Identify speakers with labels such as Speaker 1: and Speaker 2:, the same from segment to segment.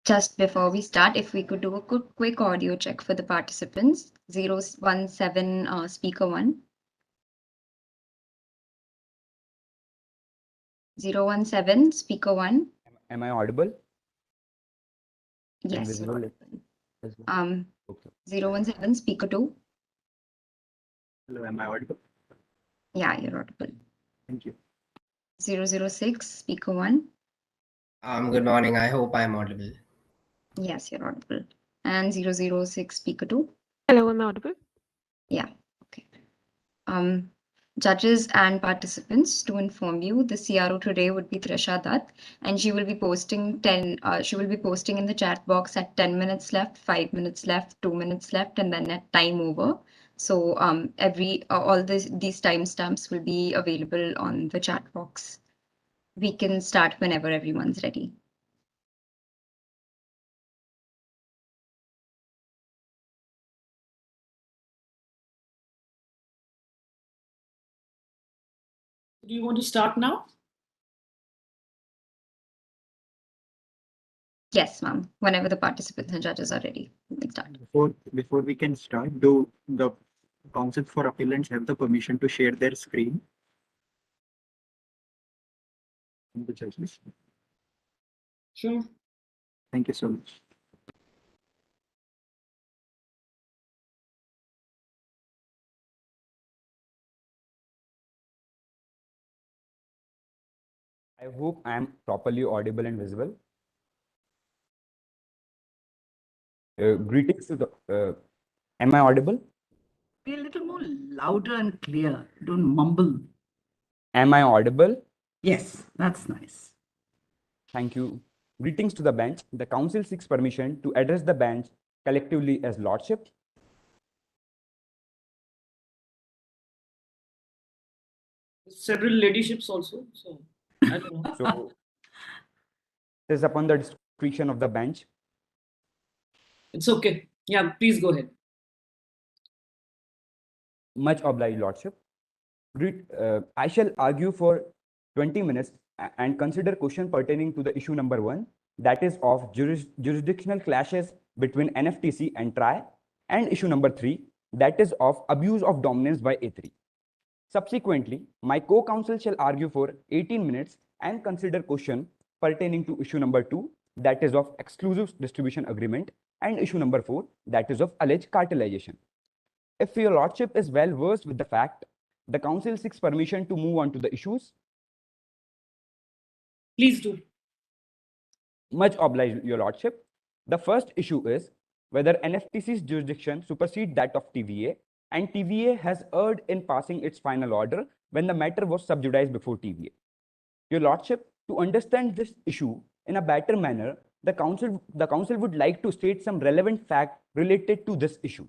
Speaker 1: Just before we start, if we could do a quick audio check for the participants. 017 speaker 1. 017 speaker 1.
Speaker 2: Am I audible?
Speaker 1: Yes, you're
Speaker 2: Invisible.
Speaker 1: audible.
Speaker 2: Okay.
Speaker 1: 017 speaker 2.
Speaker 3: Hello, am I audible?
Speaker 1: Yeah, you're audible.
Speaker 3: Thank you.
Speaker 1: 006 speaker 1.
Speaker 4: Good morning. I hope I'm audible.
Speaker 1: Yes, you're audible. And 006 speaker 2.
Speaker 5: Hello, am I audible?
Speaker 1: Yeah, okay. Judges and participants, to inform you, the CRO today would be Trisha Dutt, and she will be posting in the chat box at 10 minutes left, 5 minutes left, 2 minutes left, and then at time over. So all these timestamps will be available on the chat box. We can start whenever everyone's ready.
Speaker 6: Do you want to start now?
Speaker 1: Yes, ma'am. Whenever the participants and judges are ready, we can start.
Speaker 3: Before we can start, do the counsel for appellants have the permission to share their screen? The judges.
Speaker 6: Sure.
Speaker 3: Thank you so much.
Speaker 2: I hope I am properly audible and visible. Greetings to the. Am I audible?
Speaker 7: Be a little more louder and clear. Don't mumble.
Speaker 2: Am I audible?
Speaker 7: Yes, that's nice.
Speaker 2: Thank you. Greetings to the bench. The council seeks permission to address the bench collectively as lordship.
Speaker 6: Several ladyships also. So I don't know.
Speaker 2: So it is upon the discretion of the bench.
Speaker 6: It's okay. Yeah, please go ahead.
Speaker 2: Much obliged, lordship. I shall argue for 20 minutes and consider question pertaining to the issue number 1, that is of jurisdictional clashes between NFTC and TRI, and issue number 3, that is of abuse of dominance by A3. Subsequently, my co-counsel shall argue for 18 minutes and consider question pertaining to issue number 2, that is of exclusive distribution agreement, and issue number 4, that is of alleged cartelization. If your lordship is well versed with the fact, the council seeks permission to move on to the issues.
Speaker 6: Please do.
Speaker 2: Much obliged, your lordship. The first issue is whether NFTC's jurisdiction supersedes that of TVA, and TVA has erred in passing its final order when the matter was sub judice before TVA. Your lordship, to understand this issue in a better manner, the council would like to state some relevant fact related to this issue.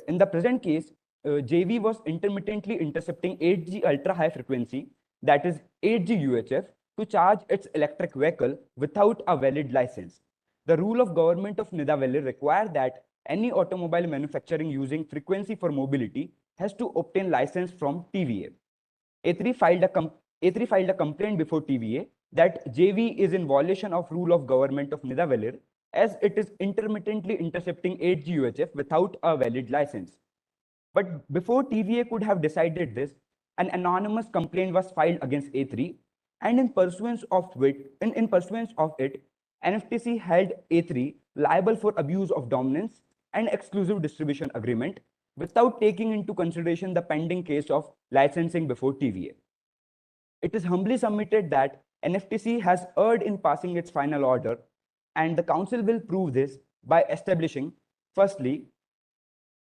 Speaker 2: In the present case, JV was intermittently intercepting 8G ultra high frequency, that is 8G UHF, to charge its electric vehicle without a valid license. The rule of government of Nida Valley requires that any automobile manufacturing using frequency for mobility has to obtain license from TVA. A3 filed a complaint before TVA that JV is in violation of rule of government of Nida Valley, as it is intermittently intercepting 8G UHF without a valid license. But before TVA could have decided this, an anonymous complaint was filed against A3, and in pursuance of it, NFTC held A3 liable for abuse of dominance and exclusive distribution agreement without taking into consideration the pending case of licensing before TVA. It is humbly submitted that NFTC has erred in passing its final order, and the council will prove this by establishing, firstly,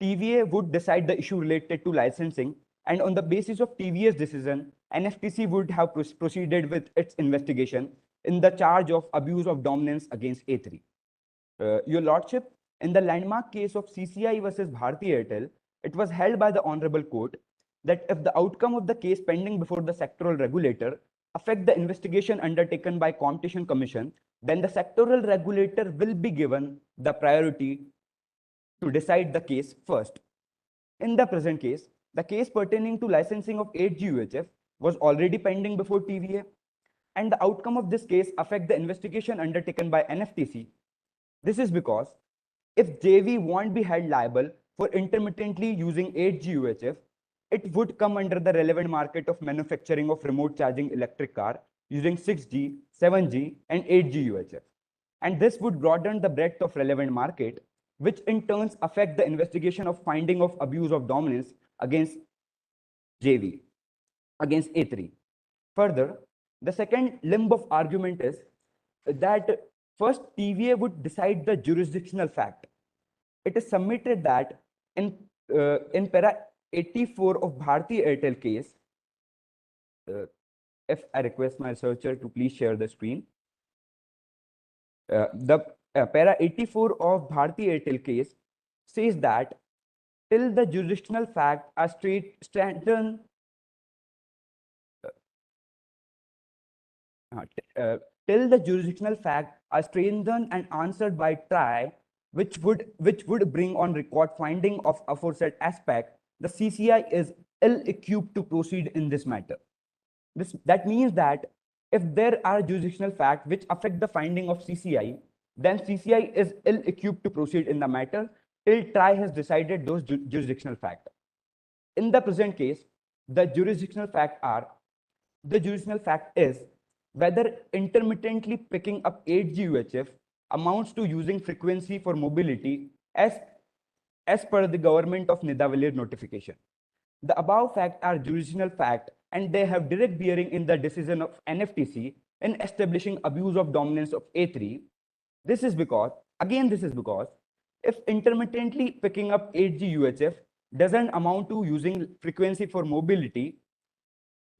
Speaker 2: TVA would decide the issue related to licensing, and on the basis of TVA's decision, NFTC would have proceeded with its investigation in the charge of abuse of dominance against A3. Your lordship, in the landmark case of CCI versus Bharti Airtel, it was held by the Honorable Court that if the outcome of the case pending before the sectoral regulator affect the investigation undertaken by Competition Commission, then the sectoral regulator will be given the priority to decide the case first. In the present case, the case pertaining to licensing of 8G UHF was already pending before TVA. and the outcome of this case affect the investigation undertaken by NFTC. This is because if JV won't be held liable for intermittently using 8G UHF, it would come under the relevant market of manufacturing of remote charging electric car using 6G, 7G, and 8G UHF. And this would broaden the breadth of relevant market, which in turn affect the investigation of finding of abuse of dominance against JV, against A3. Further, the second limb of argument is that first TVA would decide the jurisdictional fact. It is submitted that in para 84 of Bharti Airtel case, if I request my researcher to please share the screen, the para 84 of Bharti Airtel case says that till the jurisdictional fact are strengthened till the jurisdictional fact are strengthened and answered by TRI, which would bring on record finding of aforesaid aspect, the CCI is ill-equipped to proceed in this matter. That means that if there are jurisdictional facts which affect the finding of CCI, then CCI is ill-equipped to proceed in the matter till TRI has decided those jurisdictional facts. In the present case, the jurisdictional fact is whether intermittently picking up 8G UHF amounts to using frequency for mobility as per the government of Nidavali's notification. The above facts are jurisdictional fact and they have direct bearing in the decision of NFTC in establishing abuse of dominance of A3. This is because if intermittently picking up 8G UHF doesn't amount to using frequency for mobility,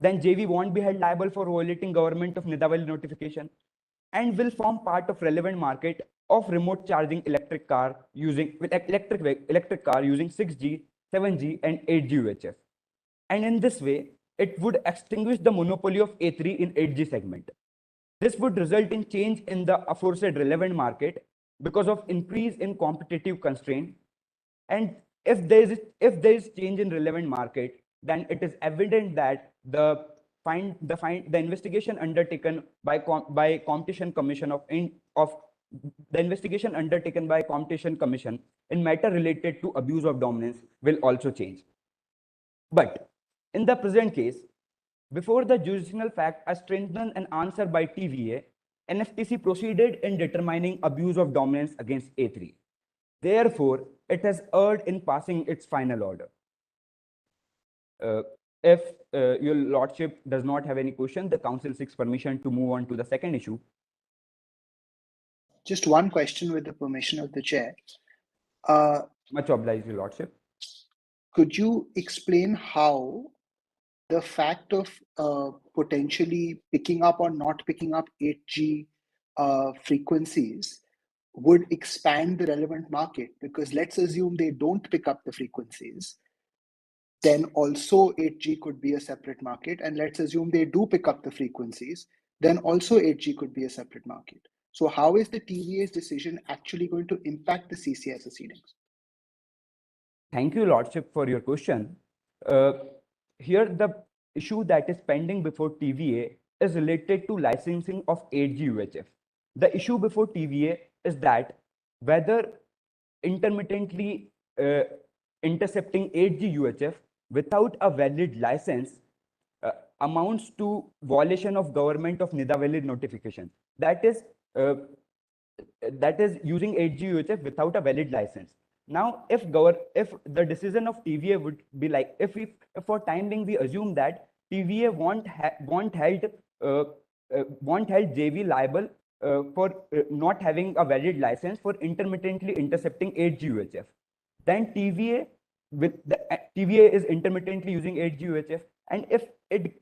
Speaker 2: then JV won't be held liable for violating government of Nidavali notification and will form part of relevant market of remote charging electric car using 6G, 7G, and 8G UHF. And in this way, it would extinguish the monopoly of A3 in 8G segment. This would result in change in the aforesaid relevant market because of increase in competitive constraint. And if there is change in relevant market, then it is evident that the investigation undertaken by Competition Commission in matter related to abuse of dominance will also change. But in the present case, before the jurisdictional fact are strengthened and answered by TVA, NFTC proceeded in determining abuse of dominance against A3. Therefore, it has erred in passing its final order. If your lordship does not have any question, the council seeks permission to move on to the second issue.
Speaker 5: Just one question with the permission of the chair.
Speaker 2: Much obliged, your lordship.
Speaker 5: Could you explain how the fact of potentially picking up or not picking up 8G frequencies would expand the relevant market? Because let's assume they don't pick up the frequencies, then also 8G could be a separate market. And let's assume they do pick up the frequencies, then also 8G could be a separate market. So how is the TVA's decision actually going to impact the CCI proceedings?
Speaker 2: Thank you, lordship, for your question. Here, the issue that is pending before TVA is related to licensing of 8G UHF. The issue before TVA is that whether intermittently intercepting 8G UHF without a valid license amounts to violation of government of Nidavali notification. That is using 8G UHF without a valid license. Now, if the decision of TVA would be like, if for time being we assume that TVA won't held JV liable for not having a valid license for intermittently intercepting 8G UHF, then TVA is intermittently using 8G UHF, and if it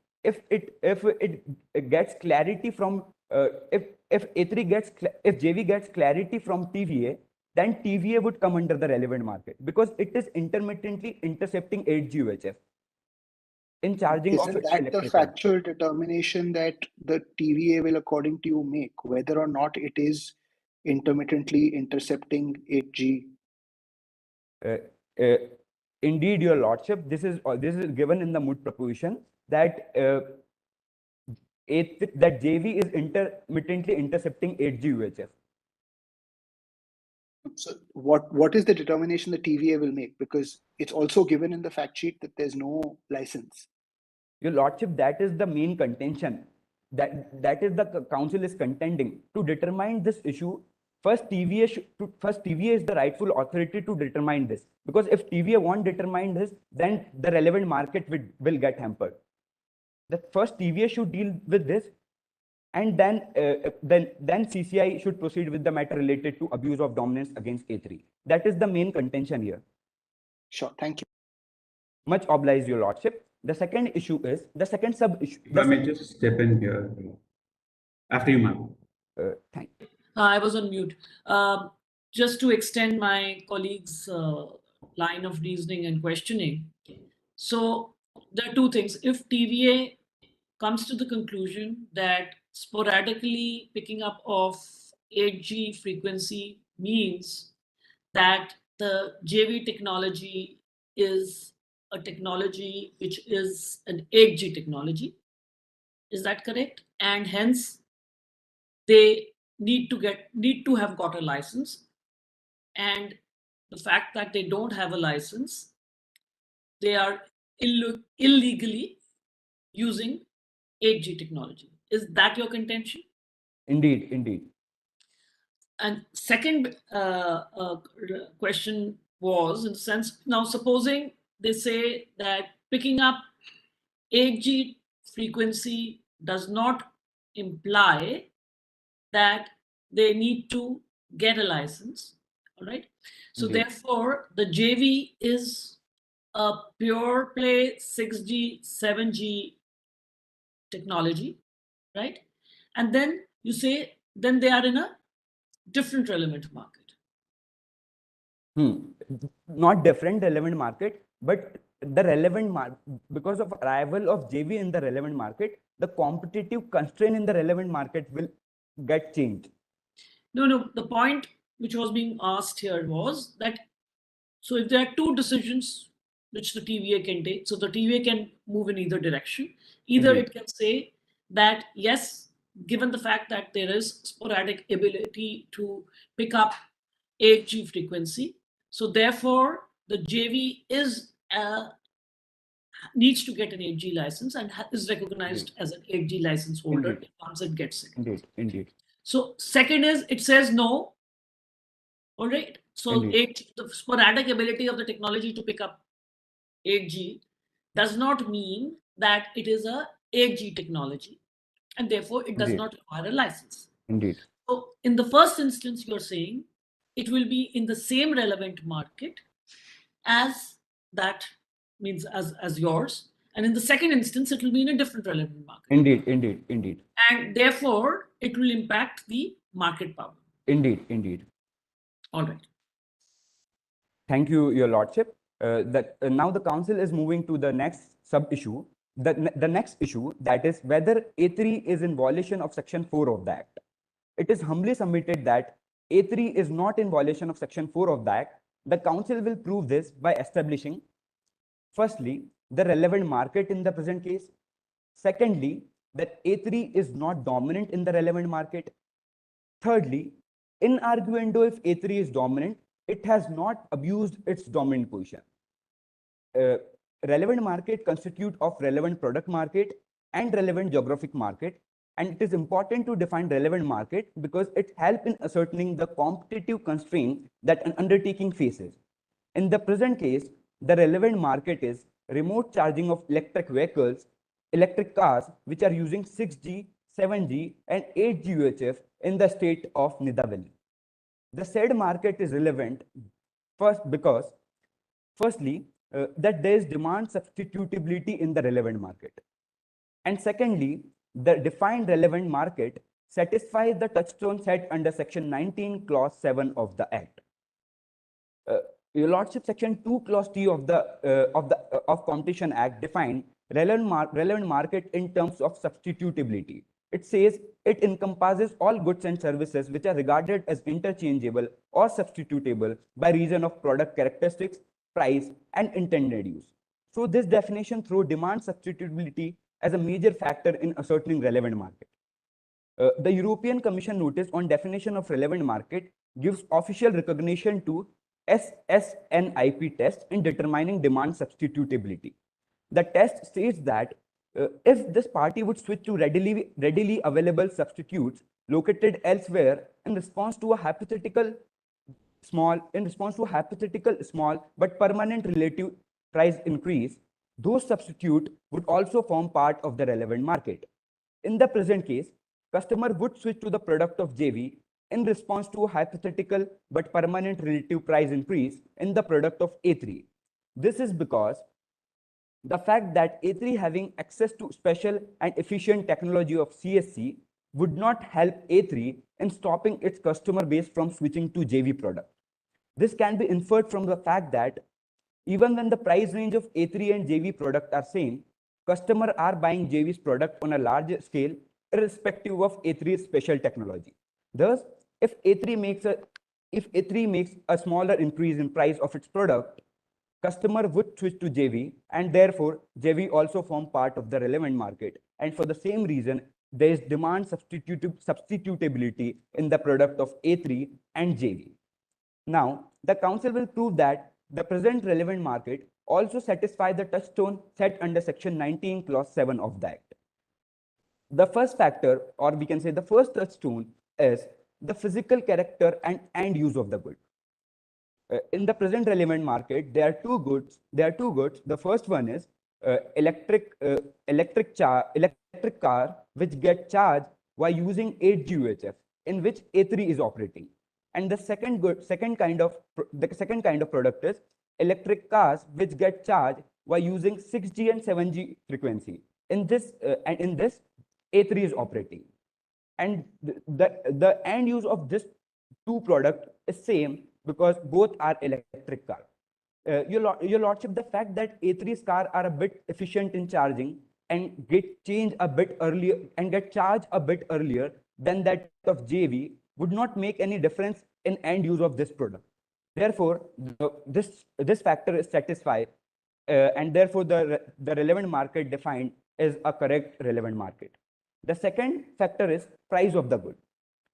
Speaker 2: gets clarity from if JV gets clarity from TVA, then TVA would come under the relevant market because it is intermittently intercepting 8G UHF in charging.
Speaker 5: Isn't that the factual determination that the TVA will, according to you, make whether or not it is intermittently intercepting 8G?
Speaker 2: Indeed, your lordship, this is given in the Moot proposition that that JV is intermittently intercepting 8G UHF.
Speaker 5: So what is the determination the TVA will make? Because it's also given in the fact sheet that there's no license.
Speaker 2: Your Lordship, that is the main contention. That is the council is contending to determine this issue. First, TVA is the rightful authority to determine this, because if TVA won't determine this, then the relevant market will get hampered. The first TVA should deal with this, and then CCI should proceed with the matter related to abuse of dominance against A3. That is the main contention here.
Speaker 5: Sure, thank you.
Speaker 2: Much obliged, Your Lordship. The second issue is the second sub issue.
Speaker 8: Let me just step in here. After you, ma'am.
Speaker 2: Thank you.
Speaker 6: I was on mute. Just to extend my colleague's line of reasoning and questioning. So there are two things. If TVA comes to the conclusion that sporadically picking up of 8G frequency means that the JV technology is a technology which is an 8G technology, is that correct? And hence they need to have got a license, and the fact that they don't have a license, they are illegally using 8G technology. Is that your contention?
Speaker 2: Indeed, indeed.
Speaker 6: And second question was, in the sense, now supposing they say that picking up 8G frequency does not imply that they need to get a license, all right? So
Speaker 2: Indeed.
Speaker 6: therefore, the JV is a pure play 6G, 7G technology, right? And then you say, then they are in a different relevant market.
Speaker 2: Not different relevant market, but the relevant market, because of arrival of JV in the relevant market, the competitive constraint in the relevant market will get changed.
Speaker 6: No, the point which was being asked here was that, so if there are two decisions which the TVA can take, so the TVA can move in either direction. Either
Speaker 2: Indeed.
Speaker 6: it can say that, yes, given the fact that there is sporadic ability to pick up 8G frequency, so therefore the JV is needs to get an 8G license and is recognized as an 8G license holder once it gets it.
Speaker 2: Indeed.
Speaker 6: So second is, it says no. All right. So the sporadic ability of the technology to pick up 8G does not mean that it is a 8G technology, and therefore it does not require a license.
Speaker 2: Indeed.
Speaker 6: So in the first instance, you're saying it will be in the same relevant market as that means as yours, and in the second instance, it will be in a different relevant market.
Speaker 2: Indeed.
Speaker 6: And therefore, it will impact the market power.
Speaker 2: Indeed.
Speaker 6: All right.
Speaker 2: Thank you, Your Lordship. Now the council is moving to the next sub-issue. The next issue, that is whether A3 is in violation of Section 4 of the Act. It is humbly submitted that A3 is not in violation of Section 4 of the Act. The council will prove this by establishing, firstly, the relevant market in the present case. Secondly, that A3 is not dominant in the relevant market. Thirdly, in arguendo, if A3 is dominant, it has not abused its dominant position. Relevant market constitute of relevant product market and relevant geographic market. And it is important to define relevant market because it helps in ascertaining the competitive constraint that an undertaking faces. In the present case, the relevant market is remote charging of electric vehicles, electric cars, which are using 6G, 7G, and 8G UHF in the state of Nida Valley. The said market is relevant firstly, that there is demand substitutability in the relevant market. And secondly, the defined relevant market satisfies the touchstone set under Section 19, Clause 7 of the Act. Your Lordship, Section 2, Clause T of the Competition Act define relevant market in terms of substitutability. It says it encompasses all goods and services which are regarded as interchangeable or substitutable by reason of product characteristics, price, and intended use. So this definition through demand substitutability as a major factor in ascertaining relevant market. The European Commission notice on definition of relevant market gives official recognition to SSNIP test in determining demand substitutability. The test states that if this party would switch to readily available substitutes located elsewhere in response to a hypothetical small but permanent relative price increase, those substitutes would also form part of the relevant market. In the present case, customer would switch to the product of JV in response to a hypothetical but permanent relative price increase in the product of A3. This is because the fact that A3 having access to special and efficient technology of CSC would not help A3 in stopping its customer base from switching to JV product. This can be inferred from the fact that even when the price range of A3 and JV product are same, customers are buying JV's product on a larger scale irrespective of A3's special technology. Thus, if A3 makes a smaller increase in price of its product, customer would switch to JV, and therefore JV also form part of the relevant market. And for the same reason, there is demand substitutability in the product of A3 and JV. Now, the council will prove that the present relevant market also satisfies the touchstone set under section 19 clause 7 of the Act. The first factor, or we can say the first touchstone, is the physical character and end use of the good. In the present relevant market, there are two goods. The first one is electric car which get charged while using 8G UHF, in which A3 is operating. And the second kind of product is electric cars which get charged while using 6G and 7G frequency. In this A3 is operating, and the end use of this two product is same because both are electric car. Your lordship, the fact that A3's car are a bit efficient in charging and get charged a bit earlier than that of JV would not make any difference in end use of this product. Therefore, this factor is satisfied, and therefore the relevant market defined is a correct relevant market. The second factor is price of the good.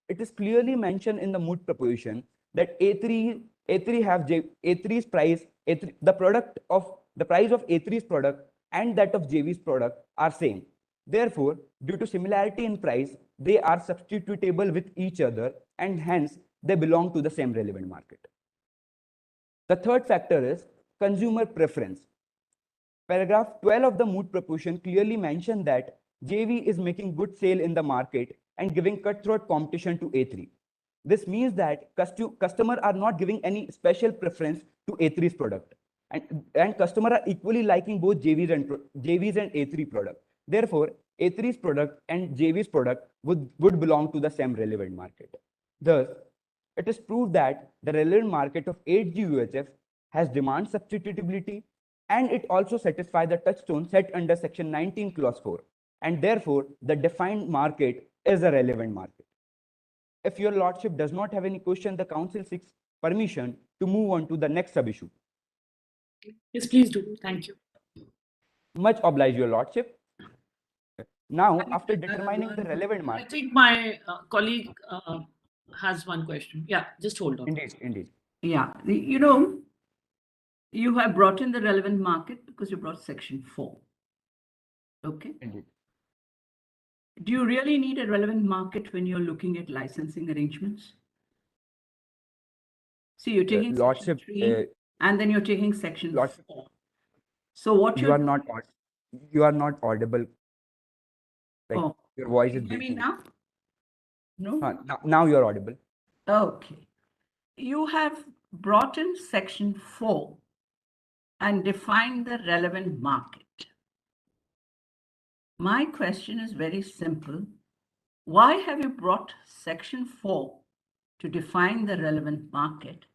Speaker 2: It is clearly mentioned in the Moot proposition that the price of A3's product and that of JV's product are same. Therefore, due to similarity in price, they are substitutable with each other, and hence they belong to the same relevant market. The third factor is consumer preference. Paragraph 12 of the Moot proposition clearly mentioned that JV is making good sale in the market and giving cutthroat competition to A3. This means that customers are not giving any special preference to A3's product, and customers are equally liking both JV's and A3 product. Therefore, A3's product and JV's product would belong to the same relevant market. Thus, it is proved that the relevant market of 8G UHF has demand substitutability, and it also satisfies the touchstone set under section 19 clause 4, and therefore the defined market is a relevant market. If your lordship does not have any question, the council seeks permission to move on to the next sub-issue.
Speaker 6: Yes, please do. Thank you.
Speaker 2: Much obliged, your lordship. Now, after determining the relevant market,
Speaker 6: I think my colleague has one question. Yeah, just hold on.
Speaker 2: Indeed.
Speaker 7: Yeah, you have brought in the relevant market because you brought section 4. Okay.
Speaker 2: Indeed.
Speaker 7: Do you really need a relevant market when you're looking at licensing arrangements? See, you're taking
Speaker 2: lordship,
Speaker 7: section 3 and then you're taking section 4. So what
Speaker 2: you are not audible. Like,
Speaker 7: oh,
Speaker 2: your voice is
Speaker 7: breaking.
Speaker 2: breaking.
Speaker 7: Now? No?
Speaker 2: Now you're audible.
Speaker 7: Okay. You have brought in section 4 and defined the relevant market. My question is very simple. Why have you brought section 4 to define the relevant market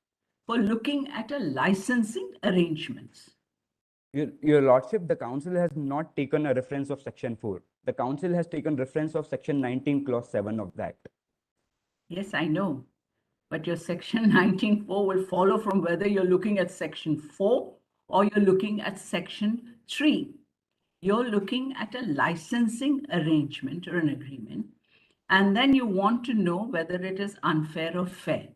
Speaker 7: for looking at a licensing arrangements?
Speaker 2: Your lordship, the council has not taken a reference of section 4. The council has taken reference of section 19 clause 7 of the Act.
Speaker 7: Yes, I know. But your section 19.4 will follow from whether you're looking at section 4 or you're looking at section 3. you're looking at a licensing arrangement or an agreement, and then you want to know whether it is unfair or fair.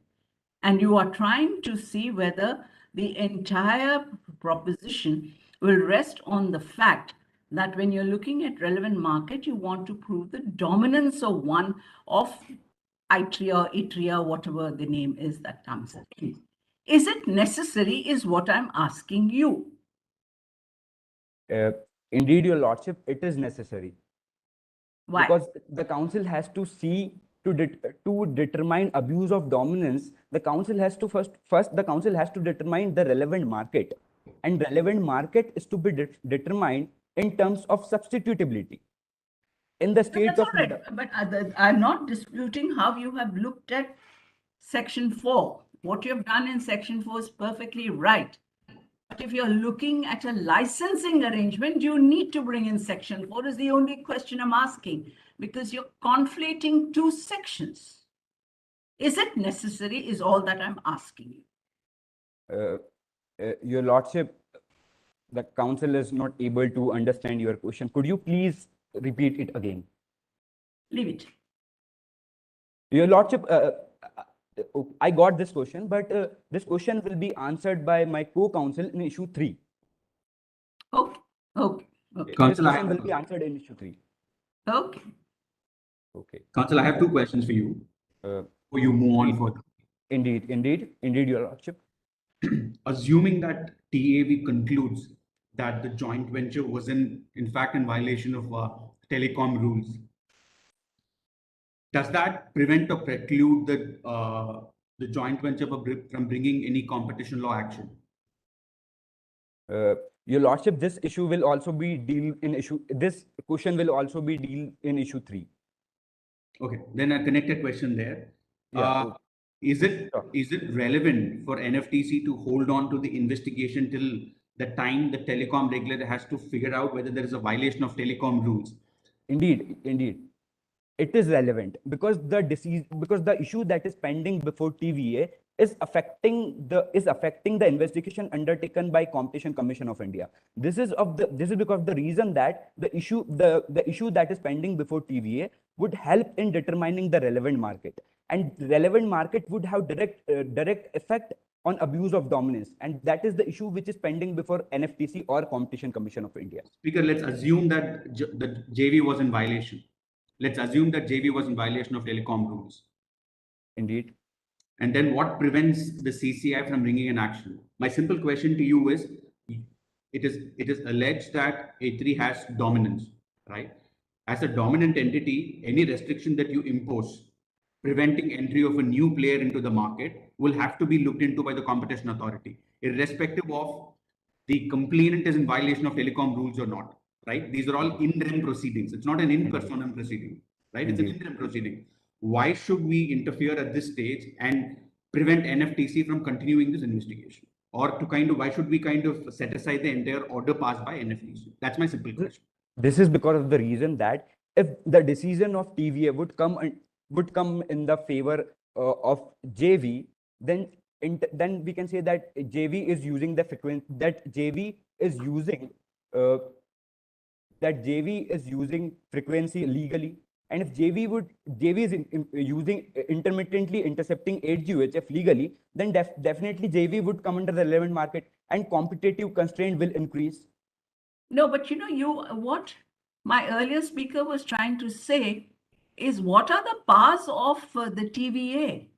Speaker 7: And you are trying to see whether the entire proposition will rest on the fact that when you're looking at relevant market, you want to prove the dominance of one of ITRIA, ITRIA, whatever the name is that comes in. Is it necessary is what I'm asking you.
Speaker 2: Indeed, Your Lordship, it is necessary.
Speaker 7: Why?
Speaker 2: Because the council has to see to determine abuse of dominance. The council has to first the council has to determine the relevant market, and relevant market is to be determined in terms of substitutability. In the state
Speaker 7: That's
Speaker 2: of
Speaker 7: all right, but I'm not disputing how you have looked at Section 4. What you've done in Section 4 is perfectly right. But if you're looking at a licensing arrangement, you need to bring in Section 4 is the only question I'm asking, because you're conflating two sections. Is it necessary is all that I'm asking you.
Speaker 2: Your Lordship, the council is not able to understand your question. Could you please repeat it again?
Speaker 7: Leave it.
Speaker 2: Your Lordship, I got this question, but this question will be answered by my co-counsel in issue 3.
Speaker 7: Okay.
Speaker 2: This
Speaker 8: Council,
Speaker 2: question will be answered in issue 3.
Speaker 7: Okay.
Speaker 2: Okay.
Speaker 8: Council, I have 2 questions for you. Before you move on further.
Speaker 2: Indeed, Your Lordship.
Speaker 8: Assuming that TAV concludes that the joint venture was in fact in violation of telecom rules, does that prevent or preclude the joint venture from bringing any competition law action?
Speaker 2: Your Lordship, this issue will also be deal in issue. This question will also be deal in issue 3.
Speaker 8: Okay, then a connected question there.
Speaker 2: Yeah.
Speaker 8: Is it relevant for NFTC to hold on to the investigation till the time the telecom regulator has to figure out whether there is a violation of telecom rules?
Speaker 2: Indeed. It is relevant because the issue that is pending before TVA is affecting the investigation undertaken by Competition Commission of India. This is because of the reason that the issue that is pending before TVA would help in determining the relevant market, and relevant market would have direct effect on abuse of dominance, and that is the issue which is pending before NFTC or Competition Commission of India.
Speaker 8: Speaker, let's assume that the JV was in violation. Let's assume that JV was in violation of telecom rules.
Speaker 2: Indeed.
Speaker 8: And then what prevents the CCI from bringing an action? My simple question to you is, it is alleged that A3 has dominance, right? As a dominant entity, any restriction that you impose preventing entry of a new player into the market will have to be looked into by the competition authority, irrespective of the complainant is in violation of telecom rules or not, right? These are all in rem proceedings. It's not an in personam proceeding, right? It's an in rem proceeding. Why should we interfere at this stage and prevent NFTC from continuing this investigation? Or why should we set aside the entire order passed by NFTC? That's my simple question.
Speaker 2: This is because of the reason that if the decision of TVA would come in the favor of JV, then we can say that JV is using the frequency that JV is using frequency legally. And if JV is using intermittently intercepting 8G UHF legally, then definitely JV would come under the relevant market and competitive constraint will increase.
Speaker 7: No, but what my earlier speaker was trying to say is what are the powers of the TVA?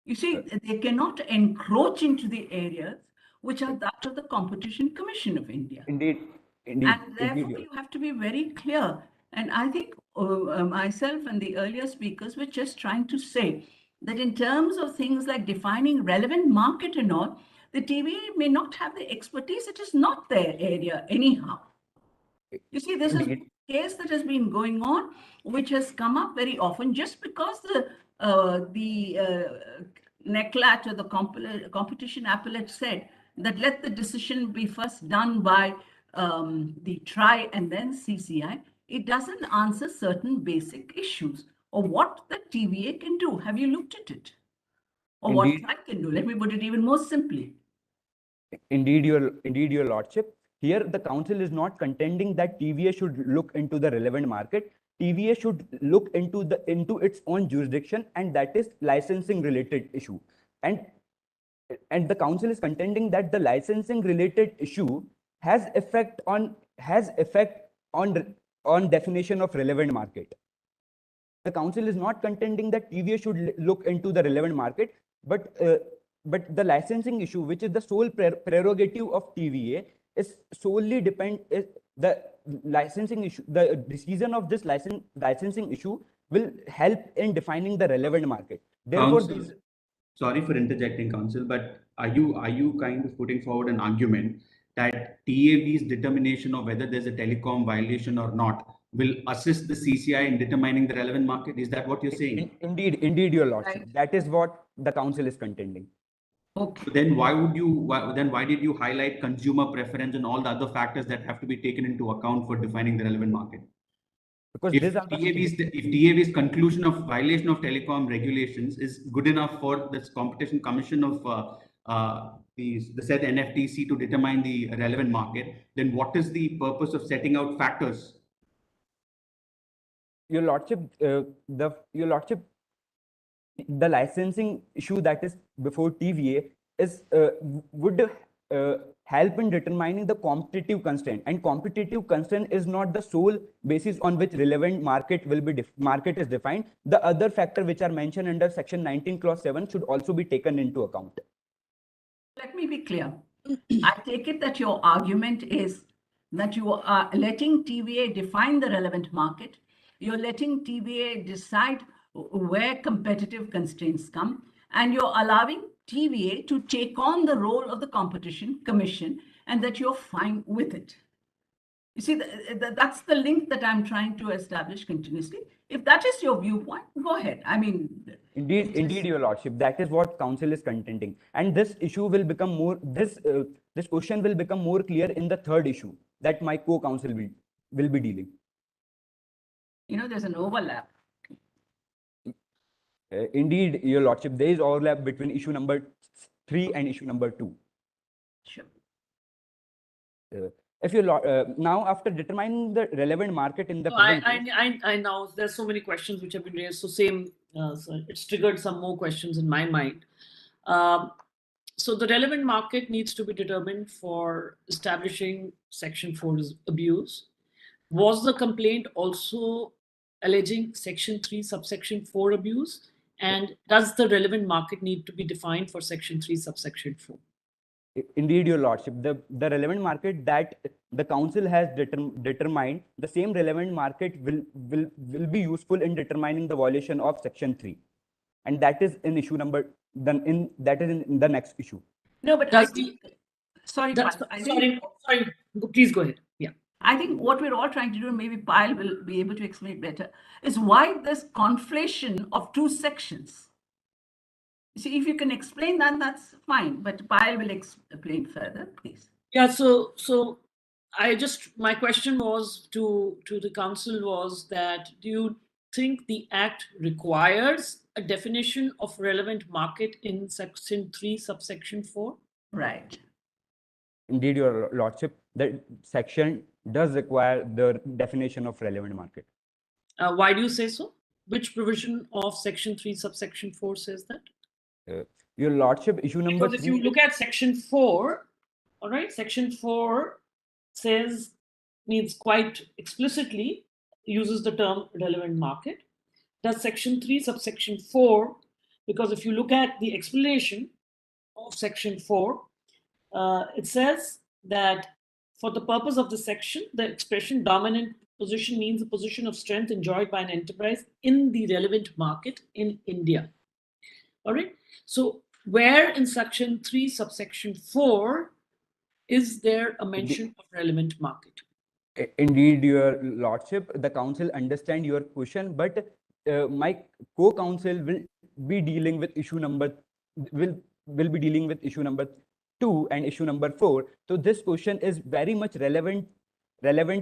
Speaker 7: You see, they cannot encroach into the areas which are that of the Competition Commission of India.
Speaker 2: Indeed.
Speaker 7: And therefore, you have to be very clear. And I think myself and the earlier speakers were just trying to say that in terms of things like defining relevant market and all, the TVA may not have the expertise. It is not their area anyhow. You see, this is a case that has been going on, which has come up very often just because the NECLAT or the competition appellate said that let the decision be first done by the TRI and then CCI. It doesn't answer certain basic issues or what the TVA can do. Have you looked at it? Or what TRI can do? Let me put it even more simply.
Speaker 2: Indeed, your Lordship. Here, the council is not contending that TVA should look into the relevant market. TVA should look into its own jurisdiction, and that is licensing related issue. And the council is contending that the licensing related issue has effect on definition of relevant market. The council is not contending that TVA should look into the relevant market, but the licensing issue, which is the sole prerogative of TVA, is solely the licensing issue. The decision of this licensing issue will help in defining the relevant market. Therefore,
Speaker 8: Counsel, sorry for interjecting, counsel, but are you kind of putting forward an argument that TAB's determination of whether there's a telecom violation or not will assist the CCI in determining the relevant market? Is that what you're saying?
Speaker 2: Indeed, your lordship. Right. That is what the council is contending.
Speaker 7: Okay.
Speaker 8: So then why did you highlight consumer preference and all the other factors that have to be taken into account for defining the relevant market? Because if TAB's conclusion of violation of telecom regulations is good enough for this competition commission of the said NFTC to determine the relevant market, then what is the purpose of setting out factors?
Speaker 2: Your lordship, the licensing issue that is before TVA is would help in determining the competitive constraint, and competitive constraint is not the sole basis on which relevant market will be market is defined. The other factor which are mentioned under section 19 clause 7 should also be taken into account.
Speaker 7: Let me be clear. I take it that your argument is that you are letting TVA define the relevant market. You're letting TVA decide where competitive constraints come, and you're allowing TVA to take on the role of the competition commission, and that you're fine with it. You see, that's the link that I'm trying to establish continuously. If that is your viewpoint, go ahead. I mean,
Speaker 2: indeed, your lordship, that is what council is contending, and this issue will become more. This question will become more clear in the third issue that my co-counsel will be dealing.
Speaker 7: You know, there's an overlap.
Speaker 2: Indeed, your lordship, there is overlap between issue number 3 and issue number 2.
Speaker 7: Sure.
Speaker 2: If you now, after determining the relevant market in the
Speaker 6: I know there's so many questions which have been raised. So so it's triggered some more questions in my mind. So the relevant market needs to be determined for establishing Section 4's abuse. Was the complaint also alleging Section 3 subsection 4 abuse? And does the relevant market need to be defined for Section 3 subsection 4?
Speaker 2: Indeed, your lordship, the relevant market that the council has determined, the same relevant market will be useful in determining the violation of Section 3, and that is in issue number in the next issue.
Speaker 7: No, but sorry,
Speaker 6: please go ahead. Yeah.
Speaker 7: I think what we're all trying to do, and maybe Payal will be able to explain it better, is why this conflation of two sections. See, if you can explain that, that's fine. But Payal will explain further, please.
Speaker 6: Yeah. So my question was to the council was that, do you think the Act requires a definition of relevant market in Section 3 subsection 4?
Speaker 7: Right.
Speaker 2: Indeed, your lordship, the section does require the definition of relevant market.
Speaker 6: Why do you say so? Which provision of Section 3 subsection 4 says that?
Speaker 2: Your lordship, issue number 3.
Speaker 6: Because if you look at Section 4, all right, Section 4 means quite explicitly uses the term relevant market. Does Section 3 subsection 4, because if you look at the explanation of Section 4, it says that for the purpose of the section, the expression dominant position means a position of strength enjoyed by an enterprise in the relevant market in India. All right. So where in Section 3 subsection 4 is there a mention of relevant market?
Speaker 2: Indeed, your lordship, the council understand your question, but my co-counsel will be dealing with issue number 2 and issue number 4. So this question is very much relevant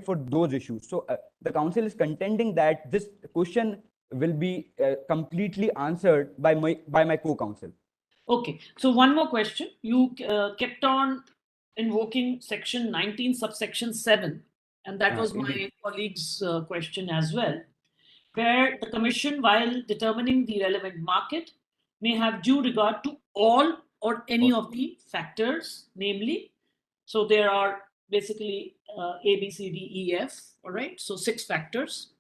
Speaker 2: for those issues. So the council is contending that this question will be completely answered by my co-counsel.
Speaker 6: Okay. So one more question. You kept on invoking section 19 subsection 7, and that was my colleague's question as well, where the commission, while determining the relevant market, may have due regard to all or any of the factors, namely, so there are basically A, B, C, D, E, F, all right? So 6 factors.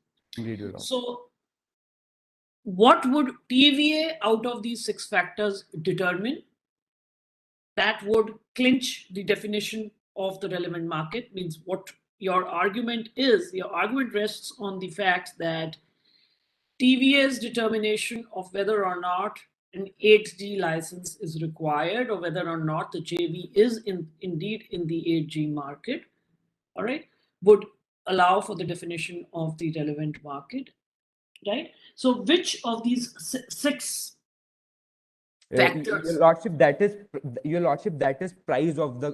Speaker 6: So what would TVA out of these 6 factors determine that would clinch the definition of the relevant market? Means what your argument is, your argument rests on the fact that TVA's determination of whether or not an 8G license is required or whether or not the JV is indeed in the 8G market, all right, would allow for the definition of the relevant market, right? So which of these 6 factors?
Speaker 2: Your lordship, that is price of the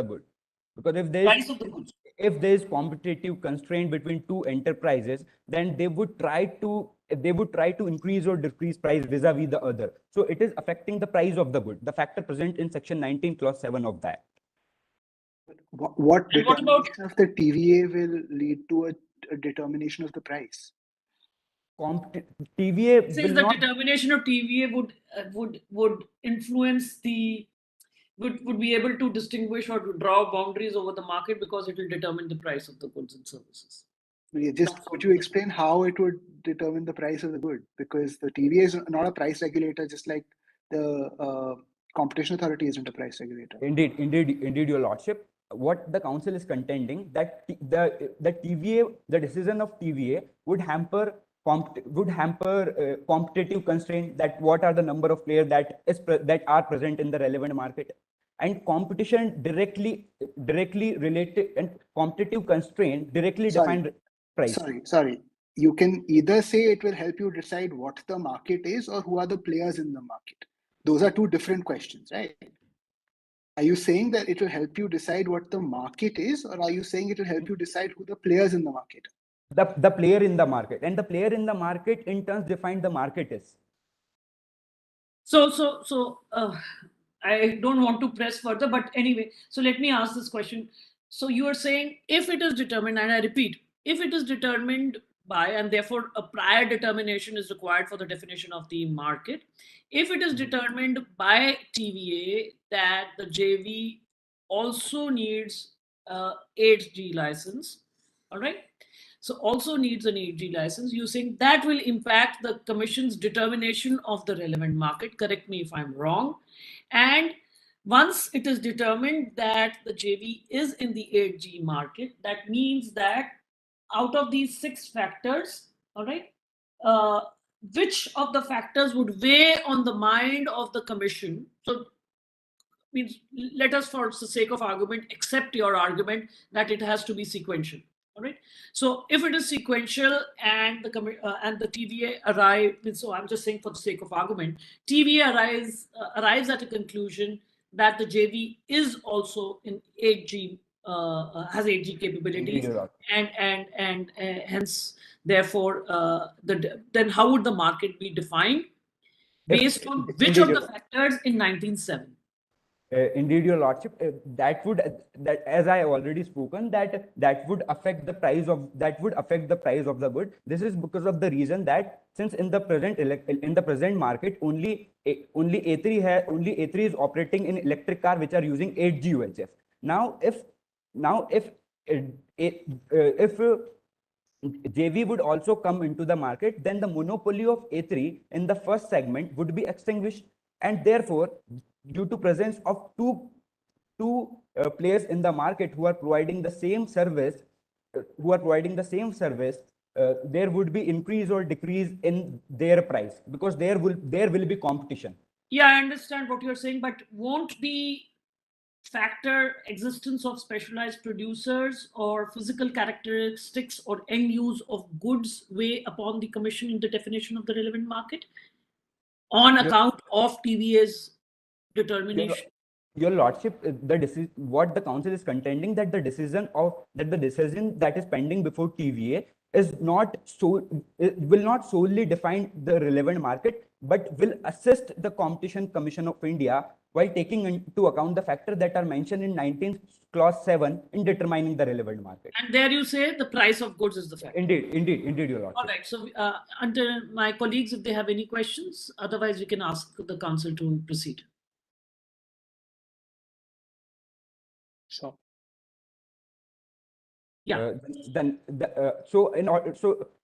Speaker 2: good. Because if there is competitive constraint between 2 enterprises, then they would try to increase or decrease price vis-a-vis the other. So it is affecting the price of the good, the factor present in section 19 clause 7 of that.
Speaker 5: What determination of the TVA will lead to a determination of the price?
Speaker 2: TVA
Speaker 6: Since the determination of TVA would influence the would be able to distinguish or to draw boundaries over the market because it will determine the price of the goods and services.
Speaker 5: Could you explain how it would determine the price of the good? Because the TVA is not a price regulator, just like the competition authority isn't a price regulator.
Speaker 2: Indeed, your lordship. What the council is contending that the TVA, the decision of TVA would hamper competitive constraint, that what are the number of players that are present in the relevant market, and competition directly related, and competitive constraint directly defined price.
Speaker 5: Sorry. You can either say it will help you decide what the market is or who are the players in the market. Those are 2 different questions, right? Are you saying that it will help you decide what the market is, or are you saying it will help you decide who the players in the market are?
Speaker 2: The player in the market, and the player in the market in turn define the market is.
Speaker 6: So I don't want to press further, but anyway, so let me ask this question. So you are saying if it is determined, and I repeat, if it is determined by, and therefore a prior determination is required for the definition of the market, if it is determined by TVA that the JV also needs 8G license, all right? So also needs an 8G license, you think that will impact the commission's determination of the relevant market. Correct me if I'm wrong. And once it is determined that the JV is in the 8G market, that means that out of these 6 factors, all right, which of the factors would weigh on the mind of the commission? So means let us, for the sake of argument, accept your argument that it has to be sequential. All right. So if it is sequential and the TVA arrives, so I'm just saying for the sake of argument, TVA arrives at a conclusion that the JV is also in 8G, has 8G capabilities, and hence therefore then how would the market be defined based on which of the factors in 19.7?
Speaker 2: Indeed, your lordship, that as I already spoken, that would affect the price of the good. This is because of the reason that since in the present market only A3 is operating in electric car which are using 8G UHF. Now if JV would also come into the market, then the monopoly of A3 in the first segment would be extinguished, and therefore, due to presence of two players in the market who are providing the same service, there would be increase or decrease in their price because there will be competition.
Speaker 6: Yeah, I understand what you're saying, but won't the factor existence of specialized producers or physical characteristics or end use of goods weigh upon the commission in the definition of the relevant market on account of TVA's determination?
Speaker 2: Your lordship, what the council is contending, that the decision that is pending before TVA will not solely define the relevant market, but will assist the Competition Commission of India while taking into account the factors that are mentioned in 19th clause 7 in determining the relevant market.
Speaker 6: And there you say the price of goods is the factor.
Speaker 2: Indeed, your lordship.
Speaker 6: All right. So until my colleagues, if they have any questions, otherwise we can ask the council to proceed.
Speaker 5: Sure.
Speaker 6: Yeah.
Speaker 2: So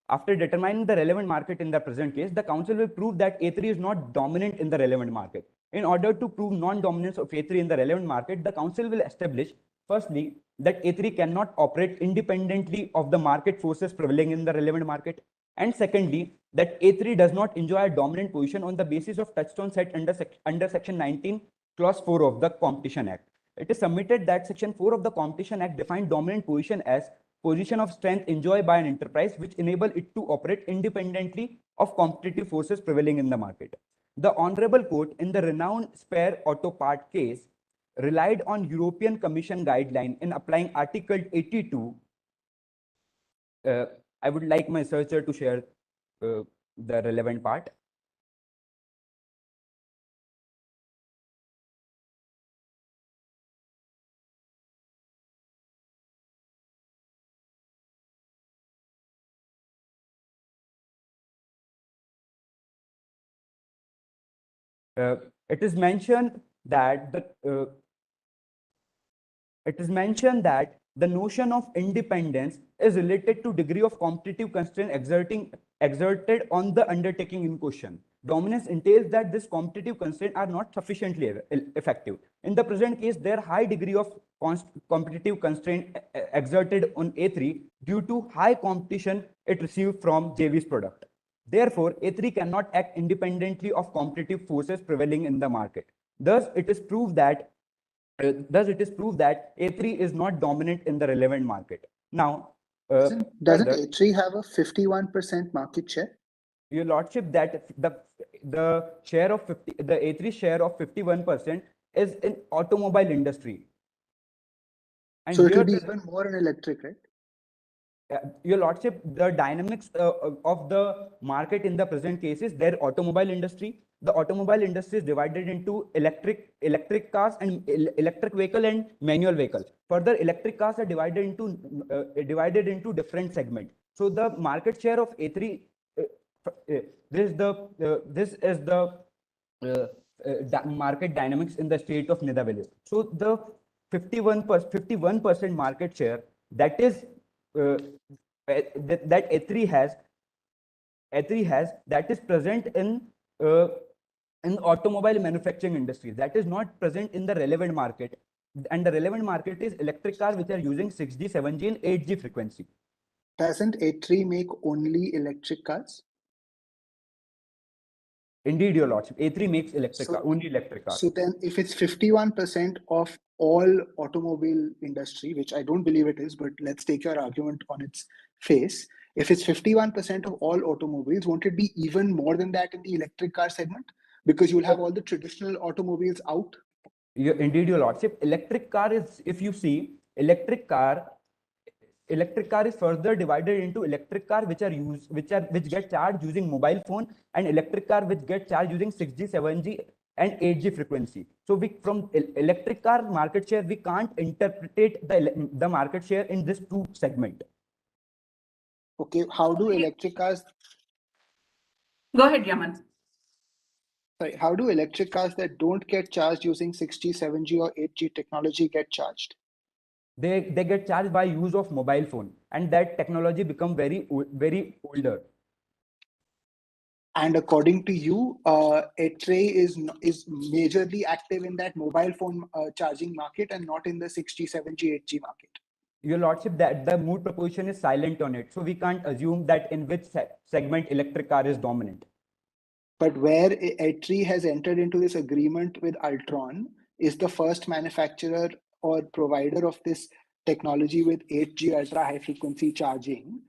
Speaker 2: after determining the relevant market in the present case, the council will prove that A3 is not dominant in the relevant market. In order to prove non-dominance of A3 in the relevant market, the council will establish, firstly, that A3 cannot operate independently of the market forces prevailing in the relevant market. And secondly, that A3 does not enjoy a dominant position on the basis of touchstone set under Section 19, Clause 4 of the Competition Act. It is submitted that Section 4 of the Competition Act defined dominant position as position of strength enjoyed by an enterprise which enable it to operate independently of competitive forces prevailing in the market. The Honorable Court in the renowned spare auto part case relied on European Commission guideline in applying Article 82. I would like my searcher to share the relevant part. It is mentioned that the notion of independence is related to degree of competitive constraint exerted on the undertaking in question. Dominance entails that this competitive constraints are not sufficiently effective. In the present case, there high degree of competitive constraint exerted on A3 due to high competition it received from JV's product. Therefore, A3 cannot act independently of competitive forces prevailing in the market. Thus, it is proved that A3 is not dominant in the relevant market. Now,
Speaker 5: doesn't A3 have a 51% market share?
Speaker 2: Your lordship, that the share of the A3 share of 51% is in automobile industry.
Speaker 5: And so it will be even more in electric, right?
Speaker 2: Your lordship, the dynamics of the market in the present case is their automobile industry. The automobile industry is divided into electric cars and electric vehicle and manual vehicle. Further, electric cars are divided into different segments. So the market share of A3, this is the market dynamics in the state of Netherlands. So the 51% market share that is that A3 has that is present in automobile manufacturing industry, that is not present in the relevant market, and the relevant market is electric cars which are using 6G, 7G and 8G frequency.
Speaker 5: Doesn't A3 make only electric cars?
Speaker 2: Indeed, your lordship, A3 makes only electric cars.
Speaker 5: So then if it's 51% of all automobile industry, which I don't believe it is, but let's take your argument on its face. If it's 51% of all automobiles, won't it be even more than that in the electric car segment? Because you'll have all the traditional automobiles out.
Speaker 2: Indeed, your lordship, electric car is, if you see, electric car is further divided into electric car which get charged using mobile phone, and electric car which get charged using 6G, 7G and 8G frequency. So from electric car market share, we can't interpret the market share in this two segment.
Speaker 5: Okay, how do electric cars?
Speaker 7: Go ahead, Yaman.
Speaker 5: Sorry, how do electric cars that don't get charged using 6G, 7G or 8G technology get charged?
Speaker 2: They get charged by use of mobile phone, and that technology become very older.
Speaker 5: And according to you, A3 is majorly active in that mobile phone charging market and not in the 6G, 7G, 8G market.
Speaker 2: Your lordship, that the Moot proposition is silent on it, so we can't assume that in which segment electric car is dominant.
Speaker 5: But where A3 has entered into this agreement with Altron, is the first manufacturer or provider of this technology with 8G ultra high frequency charging,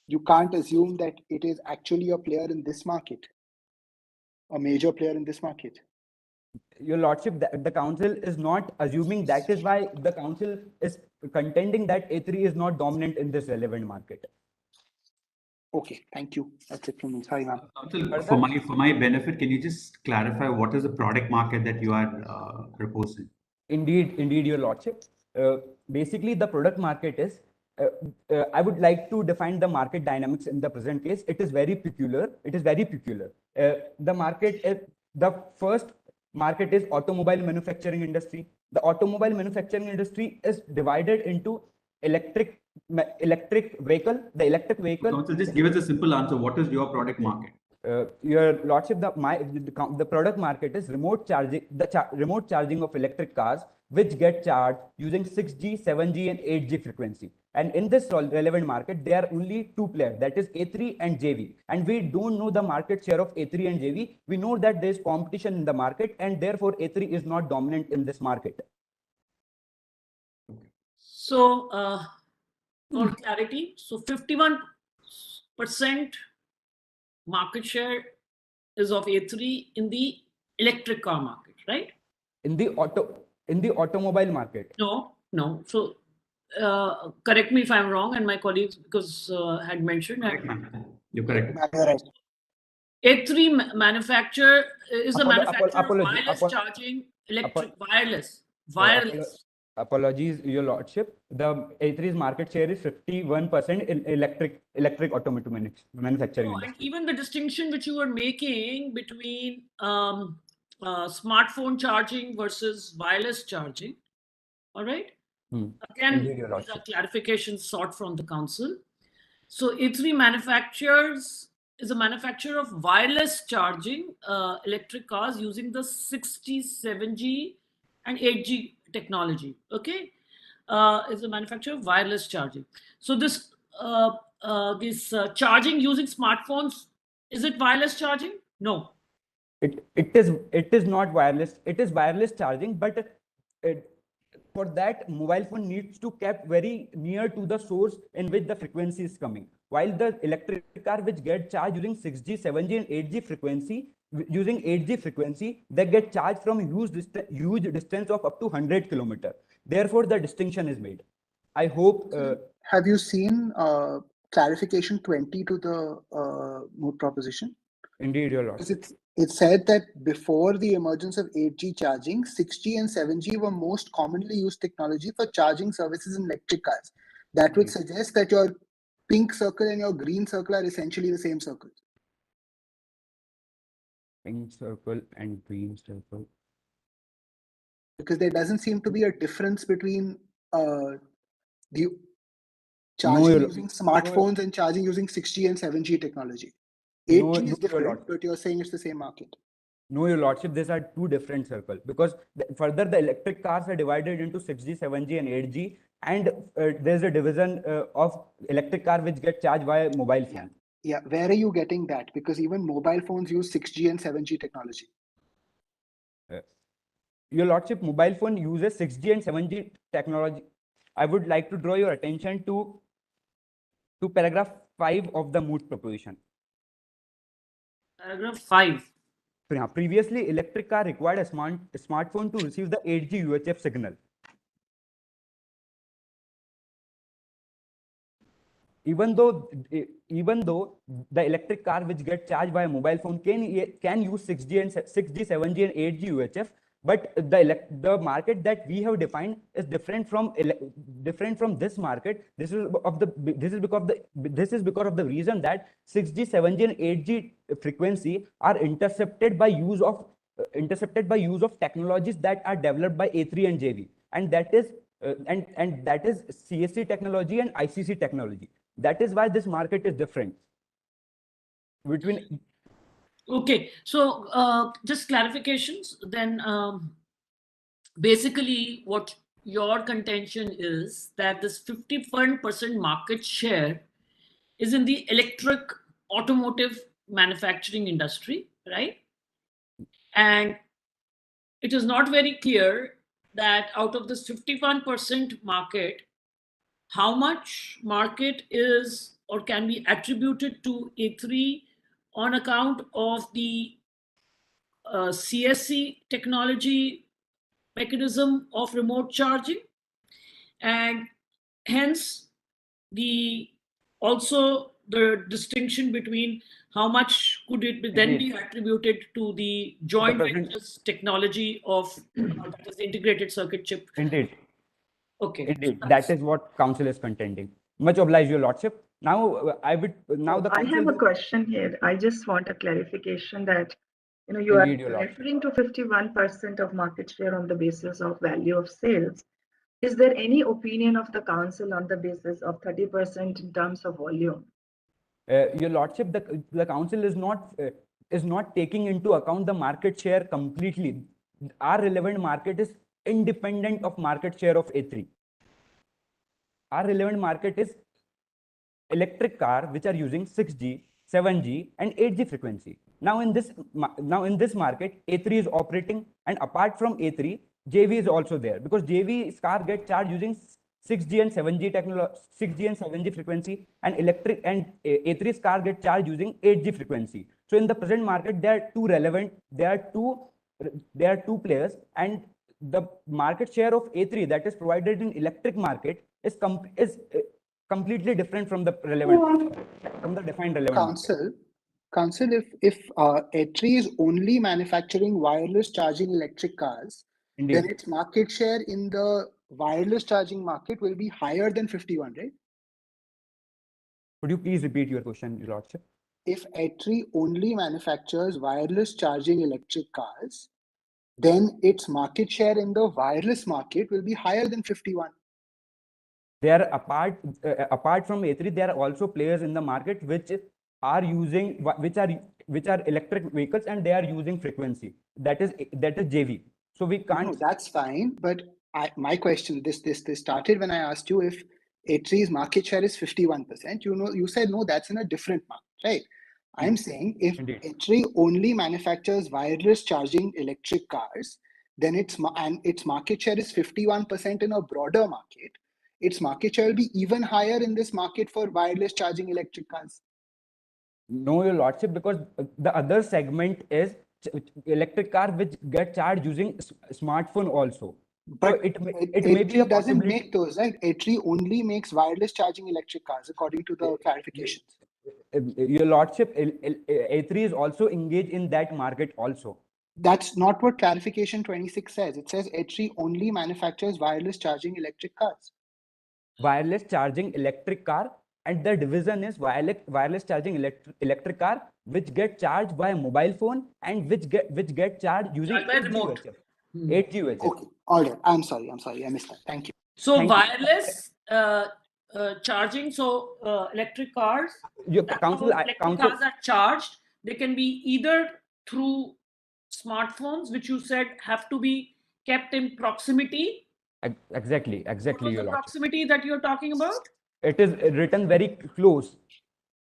Speaker 5: you can't assume that it is actually a player in this market, a major player in this market.
Speaker 2: Your lordship, the council is not assuming. That is why the council is contending that A3 is not dominant in this relevant market.
Speaker 5: Okay, thank you. That's it from me. Sorry, ma'am.
Speaker 8: For my benefit, can you just clarify what is the product market that you are proposing?
Speaker 2: Indeed, your lordship. Basically, the product market is. I would like to define the market dynamics in the present case. It is very peculiar. The market is the first market is automobile manufacturing industry. The automobile manufacturing industry is divided into electric vehicle. The electric vehicle.
Speaker 8: Council, just give us a simple answer. What is your product market?
Speaker 2: Your lordship, the product market is remote charging, remote charging of electric cars, which get charged using 6G, 7G, and 8G frequency. And in this relevant market, there are only two players, that is A3 and JV. And we don't know the market share of A3 and JV. We know that there is competition in the market, and therefore A3 is not dominant in this market.
Speaker 6: So, for clarity, so 51% market share is of A3 in the electric car market, right?
Speaker 2: In the automobile market.
Speaker 6: No. So, correct me if I'm wrong, and my colleagues, because had mentioned.
Speaker 8: You're correct.
Speaker 6: A3 manufacturer is a manufacturer of
Speaker 2: apology,
Speaker 6: wireless charging, electric wireless.
Speaker 2: Apologies, your lordship. The A3's market share is 51% in electric automotive manufacturing.
Speaker 6: And even the distinction which you were making between smartphone charging versus wireless charging, all right? Again, these are clarifications sought from the council. So A3 manufacturers is a manufacturer of wireless charging electric cars using the 6G, 7G, and 8G technology. Okay, is a manufacturer of wireless charging. So this charging using smartphones, is it wireless charging? No.
Speaker 2: It is not wireless. It is wireless charging, but for that, mobile phone needs to kept very near to the source in which the frequency is coming. While the electric car which get charged using 6G, 7G, and 8G frequency, using 8G frequency, they get charged from huge distance of up to 100 kilometers. Therefore, the distinction is made. I hope.
Speaker 5: Have you seen clarification 20 to the Moot proposition?
Speaker 2: Indeed, your lord.
Speaker 5: It said that before the emergence of 8G charging, 6G and 7G were most commonly used technology for charging services in electric cars. That would suggest that your pink circle and your green circle are essentially the same circle.
Speaker 2: Pink circle and green circle.
Speaker 5: Because there doesn't seem to be a difference between the charging using smartphones and charging using 6G and 7G technology. 8G is different, but you're saying it's the same market.
Speaker 2: No, your lordship, these are two different circles, because further the electric cars are divided into 6G, 7G, and 8G, and there's a division of electric car which get charged via mobile phone.
Speaker 5: Yeah, where are you getting that? Because even mobile phones use 6G and 7G technology.
Speaker 2: Your lordship, mobile phone uses 6G and 7G technology. I would like to draw your attention to paragraph 5 of the Moot proposition.
Speaker 6: Paragraph 5.
Speaker 2: Previously, electric car required a smartphone to receive the 8G UHF signal. Even though the electric car which get charged by a mobile phone can use 6G, 7G, and 8G UHF, but the market that we have defined is different from this market. This is because of the reason that 6G, 7G, and 8G frequency are intercepted by use of technologies that are developed by A3 and JV, and that is CSC technology and ICC technology. That is why this market is different between.
Speaker 6: Okay, so just clarifications. Then basically what your contention is that this 51% market share is in the electric automotive manufacturing industry, right? And it is not very clear that out of this 51% market, how much market is or can be attributed to A3 on account of the CSC technology mechanism of remote charging, and hence also the distinction between how much could it be then be attributed to the joint ventures technology of that is integrated circuit chip.
Speaker 2: Indeed.
Speaker 6: Okay.
Speaker 2: Indeed. That is what council is contending. Much obliged, your lordship. Now, I would now the
Speaker 9: I
Speaker 2: council
Speaker 9: have a
Speaker 2: will-
Speaker 9: question here. I just want a clarification that you
Speaker 2: Indeed,
Speaker 9: are
Speaker 2: your lordship.
Speaker 9: referring to 51% of market share on the basis of value of sales. Is there any opinion of the council on the basis of 30% in terms of volume?
Speaker 2: Your lordship, the council is not taking into account the market share completely. Our relevant market is independent of market share of A3. Our relevant market is electric car which are using 6G, 7G, and 8G frequency. Now in this market, A3 is operating, and apart from A3, JV is also there, because JV car get charged using 6G and 7G technology, 6G and 7G frequency, and electric and A3's car get charged using 8G frequency. So in the present market, they are two relevant. There are two players, and the market share of A3 that is provided in electric market is completely different from the defined relevant market.
Speaker 5: Council, if A3 is only manufacturing wireless charging electric cars,
Speaker 2: Indeed.
Speaker 5: then its market share in the wireless charging market will be higher than 51, right?
Speaker 2: Could you please repeat your question, Your Lordship?
Speaker 5: If A3 only manufactures wireless charging electric cars, then its market share in the wireless market will be higher than 51.
Speaker 2: They are apart from A3, there are also players in the market which are electric vehicles, and they are using frequency. That is JV. So we can't.
Speaker 5: No, that's fine. But my question, this started when I asked you if A3's market share is 51%. You said no, that's in a different market, right? I'm saying if A3 only manufactures wireless charging electric cars, then its market share is 51% in a broader market. Its market share will be even higher in this market for wireless charging electric cars.
Speaker 2: No, Your Lordship, because the other segment is electric car which get charged using smartphone also.
Speaker 5: But
Speaker 2: so it may be a
Speaker 5: doesn't make those, right? A3 only makes wireless charging electric cars, according to the clarifications.
Speaker 2: Your Lordship, A3 is also engaged in that market also.
Speaker 5: That's not what clarification 26 says. It says A3 only manufactures wireless charging electric cars.
Speaker 2: Wireless charging electric car, and the division is wireless charging electric car which get charged by a mobile phone and which get charged using 8G UHF. 8G UHF.
Speaker 5: Okay, all right. I'm sorry, I missed that. Thank you.
Speaker 6: So
Speaker 2: Thank
Speaker 6: wireless charging, so electric cars, electric cars are charged. They can be either through smartphones, which you said have to be kept in proximity.
Speaker 2: Exactly.
Speaker 6: What was the proximity that you're talking about?
Speaker 2: It is written very close.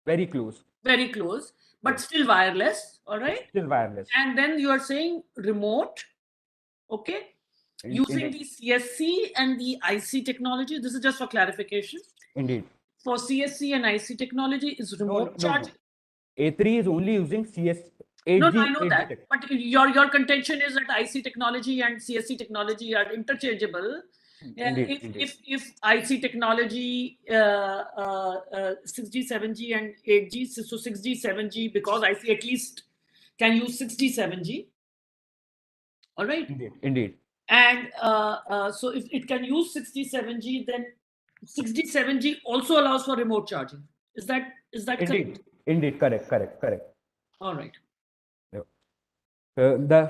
Speaker 2: Very close.
Speaker 6: Very close, but still wireless. All right.
Speaker 2: Still wireless.
Speaker 6: And then you are saying remote. Okay. Using the CSC and the IC technology. This is just for clarification.
Speaker 2: Indeed.
Speaker 6: For CSC and IC technology is remote charging.
Speaker 2: A3 is only using CS.
Speaker 6: 8G, no, I know that. But your contention is that IC technology and CSC technology are interchangeable. If IC technology 6G, 7G, and 8G, so 6G, 7G, because IC at least can use 6G, 7G. All right.
Speaker 2: Indeed.
Speaker 6: And so if it can use 6G, 7G, then 6G, 7G also allows for remote charging. Is that correct?
Speaker 2: Indeed, correct.
Speaker 6: All right.
Speaker 2: After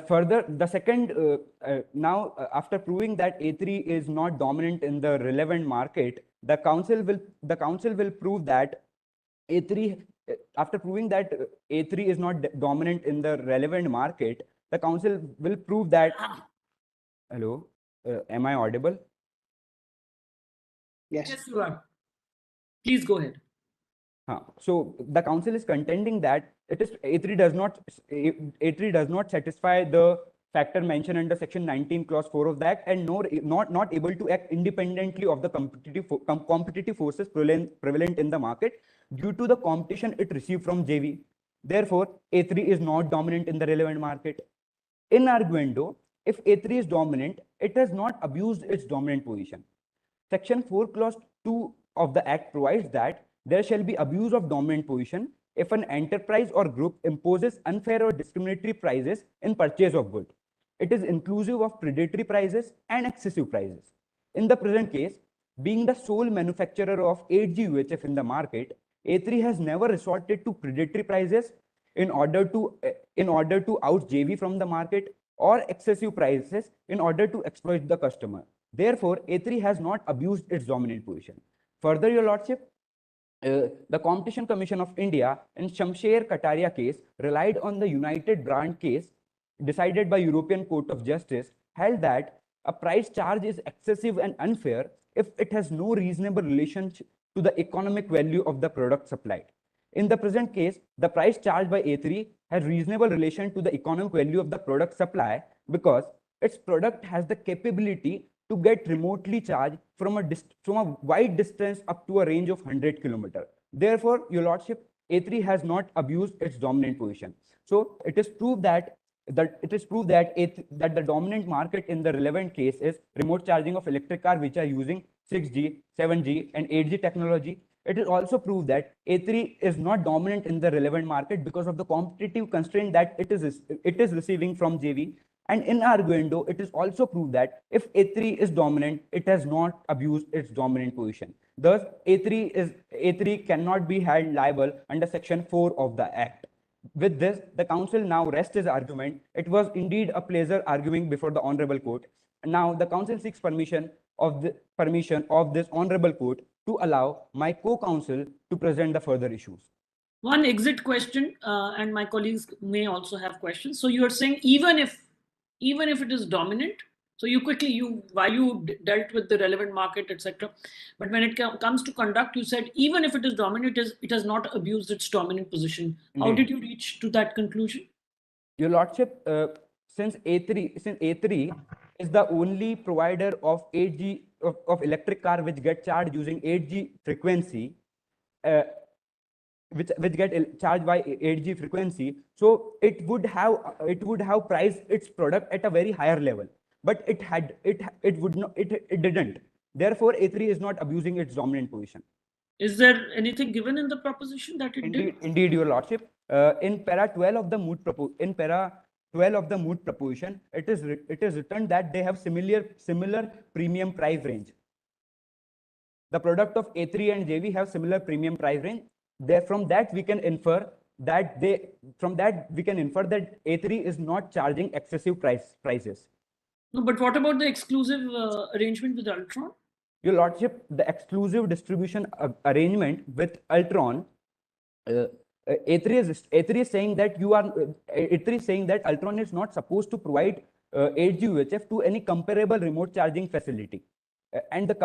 Speaker 2: proving that A3 is not dominant in the relevant market, the council will prove that A3. After proving that A3 is not dominant in the relevant market, the council will prove that. Hello, am I audible?
Speaker 5: Yes,
Speaker 6: you are. Please go ahead.
Speaker 2: So the council is contending that A3 does not satisfy the factor mentioned under section 19 clause 4 of the act, and not able to act independently of the competitive forces prevalent in the market due to the competition it received from JV. Therefore, A3 is not dominant in the relevant market. In arguendo, if A3 is dominant, it has not abused its dominant position. Section 4 clause 2 of the act provides that there shall be abuse of dominant position if an enterprise or group imposes unfair or discriminatory prices in purchase of goods. It is inclusive of predatory prices and excessive prices. In the present case, being the sole manufacturer of 8G UHF in the market, A3 has never resorted to predatory prices in order to out JV from the market, or excessive prices in order to exploit the customer. Therefore, A3 has not abused its dominant position. Further, Your Lordship, the Competition Commission of India in Shamsher Kataria case relied on the United Brand case decided by European Court of Justice, held that a price charge is excessive and unfair if it has no reasonable relation to the economic value of the product supplied. In the present case, the price charged by A3 has reasonable relation to the economic value of the product supply because its product has the capability to get remotely charged from a wide distance up to a range of 100 kilometers. Therefore, Your Lordship, A3 has not abused its dominant position. So it is proved that that the dominant market in the relevant case is remote charging of electric car which are using 6G, 7G and 8G technology. It is also proved that A3 is not dominant in the relevant market because of the competitive constraint that it is receiving from JV. And in arguendo, it is also proved that if A3 is dominant, it has not abused its dominant position. Thus, A3 cannot be held liable under Section 4 of the Act. With this, the council now rests his argument. It was indeed a pleasure arguing before the Honorable Court. Now, the council seeks permission of this Honorable Court to allow my co-counsel to present the further issues.
Speaker 6: One exit question, and my colleagues may also have questions. So you are saying even if it is dominant, so you dealt with the relevant market, etc. But when it comes to conduct, you said even if it is dominant, it has not abused its dominant position. How did you reach to that conclusion?
Speaker 2: Your Lordship, since A3 is the only provider of 8G of electric car which get charged using 8G frequency, which get charged by 8G frequency, so it would have priced its product at a very higher level, but it didn't. Therefore, A3 is not abusing its dominant position.
Speaker 6: Is there anything given in the proposition that it did?
Speaker 2: Indeed, Your Lordship. In para 12 of the Moot proposition, it is written that they have similar premium price range. The product of A3 and JV have similar premium price range. From that we can infer that A3 is not charging excessive prices.
Speaker 6: No, but what about the exclusive arrangement with Ultron?
Speaker 2: Your Lordship, the exclusive distribution arrangement with Ultron, A3 is saying that Ultron is not supposed to provide 8G UHF to any comparable remote charging facility. And in the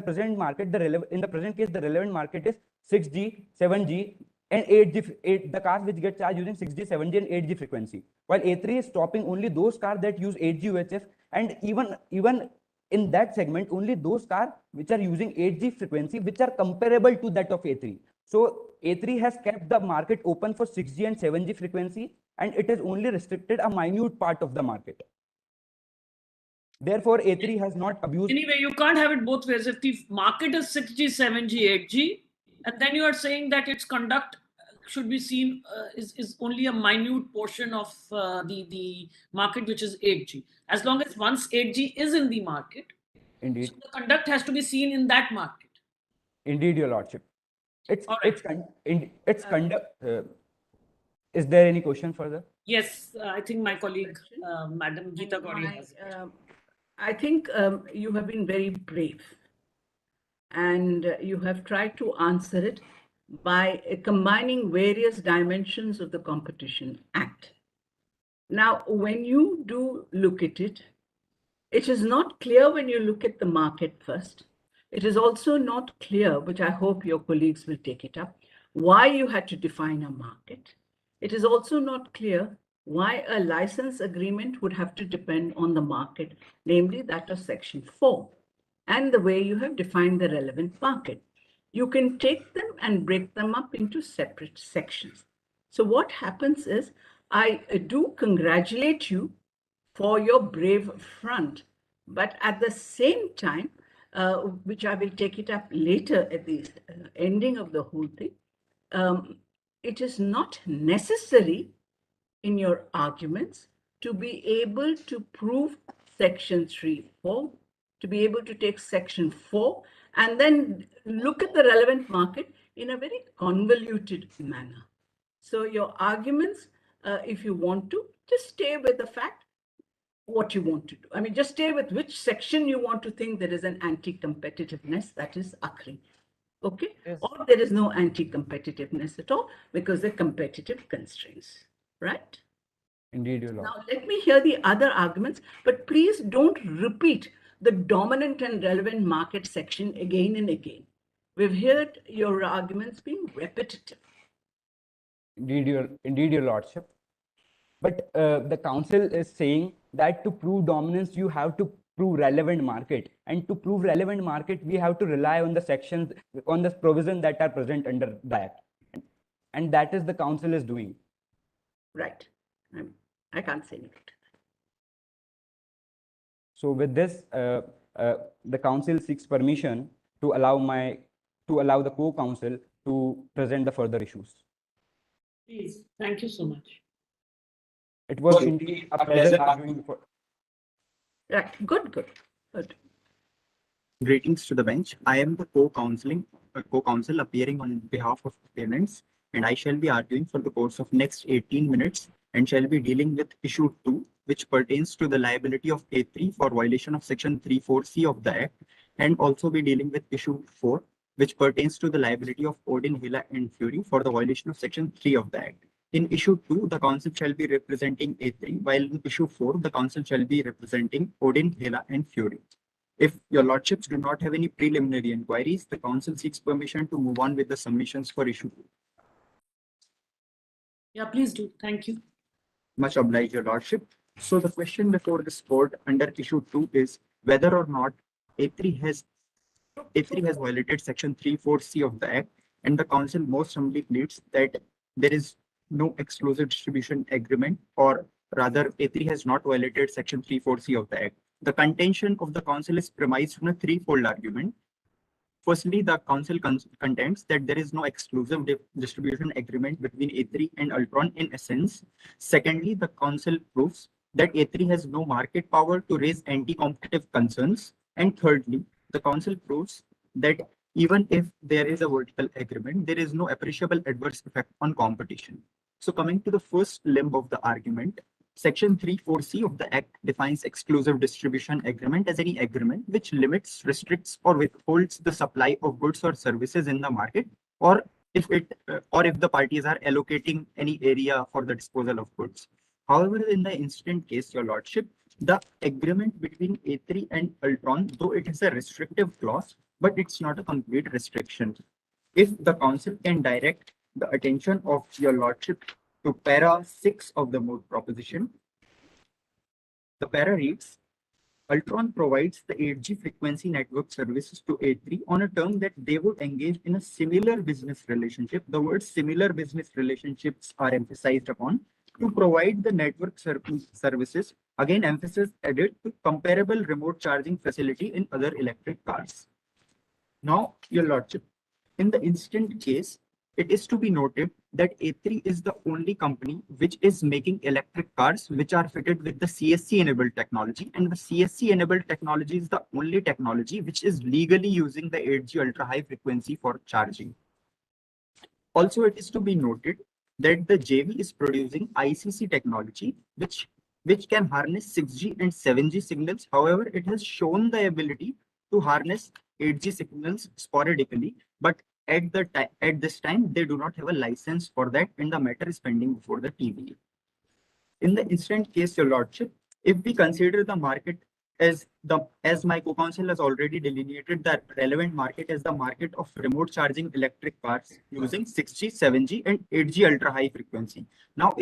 Speaker 2: present market, in the present case, the relevant market is 6G, 7G, and 8G. The cars which get charged using 6G, 7G, and 8G frequency. While A3 is stopping only those cars that use 8G UHF, and even in that segment, only those cars which are using 8G frequency, which are comparable to that of A3. So A3 has kept the market open for 6G and 7G frequency, and it has only restricted a minute part of the market. Therefore, A3 has not abused.
Speaker 6: Anyway, you can't have it both ways. If the market is 6G, 7G, 8G, and then you are saying that its conduct should be seen is only a minute portion of the market, which is 8G. As long as once 8G is in the market,
Speaker 2: indeed,
Speaker 6: so the conduct has to be seen in that market.
Speaker 2: Indeed, Your Lordship. It's
Speaker 6: right.
Speaker 2: conduct. Is there any question further?
Speaker 6: Yes, I think my colleague, Madam Geeta Gouri has.
Speaker 7: I think you have been very brave, and you have tried to answer it by combining various dimensions of the Competition Act. Now, when you do look at it, it is not clear when you look at the market first. It is also not clear, which I hope your colleagues will take it up, why you had to define a market. It is also not clear why a license agreement would have to depend on the market, namely that of Section 4, and the way you have defined the relevant market. You can take them and break them up into separate sections. So what happens is, I do congratulate you for your brave front, but at the same time, which I will take it up later at the ending of the whole thing. It is not necessary in your arguments to be able to prove section 3(4), to be able to take section 4 and then look at the relevant market in a very convoluted manner. So your arguments, if you want to, just stay with the fact what you want to do. I mean, just stay with which section you want to think there is an anti-competitiveness that is occurring. Okay?
Speaker 2: Yes.
Speaker 7: Or there is no anti-competitiveness at all because they're competitive constraints, right?
Speaker 2: Indeed, Your Lord.
Speaker 7: Now, let me hear the other arguments, but please don't repeat the dominant and relevant market section again and again. We've heard your arguments being repetitive.
Speaker 2: Indeed, Your Lordship. But the council is saying that to prove dominance, you have to prove relevant market. And to prove relevant market, we have to rely on the sections, on the provision that are present under the Act. And that is the council is doing.
Speaker 7: Right. I can't say anything.
Speaker 2: So with this, the council seeks permission to allow the co-council to present the further issues.
Speaker 6: Please, thank you so much.
Speaker 2: It was indeed a pleasure arguing before.
Speaker 7: Right. Good.
Speaker 3: Greetings to the bench. I am the co-counsel appearing on behalf of parents, and I shall be arguing for the course of next 18 minutes and shall be dealing with issue 2, which pertains to the liability of A3 for violation of section 3(4)(c) of the Act, and also be dealing with issue 4, which pertains to the liability of Odin, Hela, and Fury for the violation of section 3 of the Act. In issue 2, the council shall be representing A3, while in issue 4, the council shall be representing Odin, Hela, and Fury. If your lordships do not have any preliminary inquiries, the council seeks permission to move on with the submissions for issue 2.
Speaker 6: Yeah, please do. Thank you.
Speaker 3: Much obliged, your lordship. So the question before this court under issue 2 is whether or not A3 has violated section 3(4)(c) of the Act, and the council most humbly pleads that there is no exclusive distribution agreement, or rather A3 has not violated section 3(4)(c) of the Act. The contention of the council is premised on a threefold argument. Firstly, the council contends that there is no exclusive distribution agreement between A3 and Ultron in essence. Secondly, the council proves that A3 has no market power to raise anti-competitive concerns. And thirdly, the council proves that even if there is a vertical agreement, there is no appreciable adverse effect on competition. So coming to the first limb of the argument, section 3(4)(c) of the Act defines exclusive distribution agreement as any agreement which limits, restricts, or withholds the supply of goods or services in the market, or if the parties are allocating any area for the disposal of goods. However, in the incident case, your lordship, the agreement between A3 and Ultron, though it is a restrictive clause, but it's not a complete restriction. If the council can direct the attention of your lordship to para 6 of the Moot proposition, the para reads, Ultron provides the 8G frequency network services to A3 on a term that they would engage in a similar business relationship. The word similar business relationships are emphasized upon to provide the network services. Again, emphasis added to comparable remote charging facility in other electric cars. Now, your lordship, in the instant case, it is to be noted that A3 is the only company which is making electric cars which are fitted with the CSC-enabled technology, and the CSC-enabled technology is the only technology which is legally using the 8G ultra-high frequency for charging. Also, it is to be noted that the JV is producing ICC technology which can harness 6G and 7G signals. However, it has shown the ability to harness 8G signals sporadically, but at this time, they do not have a license for that, and the matter is pending before the TVA. In the instant case, your lordship, if we consider the market as my co-counsel has already delineated the relevant market as the market of remote charging electric cars using 6G, 7G, and 8G ultra high frequency. Now,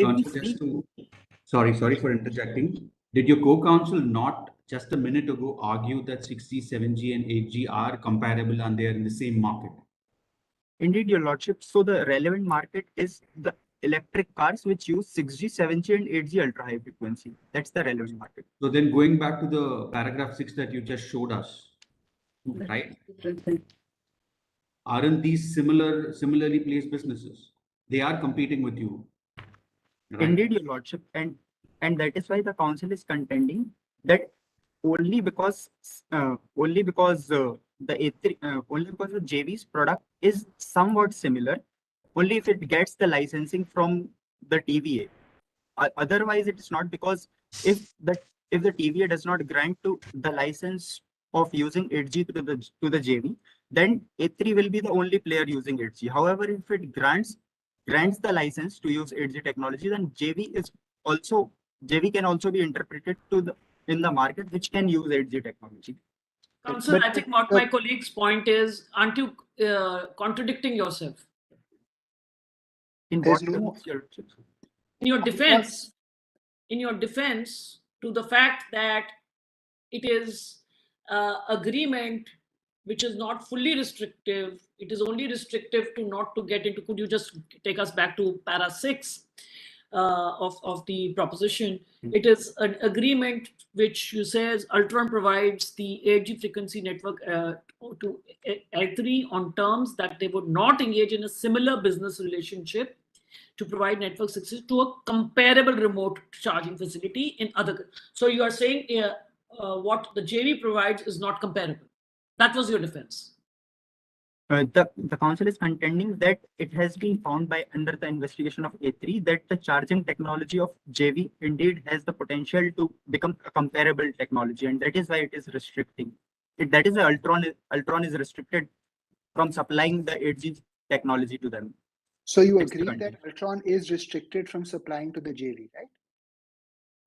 Speaker 8: Sorry for interjecting. Did your co-counsel not just a minute ago argue that 6G, 7G, and 8G are comparable and they are in the same market?
Speaker 3: Indeed, your lordship. So the relevant market is the electric cars which use 6G, 7G, and 8G ultra high frequency. That's the relevant market.
Speaker 8: So then going back to the paragraph 6 that you just showed us, right?
Speaker 7: Different thing.
Speaker 8: Aren't these similarly placed businesses? They are competing with you, right?
Speaker 3: Indeed, Your Lordship, and that is why the council is contending that only because the A3 only because the JV's product is somewhat similar, only if it gets the licensing from the TVA. Otherwise, it is not, because if the TVA does not grant to the license of using 8G to the JV, then A3 will be the only player using 8G. However, if it grants the license to use 8G technology, then JV can also be interpreted in the market which can use 8G technology.
Speaker 6: Council, I think what my colleague's point is, aren't you contradicting yourself?
Speaker 3: In
Speaker 5: There's
Speaker 3: what
Speaker 5: no-
Speaker 3: terms, Your Lordship?
Speaker 6: In your defense to the fact that it is agreement which is not fully restrictive, it is only restrictive to not to get into, could you just take us back to para 6 of the proposition? It is an agreement which you says Ultron provides the 8G frequency network to A3 on terms that they would not engage in a similar business relationship to provide network access to a comparable remote charging facility in other. So you are saying what the JV provides is not comparable. That was your defense.
Speaker 3: The council is contending that it has been found by under the investigation of A3 that the charging technology of JV indeed has the potential to become a comparable technology, and that is why it is restricting. That is why Ultron is restricted from supplying the 8G technology to them.
Speaker 5: So you
Speaker 3: It's the
Speaker 5: agree that
Speaker 3: content.
Speaker 5: Ultron is restricted from supplying to the JV, right?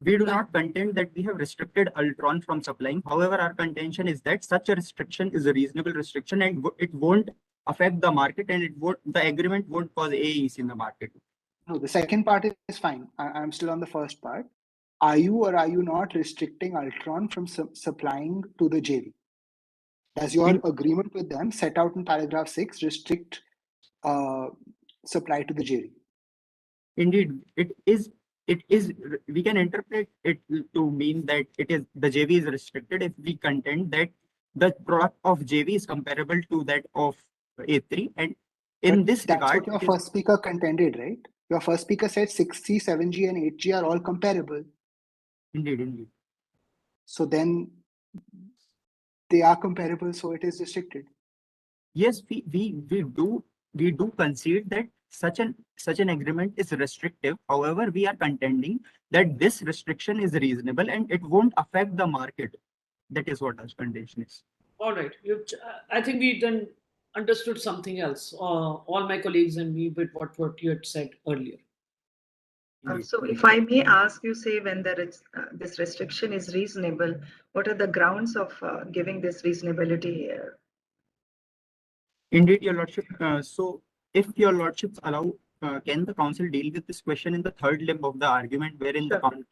Speaker 3: We do not contend that we have restricted Ultron from supplying. However, our contention is that such a restriction is a reasonable restriction, and it won't affect the market, and the agreement won't cause AEs in the market.
Speaker 5: No, the second part is fine. I'm still on the first part. Are you or are you not restricting Ultron from supplying to the JV? Does your agreement with them set out in paragraph 6 restrict supply to the JV?
Speaker 3: Indeed, it is. We can interpret it to mean that the JV is restricted if we contend that the product of JV is comparable to that of A3, and in this
Speaker 5: That's
Speaker 3: regard,
Speaker 5: what your first speaker contended, right? Your first speaker said 6G, 7G, and 8G are all comparable.
Speaker 3: Indeed.
Speaker 5: So then they are comparable, so it is restricted.
Speaker 3: Yes, we do concede that such an agreement is restrictive. However, we are contending that this restriction is reasonable and it won't affect the market. That is what our contention is.
Speaker 6: All right. I think we then understood something else, all my colleagues and me, with what you had said earlier.
Speaker 9: So if I may ask you, say, when this restriction is reasonable, what are the grounds of giving this reasonability here?
Speaker 3: Indeed, Your Lordship. So, if Your Lordships allow, can the council deal with this question in the third limb of the argument, wherein
Speaker 9: Sure.
Speaker 3: the council.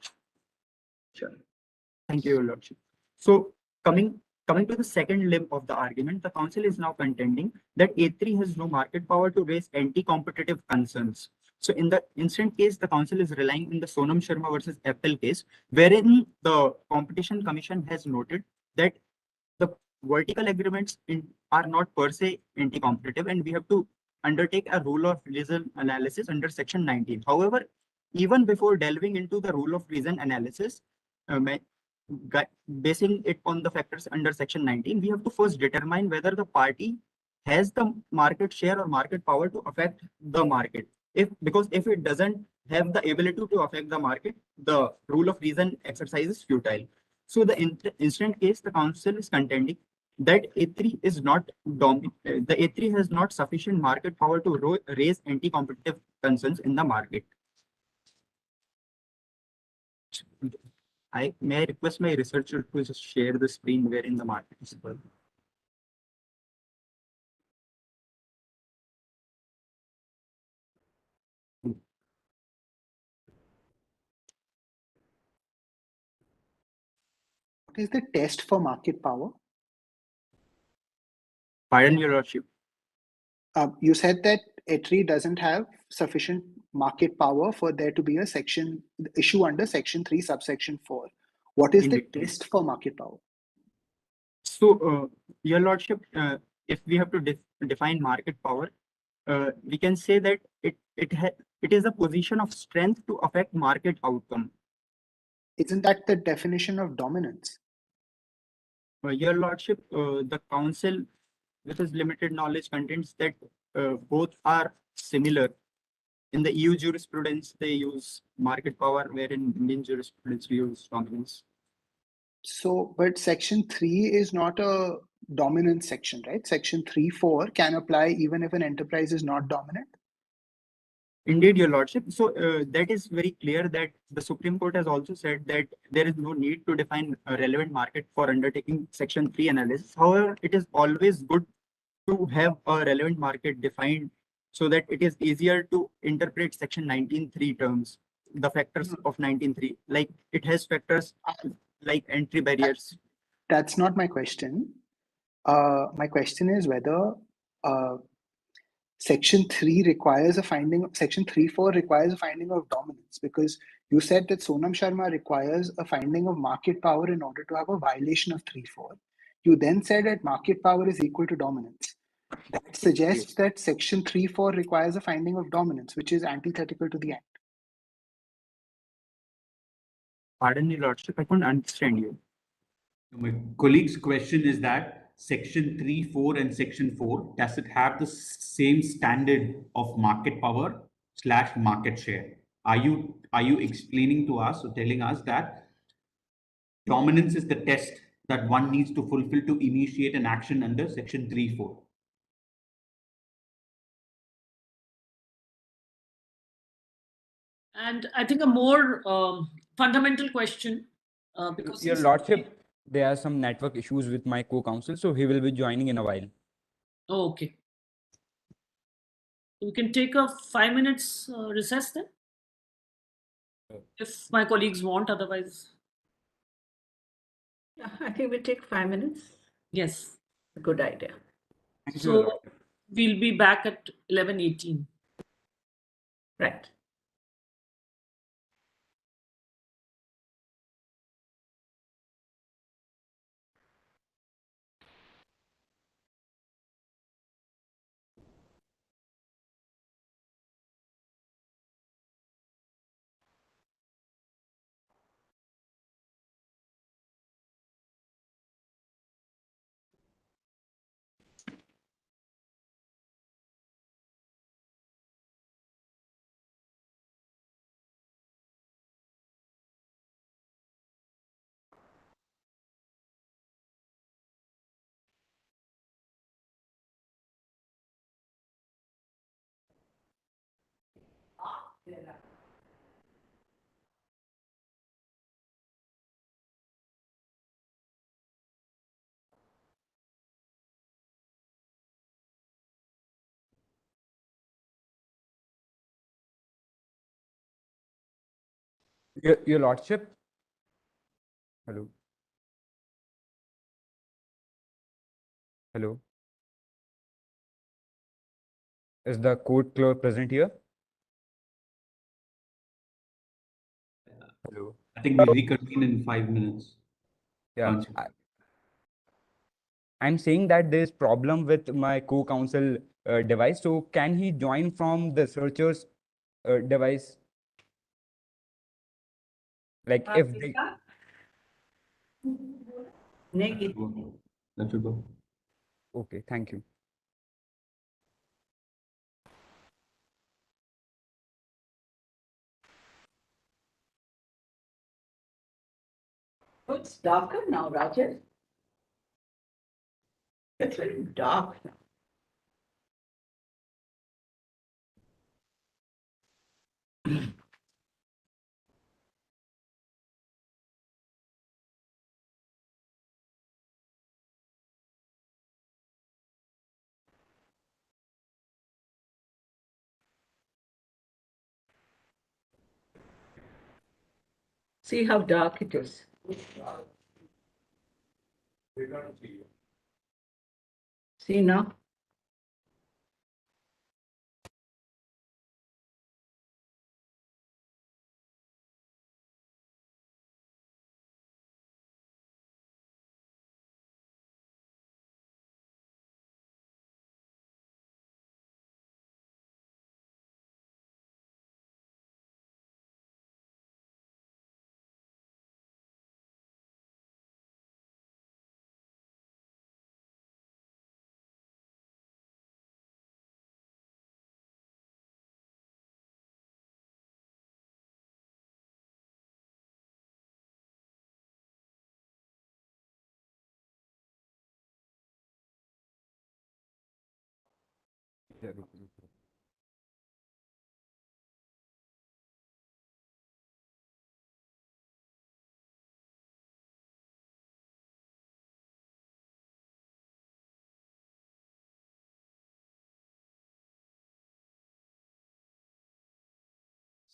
Speaker 9: Sure.
Speaker 3: Thank you, Your Lordship. So, coming to the second limb of the argument, the council is now contending that A3 has no market power to raise anti-competitive concerns. So, in the instant case, the council is relying on the Sonam Sharma versus Apple case, wherein the Competition Commission has noted that the vertical agreements are not per se anti-competitive, and we have to undertake a rule of reason analysis under Section 19. However, even before delving into the rule of reason analysis, basing it on the factors under Section 19, we have to first determine whether the party has the market share or market power to affect the market. Because if it doesn't have the ability to affect the market, the rule of reason exercise is futile. So the instant case, the council is contending that A3 is not the A3 has not sufficient market power to raise anti-competitive concerns in the market. May I request my researcher to just share the screen wherein the market is available.
Speaker 5: What is the test for market power?
Speaker 3: Pardon, Your Lordship.
Speaker 5: You said that A3 doesn't have sufficient market power for there to be a issue under Section 3, subsection 4. What is the test for market power?
Speaker 3: So, Your Lordship, if we have to define market power, we can say that it is a position of strength to affect market outcome.
Speaker 5: Isn't that the definition of dominance?
Speaker 3: Your Lordship, the council, with its limited knowledge, contends that both are similar. In the EU jurisprudence, they use market power, wherein Indian jurisprudence we use dominance.
Speaker 5: So, but section 3 is not a dominant section, right? Section 3(4) can apply even if an enterprise is not dominant.
Speaker 3: Indeed, Your Lordship. So that is very clear that the Supreme Court has also said that there is no need to define a relevant market for undertaking Section 3 analysis. However, it is always good to have a relevant market defined so that it is easier to interpret Section 19.3 terms, the factors of 19.3. Like it has factors like entry barriers.
Speaker 5: That's not my question. My question is whether Section 3 requires a finding, Section 3(4) requires a finding of dominance, because you said that Sonam Sharma requires a finding of market power in order to have a violation of 3(4). You then said that market power is equal to dominance. That suggests that Section 3(4) requires a finding of dominance, which is antithetical to the act.
Speaker 3: Pardon, Your Lordship, I couldn't understand you.
Speaker 8: My colleague's question is that Section 3(4) and Section 4, does it have the same standard of market power / market share? Are you explaining to us or telling us that dominance is the test that one needs to fulfill to initiate an action under Section 3(4)?
Speaker 6: And I think a more fundamental question, because
Speaker 2: Your Lordship, there are some network issues with my co-counsel, so he will be joining in a while.
Speaker 6: Oh, okay. We can take a 5 minutes recess then, if my colleagues want. Otherwise,
Speaker 7: Yeah, I think we'll take 5 minutes.
Speaker 6: yes.
Speaker 7: A good idea.
Speaker 2: Thank you, Your
Speaker 6: So
Speaker 2: Lordship.
Speaker 6: we'll be back at 11:18.
Speaker 7: Right.
Speaker 2: Your Lordship. Hello. Hello. Is the court clerk present here? Hello.
Speaker 8: I think we reconvene in 5 minutes.
Speaker 2: Yeah. I'm saying that there is problem with my co-counsel device. So can he join from the searcher's device? Like if they...
Speaker 8: That should go.
Speaker 2: Okay, thank you.
Speaker 7: Oh, it's darker now, Rajesh. It's very dark now. See how dark it is. See now?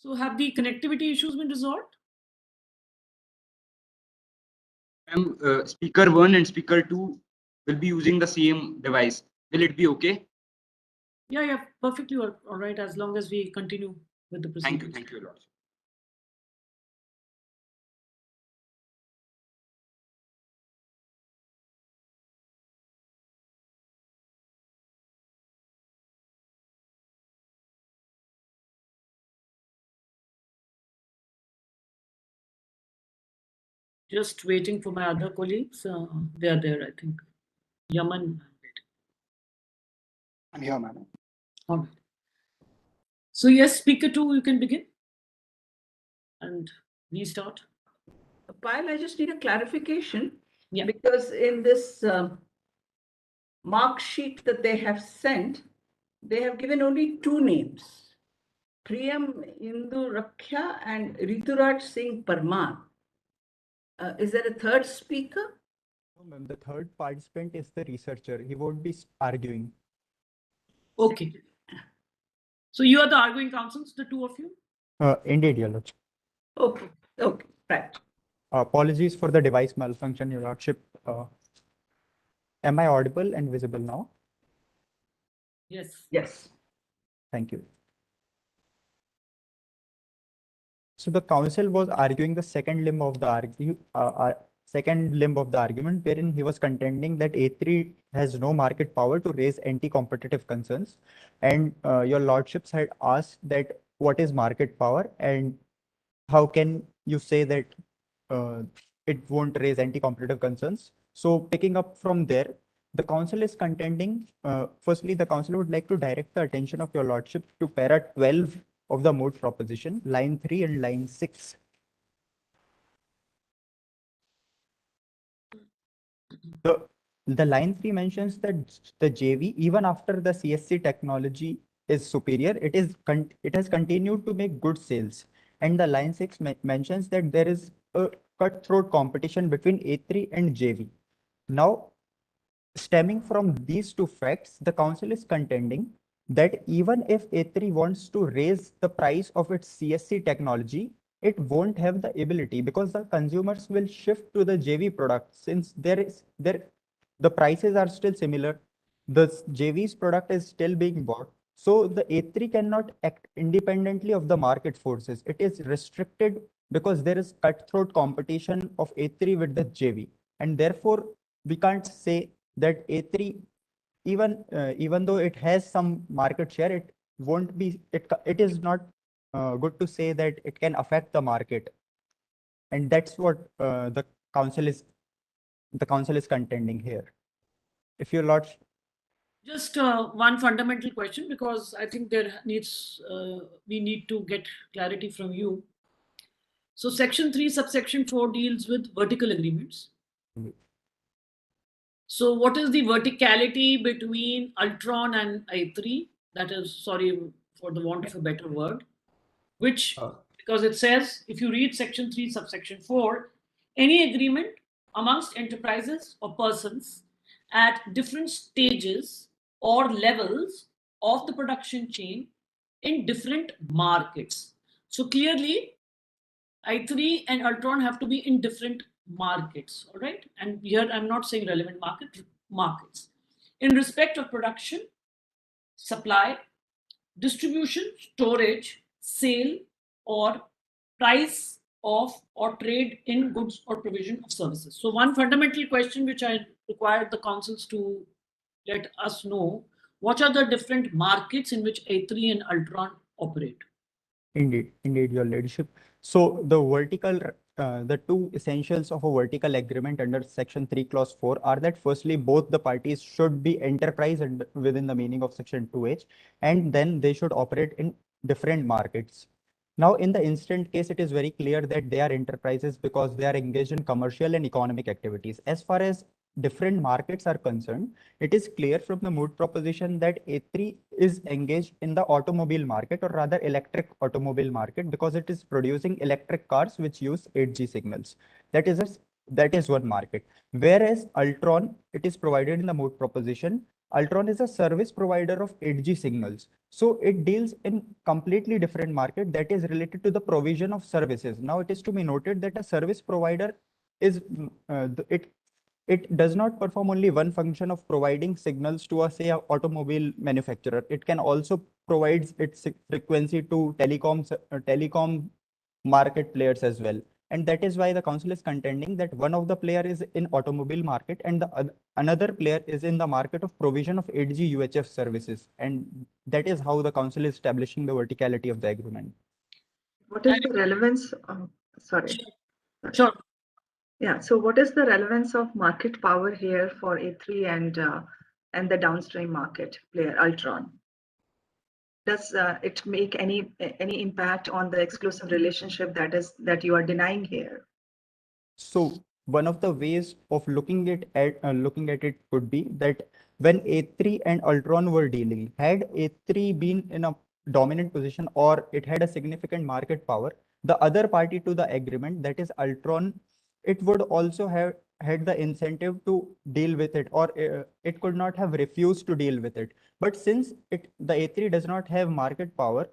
Speaker 6: So have the connectivity issues been resolved?
Speaker 2: Speaker 1 and speaker 2 will be using the same device. Will it be okay?
Speaker 6: Yeah, perfectly all right, as long as we continue with the procedures.
Speaker 2: Thank you, Lord.
Speaker 6: Just waiting for my other colleagues. They are there, I think. Yaman.
Speaker 5: I'm here, madam.
Speaker 6: All right. So yes, speaker 2, you can begin. And we start.
Speaker 7: Payal, I just need a clarification.
Speaker 6: Yeah.
Speaker 7: Because in this mark sheet that they have sent, they have given only two names, Priyam Indu Rakhya and Rituraj Singh Parmar. Is there a third speaker?
Speaker 10: No, ma'am. The third participant is the researcher. He won't be arguing.
Speaker 6: Okay. So you are the arguing counsels, the two of you?
Speaker 10: Indeed, Your Lordship.
Speaker 7: Okay, right.
Speaker 10: Apologies for the device malfunction, Your Lordship. Am I audible and visible now?
Speaker 6: Yes.
Speaker 10: Thank you. So the counsel was arguing the second limb of the argument, wherein he was contending that A3 has no market power to raise anti-competitive concerns, and Your Lordships had asked that what is market power and how can you say that it won't raise anti-competitive concerns. So picking up from there, the council is contending. Firstly, the council would like to direct the attention of Your Lordship to para 12 of the Moot proposition, line 3 and line 6. The line 3 mentions that the JV, even after the CSC technology is superior, it has continued to make good sales. And the line 6 mentions that there is a cutthroat competition between A3 and JV. Now, stemming from these two facts, the council is contending that even if A3 wants to raise the price of its CSC technology, it won't have the ability because the consumers will shift to the JV product since the prices are still similar. The JV's product is still being bought. So the A3 cannot act independently of the market forces. It is restricted because there is cutthroat competition of A3 with the JV. And therefore, we can't say that A3, even though it has some market share, it is not good to say that it can affect the market. And that's what the council is contending here. If your lord.
Speaker 6: Just one fundamental question, because I think we need to get clarity from you. So section 3 subsection 4 deals with vertical agreements. So what is the verticality between Ultron and A3? That is, sorry for the want of a better word, which, because it says, if you read section 3 subsection 4, any agreement amongst enterprises or persons at different stages or levels of the production chain in different markets. So clearly, I3 and Ultron have to be in different markets, all right? And here I'm not saying relevant markets. In respect of production, supply, distribution, storage, sale, or price of or trade in goods or provision of services. So one fundamental question which I require the councils to let us know, what are the different markets in which A3 and Ultron operate?
Speaker 10: Indeed, Your Ladyship. So the two essentials of a vertical agreement under Section 3, Clause 4 are that firstly, both the parties should be enterprise within the meaning of Section 2H, and then they should operate in different markets. Now, in the instant case, it is very clear that they are enterprises because they are engaged in commercial and economic activities. As far as different markets are concerned, it is clear from the Moot proposition that A3 is engaged in the automobile market, or rather electric automobile market, because it is producing electric cars which use 8G signals. That is one market. Whereas Ultron, it is provided in the Moot proposition, Ultron is a service provider of 8G signals. So it deals in completely different market that is related to the provision of services. Now it is to be noted that a service provider is it does not perform only one function of providing signals to a, say, a automobile manufacturer. It can also provide its frequency to telecom market players as well. And that is why the council is contending that one of the player is in automobile market and the another player is in the market of provision of 8G UHF services. And that is how the council is establishing the verticality of the agreement.
Speaker 9: What is the relevance of, sorry.
Speaker 6: Sure.
Speaker 9: Yeah, so what is the relevance of market power here for A3 and the downstream market player, Ultron? Does it make any impact on the exclusive relationship that you are denying here?
Speaker 10: So one of the ways of looking at it could be that when A3 and Ultron were dealing, had A3 been in a dominant position or it had a significant market power, the other party to the agreement, that is Ultron, it would also have had the incentive to deal with it, or it could not have refused to deal with it. But since the A3 does not have market power,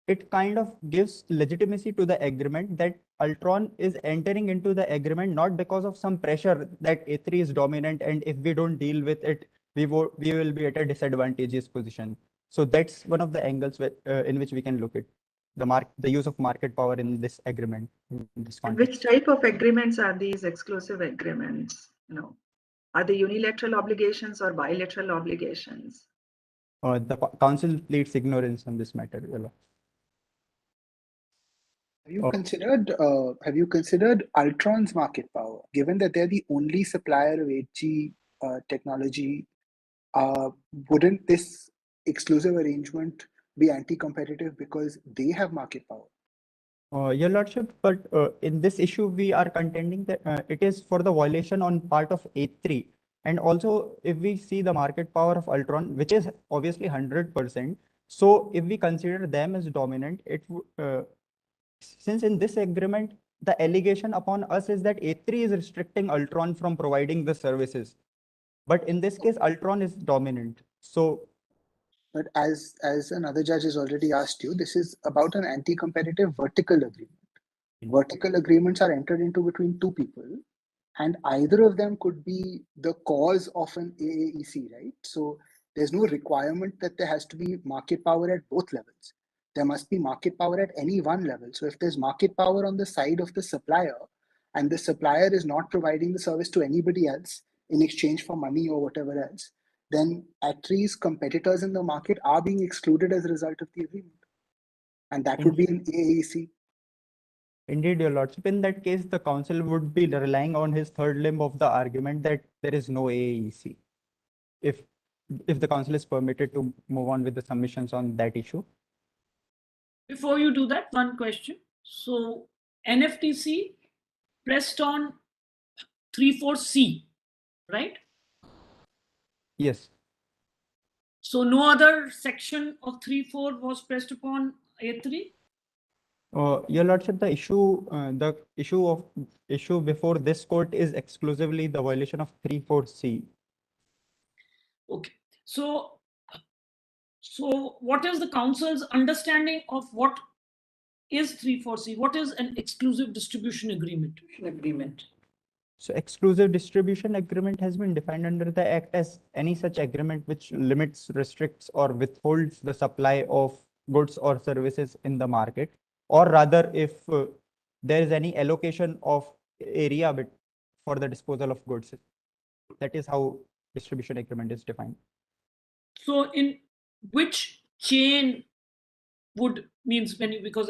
Speaker 10: it kind of gives legitimacy to the agreement that Ultron is entering into the agreement not because of some pressure that A3 is dominant and if we don't deal with it, we will be at a disadvantageous position. So that's one of the angles in which we can look at the use of market power in this agreement. In this
Speaker 9: context. Which type of agreements are these exclusive agreements? Are they unilateral obligations or bilateral obligations?
Speaker 10: The council pleads ignorance on this matter.
Speaker 5: Have you considered Ultron's market power? Given that they're the only supplier of 8G technology, wouldn't this exclusive arrangement be anti-competitive because they have market power?
Speaker 10: Your Lordship, but in this issue, we are contending that it is for the violation on part of A3. And also, if we see the market power of Ultron, which is obviously 100%, so if we consider them as dominant, since in this agreement, the allegation upon us is that A3 is restricting Ultron from providing the services. But in this case, Ultron is dominant. So,
Speaker 5: but as another judge has already asked you, this is about an anti-competitive vertical agreement. Vertical agreements are entered into between two people, and either of them could be the cause of an AAEC, right? So there's no requirement that there has to be market power at both levels. There must be market power at any one level. So if there's market power on the side of the supplier, and the supplier is not providing the service to anybody else in exchange for money or whatever else, then A3's competitors in the market are being excluded as a result of the agreement. And that would be an AAEC.
Speaker 10: Indeed, Your Lordship, in that case, the council would be relying on his third limb of the argument that there is no AAEC. If the council is permitted to move on with the submissions on that issue.
Speaker 6: Before you do that, one question. So NFTC pressed on 34C, right?
Speaker 10: Yes.
Speaker 6: So no other section of 34 was pressed upon A3?
Speaker 10: Your Lordship, the issue before this court is exclusively the violation of 34C.
Speaker 6: Okay. So what is the council's understanding of what is 34C? What is an exclusive distribution agreement?
Speaker 10: So exclusive distribution agreement has been defined under the Act as any such agreement which limits, restricts, or withholds the supply of goods or services in the market, or rather if there is any allocation of area for the disposal of goods. That is how distribution agreement is defined.
Speaker 6: So in which chain would means because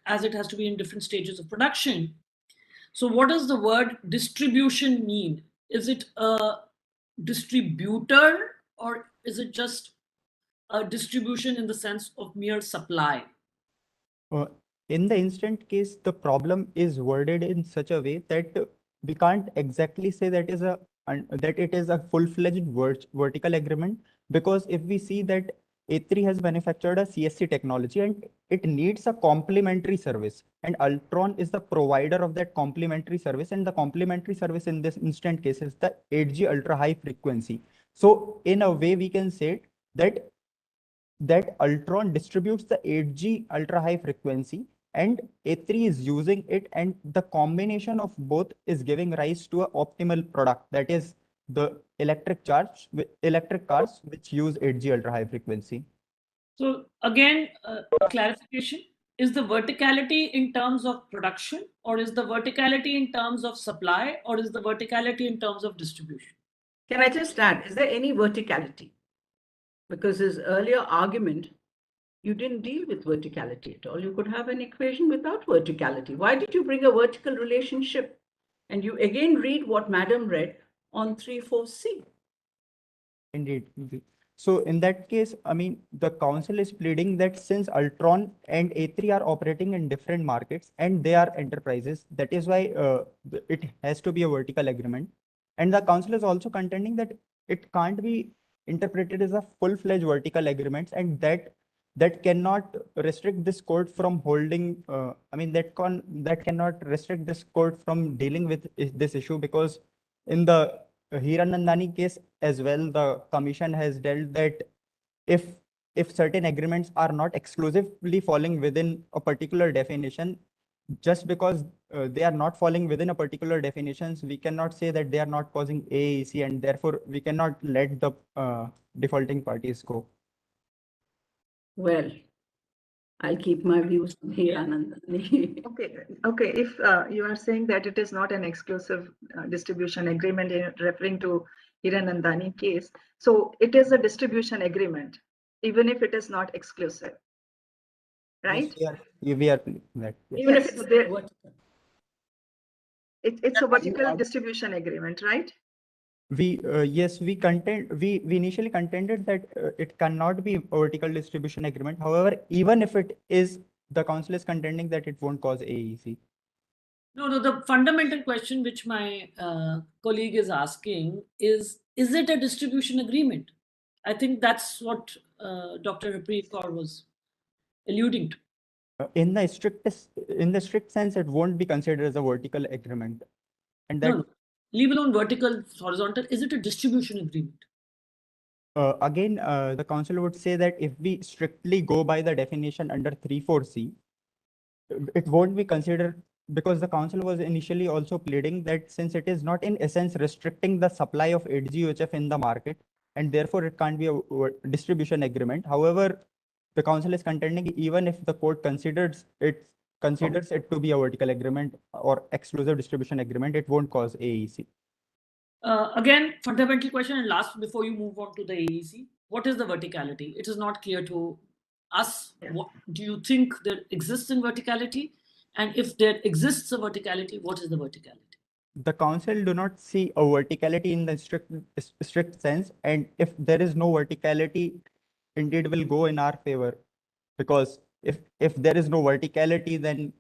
Speaker 6: as it has to be in different stages of production. So what does the word distribution mean? Is it a distributor or is it just a distribution in the sense of mere supply?
Speaker 10: In the instant case, the problem is worded in such a way that we can't exactly say that is a that it is a full-fledged vertical agreement, because if we see that A3 has manufactured a CSC technology and it needs a complementary service, and Ultron is the provider of that complementary service, and the complementary service in this instant case is the 8G ultra high frequency. So in a way we can say that Ultron distributes the 8G ultra high frequency and A3 is using it, and the combination of both is giving rise to an optimal product, that is the electric cars which use 8G ultra high frequency.
Speaker 6: So again, clarification, is the verticality in terms of production, or is the verticality in terms of supply, or is the verticality in terms of distribution?
Speaker 7: Can I just add, is there any verticality? Because his earlier argument, you didn't deal with verticality at all. You could have an equation without verticality. Why did you bring a vertical relationship? And you again read what Madam read on 3.4c.
Speaker 10: Indeed. So in that case, I mean, the council is pleading that since Ultron and A3 are operating in different markets and they are enterprises, that is why it has to be a vertical agreement. And the council is also contending that it can't be interpreted as a full-fledged vertical agreement, and that cannot restrict this court from holding. I mean, that cannot restrict this court from dealing with this issue, because in the Hiranandani case as well, the commission has dealt that if certain agreements are not exclusively falling within a particular definition, just because they are not falling within a particular definitions, we cannot say that they are not causing AEC, and therefore we cannot let the defaulting parties go.
Speaker 7: Well, I'll keep my views here, Anandani.
Speaker 9: Okay. If you are saying that it is not an exclusive distribution agreement, referring to Hiranandani case, so it is a distribution agreement, even if it is not exclusive, right?
Speaker 10: Yes, we are that. Yes.
Speaker 7: Even if
Speaker 9: Yes,
Speaker 7: it's
Speaker 9: there-
Speaker 7: vertical.
Speaker 9: it's a vertical distribution agreement, right?
Speaker 10: Yes, we initially contended that it cannot be a vertical distribution agreement. However, even if it is, the council is contending that it won't cause AEC.
Speaker 6: No, the fundamental question which my colleague is asking is it a distribution agreement? I think that's what Dr. Harpreet Kaur was alluding to.
Speaker 10: In the strict sense, it won't be considered as a vertical agreement. And that
Speaker 6: No, leave alone vertical, horizontal. Is it a distribution agreement?
Speaker 10: Again, the council would say that if we strictly go by the definition under 3.4c, it won't be considered, because the council was initially also pleading that since it is not in essence restricting the supply of 8G UHF in the market, and therefore it can't be a distribution agreement. However, the council is contending even if the court considers it to be a vertical agreement or exclusive distribution agreement, it won't cause AEC.
Speaker 6: Again, fundamental question, and last before you move on to the AEC, what is the verticality? It is not clear to us. What do you think there exists in verticality? And if there exists a verticality, what is the verticality?
Speaker 10: The council do not see a verticality in the strict sense, and if there is no verticality, indeed will go in our favor, because if there is no verticality, then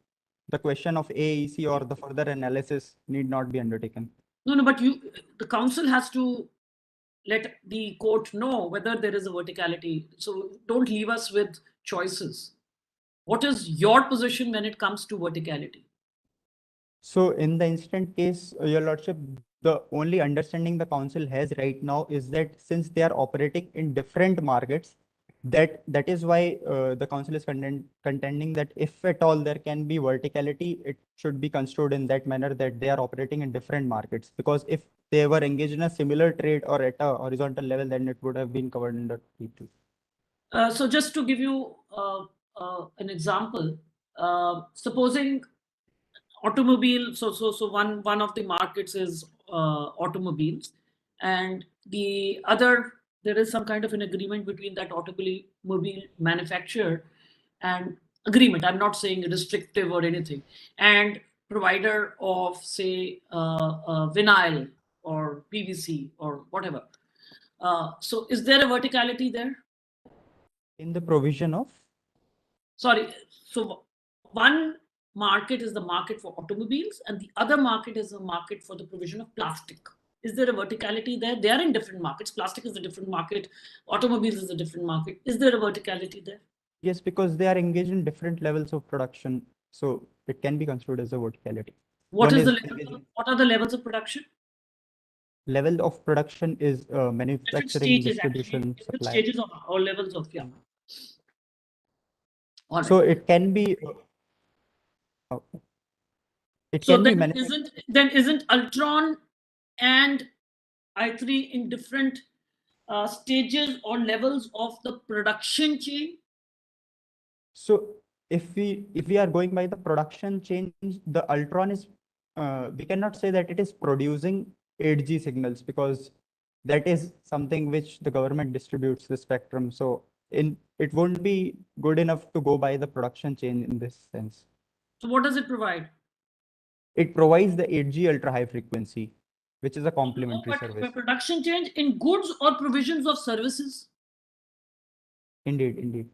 Speaker 10: the question of AEC or the further analysis need not be undertaken.
Speaker 6: No, but the council has to let the court know whether there is a verticality. So don't leave us with choices. What is your position when it comes to verticality?
Speaker 10: So in the instant case, Your Lordship, the only understanding the council has right now is that since they are operating in different markets, that is why the council is contending that if at all there can be verticality, it should be construed in that manner that they are operating in different markets. Because if they were engaged in a similar trade or at a horizontal level, then it would have been covered under T2.
Speaker 6: So just to give you an example, supposing automobile, so one of the markets is automobiles, and the other, there is some kind of an agreement between that automobile manufacturer and agreement. I'm not saying restrictive or anything, and provider of say vinyl or PVC or whatever. So is there a verticality there?
Speaker 10: In the provision of?
Speaker 6: Sorry, so one market is the market for automobiles and the other market is a market for the provision of plastic. Is there a verticality there? They are in different markets. Plastic is a different market. Automobiles is a different market. Is there a verticality there?
Speaker 10: Yes, because they are engaged in different levels of production. So it can be considered as a verticality.
Speaker 6: What
Speaker 10: One
Speaker 6: is the
Speaker 10: is
Speaker 6: level, what are the levels of production?
Speaker 10: level of production is
Speaker 6: Different
Speaker 10: manufacturing,
Speaker 6: stages, actually.
Speaker 10: distribution,
Speaker 6: Different
Speaker 10: supply.
Speaker 6: stages of or levels of, yeah. All
Speaker 10: So
Speaker 6: right.
Speaker 10: it can be it
Speaker 6: So
Speaker 10: can be
Speaker 6: then
Speaker 10: manufactured.
Speaker 6: isn't Ultron and i3 in different stages or levels of the production chain?
Speaker 10: So if we are going by the production chain, the Ultron is we cannot say that it is producing 8G signals, because that is something which the government distributes the spectrum. So it won't be good enough to go by the production chain in this sense.
Speaker 6: So what does it provide?
Speaker 10: It provides the 8G ultra high frequency, which is a complementary
Speaker 6: But
Speaker 10: service.
Speaker 6: production change in goods or provisions of services?
Speaker 10: Indeed, indeed.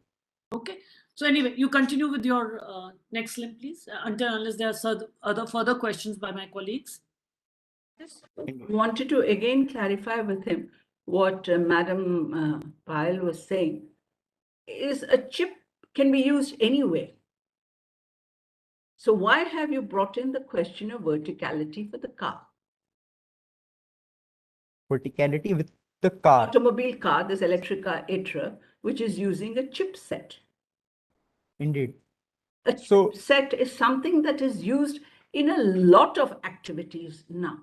Speaker 6: Okay. So anyway, you continue with your next link, please, unless there are other further questions by my colleagues.
Speaker 7: Just wanted to again clarify with him what Madam Payal was saying. Is a chip can be used anywhere. So why have you brought in the question of verticality for the car?
Speaker 10: Verticality with the car.
Speaker 7: Automobile car, this electric car, etc., which is using a chipset.
Speaker 10: Indeed.
Speaker 7: A chipset is something that is used in a lot of activities now.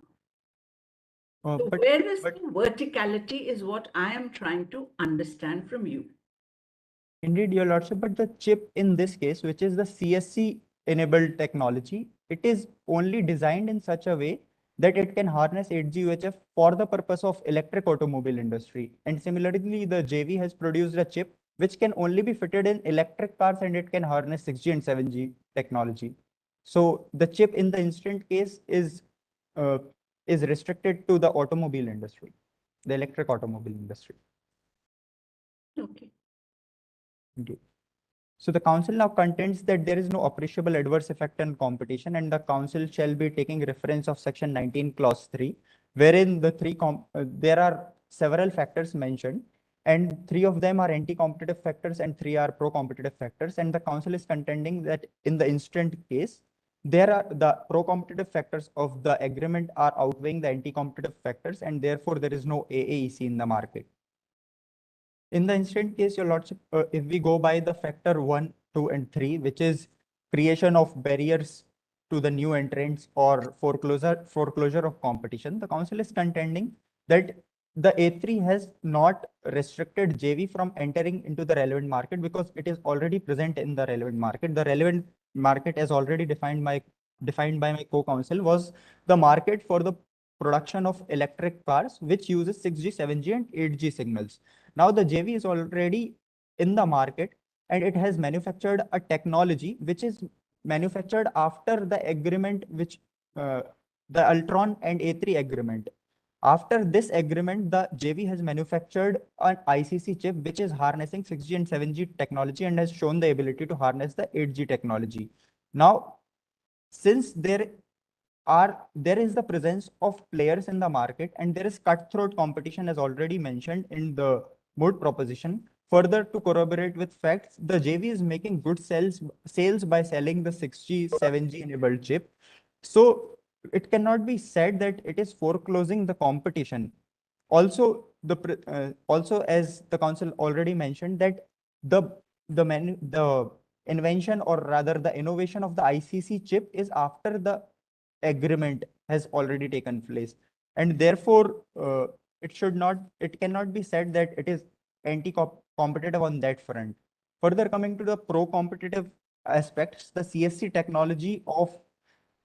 Speaker 7: So where is the verticality is what I am trying to understand from you.
Speaker 10: Indeed, Your Lordship, but the chip in this case, which is the CSC enabled technology, it is only designed in such a way that it can harness 8G UHF for the purpose of electric automobile industry. And similarly, the JV has produced a chip which can only be fitted in electric cars, and it can harness 6G and 7G technology. So the chip in the instant case is restricted to the automobile industry, the electric automobile industry.
Speaker 7: Okay.
Speaker 10: Indeed. So the council now contends that there is no appreciable adverse effect on competition, and the council shall be taking reference of section 19 clause 3, wherein the there are several factors mentioned, and 3 of them are anti-competitive factors and 3 are pro-competitive factors. And the council is contending that in the instant case, there are the pro-competitive factors of the agreement are outweighing the anti-competitive factors, and therefore there is no AAEC in the market. In the instant case, Your Lordship, if we go by the factor 1, 2, and 3, which is creation of barriers to the new entrants or foreclosure of competition, the council is contending that the A3 has not restricted JV from entering into the relevant market because it is already present in the relevant market. The relevant market, as already defined by my co-counsel, was the market for the production of electric cars, which uses 6G, 7G, and 8G signals. Now the JV is already in the market, and it has manufactured a technology which is manufactured after the agreement, which the Ultron and A3 agreement. After this agreement, the JV has manufactured an ICC chip which is harnessing 6G and 7G technology and has shown the ability to harness the 8G technology. Now, since there is the presence of players in the market and there is cutthroat competition, as already mentioned in the Moot proposition. Further, to corroborate with facts, the JV is making good sales by selling the 6G, 7G enabled chip. So it cannot be said that it is foreclosing the competition. Also, as the council already mentioned, that the invention, or rather the innovation of the ICC chip, is after the agreement has already taken place, and therefore it cannot be said that it is anti-competitive on that front. Further, coming to the pro-competitive aspects, the CSC technology of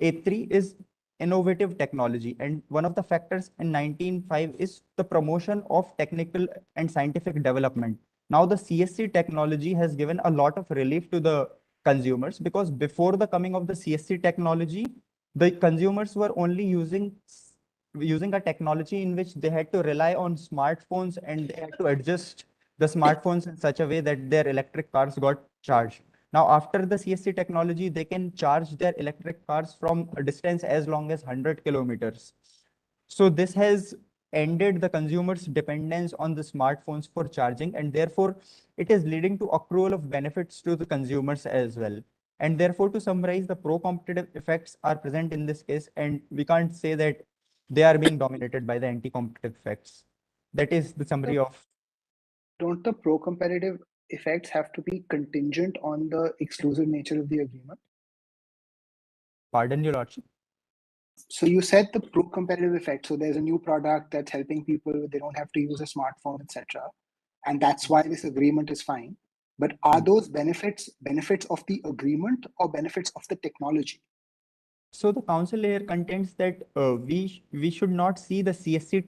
Speaker 10: A3 is innovative technology, and one of the factors in 19.5 is the promotion of technical and scientific development. Now the CSC technology has given a lot of relief to the consumers, because before the coming of the CSC technology, the consumers were only using a technology in which they had to rely on smartphones, and they had to adjust the smartphones in such a way that their electric cars got charged. Now, after the CSC technology, they can charge their electric cars from a distance as long as 100 kilometers. So this has ended the consumer's dependence on the smartphones for charging, and therefore it is leading to accrual of benefits to the consumers as well. And therefore, to summarize, the pro-competitive effects are present in this case, and we can't say that they are being dominated by the anti-competitive effects. That is the summary of.
Speaker 5: Don't the pro-competitive effects have to be contingent on the exclusive nature of the agreement?
Speaker 10: Pardon, Your Lordship.
Speaker 5: So you said the pro-competitive effect. So there's a new product that's helping people; they don't have to use a smartphone, etc. And that's why this agreement is fine. But are those benefits of the agreement or benefits of the technology?
Speaker 10: So the council here contends that we should not see the CSC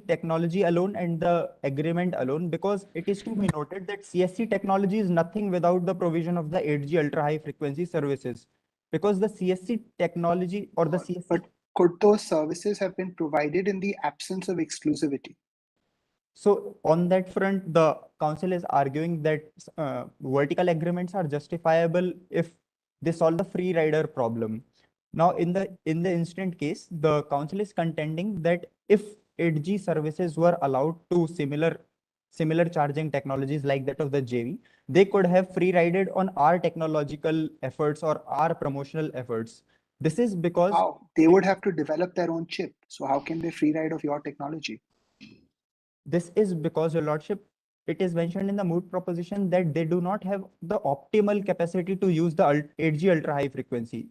Speaker 10: technology alone and the agreement alone, because it is to be noted that CSC technology is nothing without the provision of the 8G ultra high frequency services, because the CSC technology or the CSC.
Speaker 5: But could those services have been provided in the absence of exclusivity?
Speaker 10: So on that front, the council is arguing that vertical agreements are justifiable if they solve the free rider problem. Now, in the instant case, the council is contending that if 8G services were allowed to similar charging technologies like that of the JV, they could have free rided on our technological efforts or our promotional efforts. This is because
Speaker 5: how they would have to develop their own chip. So how can they free ride of your technology?
Speaker 10: This is because, Your Lordship, it is mentioned in the Moot proposition that they do not have the optimal capacity to use the 8G ultra high frequency.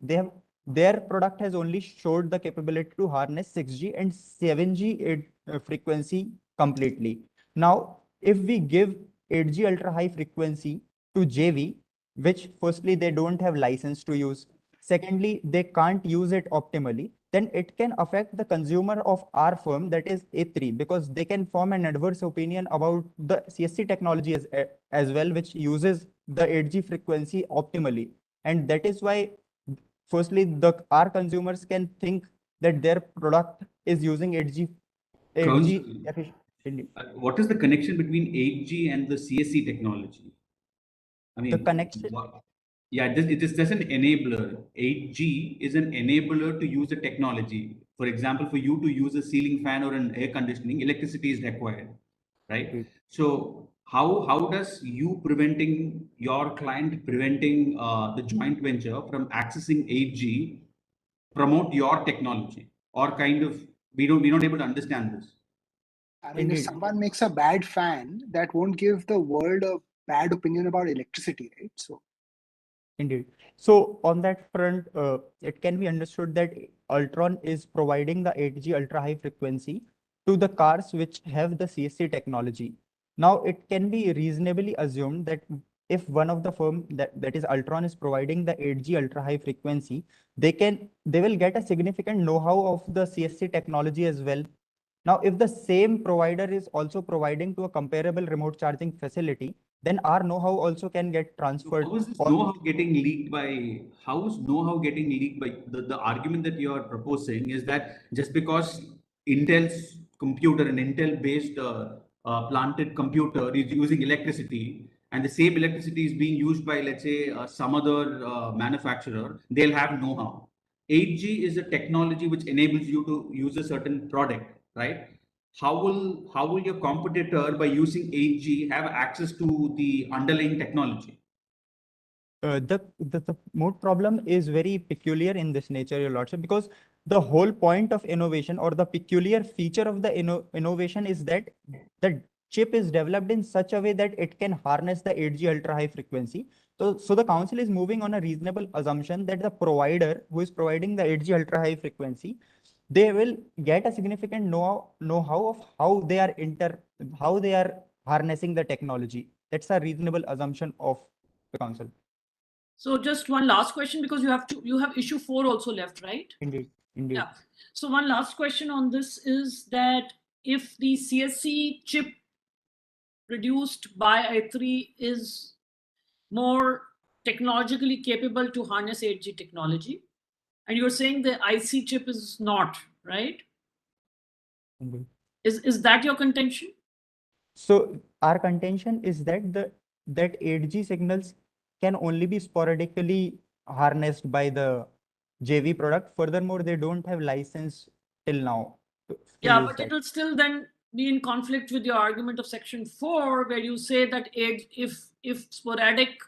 Speaker 10: Their product has only showed the capability to harness 6G and 7G frequency completely. Now, if we give 8G ultra high frequency to JV, which firstly they don't have license to use, secondly they can't use it optimally, then it can affect the consumer of our firm, that is A3, because they can form an adverse opinion about the CSC technology as well, which uses the 8G frequency optimally. And that is why, firstly, our consumers can think that their product is using 8G efficiently.
Speaker 8: What is the connection between 8G and the CSC technology? I mean,
Speaker 10: The connection.
Speaker 8: Yeah, it is just an enabler. 8G is an enabler to use the technology. For example, for you to use a ceiling fan or an air conditioning, electricity is required, right? So how does your client preventing the joint venture from accessing 8G promote your technology? Or kind of we're not able to understand this.
Speaker 5: I mean, if someone makes a bad fan, that won't give the world a bad opinion about electricity, right? So.
Speaker 10: Indeed. So on that front, it can be understood that Ultron is providing the 8G ultra high frequency to the cars which have the CSC technology. Now it can be reasonably assumed that if one of the firm that is Ultron is providing the 8G ultra high frequency, they will get a significant know-how of the CSC technology as well. Now, if the same provider is also providing to a comparable remote charging facility, then our know-how also can get transferred.
Speaker 8: How is this know-how getting leaked by? How is know-how getting leaked by? The argument that you are proposing is that just because Intel's computer, an Intel-based planted computer, is using electricity, and the same electricity is being used by, let's say, some other manufacturer, they'll have know-how. 8G is a technology which enables you to use a certain product, right? How will your competitor, by using 8G, have access to the underlying technology?
Speaker 10: The Moot problem is very peculiar in this nature, Your Lordship, because the whole point of innovation or the peculiar feature of the innovation is that the chip is developed in such a way that it can harness the 8G ultra high frequency. So the council is moving on a reasonable assumption that the provider who is providing the 8G ultra high frequency, they will get a significant know-how of how they are harnessing the technology. That's a reasonable assumption of the council.
Speaker 6: So just one last question, because you have issue 4 also left, right?
Speaker 10: Indeed.
Speaker 6: Yeah. So one last question on this is that if the CSC chip produced by i3 is more technologically capable to harness 8G technology, and you're saying the IC chip is not, right?
Speaker 10: Indeed.
Speaker 6: Is that your contention?
Speaker 10: So our contention is that that 8G signals can only be sporadically harnessed by the JV product. Furthermore, they don't have license till now to
Speaker 6: Yeah,
Speaker 10: use
Speaker 6: but
Speaker 10: that.
Speaker 6: it will still then be in conflict with your argument of section 4, where you say that if sporadic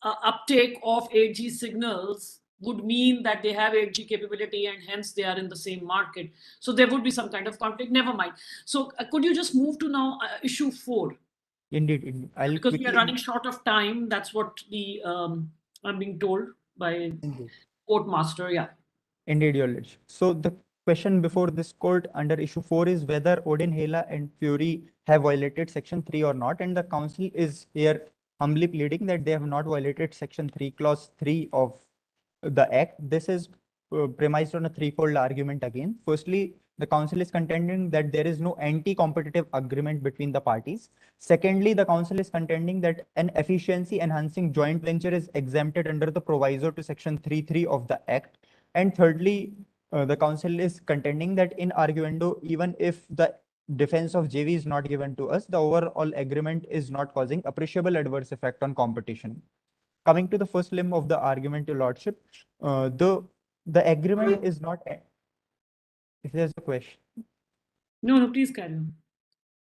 Speaker 6: uptake of 8G signals would mean that they have 8G capability and hence they are in the same market. So there would be some kind of conflict. Never mind. So could you just move to now issue 4?
Speaker 10: Indeed. I'll
Speaker 6: Because we
Speaker 10: quickly.
Speaker 6: are running short of time. That's what the I'm being told by
Speaker 10: Indeed.
Speaker 6: court master. Yeah.
Speaker 10: Indeed, Your Lordship. So the question before this court under issue 4 is whether Odin, Hela, and Fury have violated section 3 or not, and the council is here humbly pleading that they have not violated section 3, clause 3 of the act. This is premised on a threefold argument again. Firstly, the council is contending that there is no anti-competitive agreement between the parties. Secondly, the council is contending that an efficiency enhancing joint venture is exempted under the proviso to section 3.3 of the act. And thirdly, the council is contending that in arguendo, even if the defense of JV is not given to us, the overall agreement is not causing appreciable adverse effect on competition. Coming to the first limb of the argument, Your Lordship, the agreement is not. If there's a question.
Speaker 6: No, please carry on.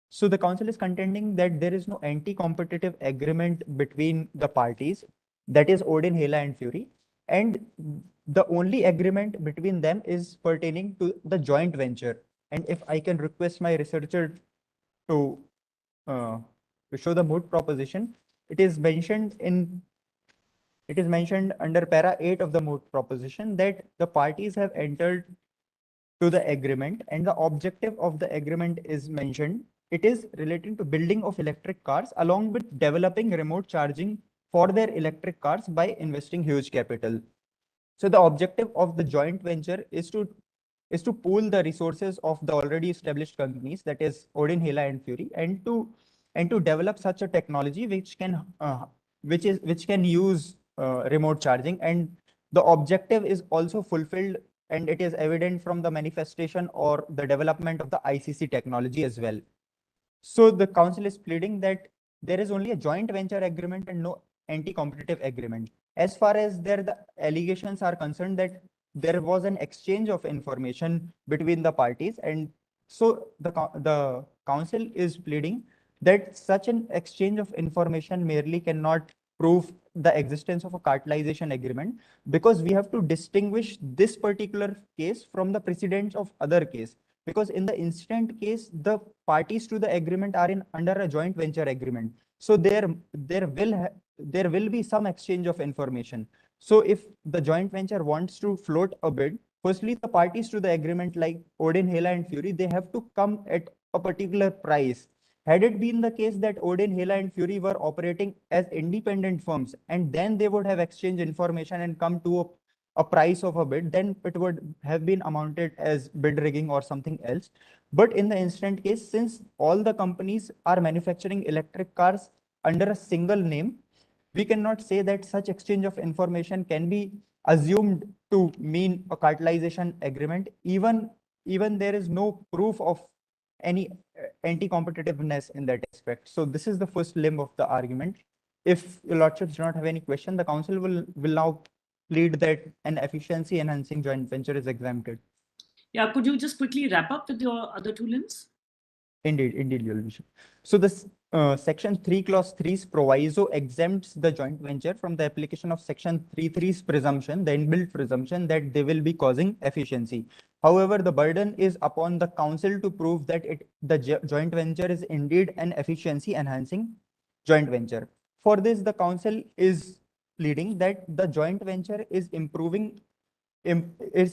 Speaker 10: So the council is contending that there is no anti-competitive agreement between the parties, that is Odin, Hela, and Fury, and the only agreement between them is pertaining to the joint venture. And if I can request my researcher to show the Moot proposition, it is mentioned under para 8 of the Moot proposition that the parties have entered to the agreement, and the objective of the agreement is mentioned. It is relating to building of electric cars along with developing remote charging for their electric cars by investing huge capital. So the objective of the joint venture is to pool the resources of the already established companies, that is Odin, Hela, and Fury, and to develop such a technology which can use remote charging. And the objective is also fulfilled, and it is evident from the manifestation or the development of the ICC technology as well. So the council is pleading that there is only a joint venture agreement and no anti-competitive agreement. As far as the allegations are concerned, that there was an exchange of information between the parties, and so the council is pleading that such an exchange of information merely cannot prove the existence of a cartelization agreement, because we have to distinguish this particular case from the precedents of other case. Because in the instant case, the parties to the agreement are under a joint venture agreement. So there will be some exchange of information. So if the joint venture wants to float a bid, firstly, the parties to the agreement like Odin, Hela, and Fury, they have to come at a particular price. Had it been the case that Odin, Hela, and Fury were operating as independent firms, and then they would have exchanged information and come to a price of a bid, then it would have been amounted as bid rigging or something else. But in the instant case, since all the companies are manufacturing electric cars under a single name, we cannot say that such exchange of information can be assumed to mean a cartelization agreement, even there is no proof of any anti-competitiveness in that aspect. So this is the first limb of the argument. If your lordships do not have any question, the council will now plead that an efficiency enhancing joint venture is exempted.
Speaker 6: Yeah, could you just quickly wrap up with your other two limbs?
Speaker 10: Indeed, Your Lordship. So this section 3 clause 3's proviso exempts the joint venture from the application of section 3.3's presumption, the inbuilt presumption that they will be causing efficiency. However, the burden is upon the council to prove that the joint venture is indeed an efficiency enhancing joint venture. For this, the council is pleading that the joint venture is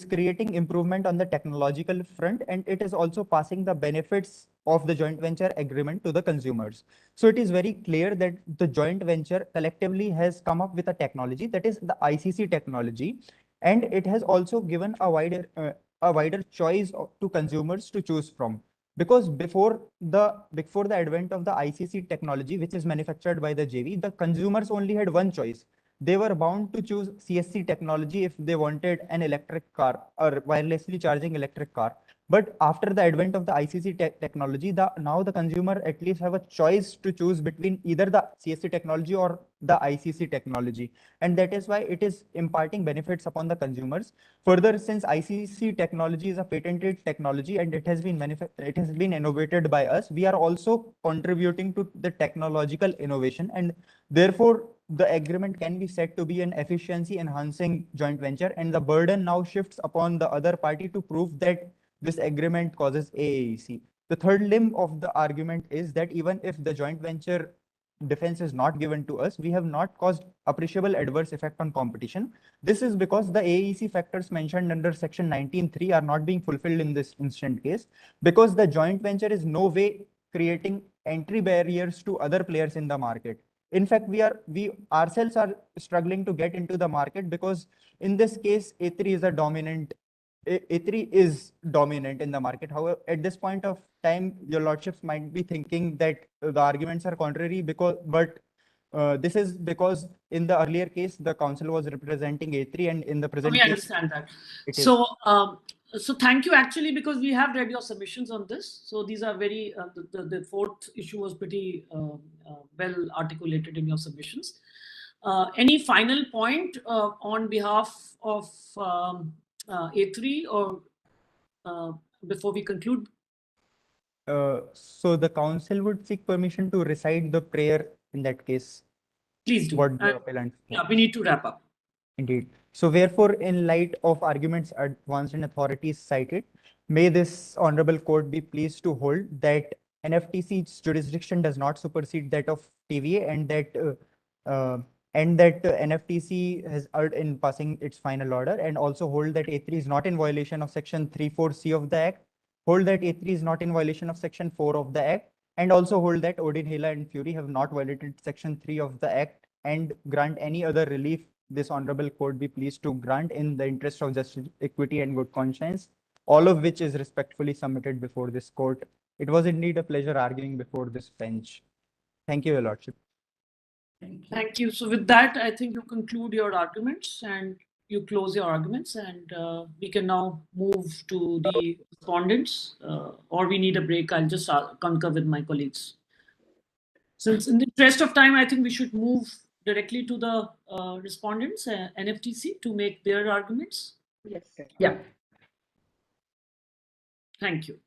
Speaker 10: creating improvement on the technological front, and it is also passing the benefits of the joint venture agreement to the consumers. So it is very clear that the joint venture collectively has come up with a technology, that is the ICC technology, and it has also given a wider choice to consumers to choose from. Because before the advent of the ICC technology, which is manufactured by the JV, the consumers only had one choice, they were bound to choose CSC technology if they wanted an electric car or wirelessly charging electric car. But after the advent of the ICC technology, now the consumer at least have a choice to choose between either the CSC technology or the ICC technology. And that is why it is imparting benefits upon the consumers. Further, since ICC technology is a patented technology and it has been innovated by us, we are also contributing to the technological innovation, and therefore the agreement can be said to be an efficiency enhancing joint venture, and the burden now shifts upon the other party to prove that this agreement causes AAEC. The third limb of the argument is that even if the joint venture defense is not given to us, we have not caused appreciable adverse effect on competition. This is because the AEC factors mentioned under section 19.3 are not being fulfilled in this instant case, because the joint venture is no way creating entry barriers to other players in the market. In fact, we ourselves are struggling to get into the market because in this case, A3 is a dominant A3 is dominant in the market. However, at this point of time, your lordships might be thinking that the arguments are contrary but this is because in the earlier case, the council was representing A3 and in the present
Speaker 6: We
Speaker 10: case,
Speaker 6: understand that.
Speaker 10: it
Speaker 6: So, so thank you actually, because we have read your submissions on this. So these are very, the fourth issue was pretty well articulated in your submissions. Any final point on behalf of A3 or before we conclude?
Speaker 10: So the council would seek permission to recite the prayer in that case.
Speaker 6: Please do.
Speaker 10: What the appellant
Speaker 6: Yeah, we need to wrap up.
Speaker 10: Indeed. So wherefore, in light of arguments advanced and authorities cited, may this honorable court be pleased to hold that NFTC's jurisdiction does not supersede that of TVA, and that NFTC has erred in passing its final order, and also hold that A3 is not in violation of section 3(4)(c) of the Act, hold that A3 is not in violation of section 4 of the Act, and also hold that Odin, Hela and Fury have not violated section 3 of the Act, and grant any other relief this honorable court be pleased to grant in the interest of justice, equity, and good conscience, all of which is respectfully submitted before this court. It was indeed a pleasure arguing before this bench. Thank you, Your Lordship.
Speaker 6: Thank you. So with that, I think you conclude your arguments and you close your arguments, and we can now move to the respondents, or we need a break. I'll just concur with my colleagues. Since in the interest of time, I think we should move directly to the respondents, NFTC, to make their arguments.
Speaker 9: Yes.
Speaker 4: Yeah.
Speaker 6: Thank you.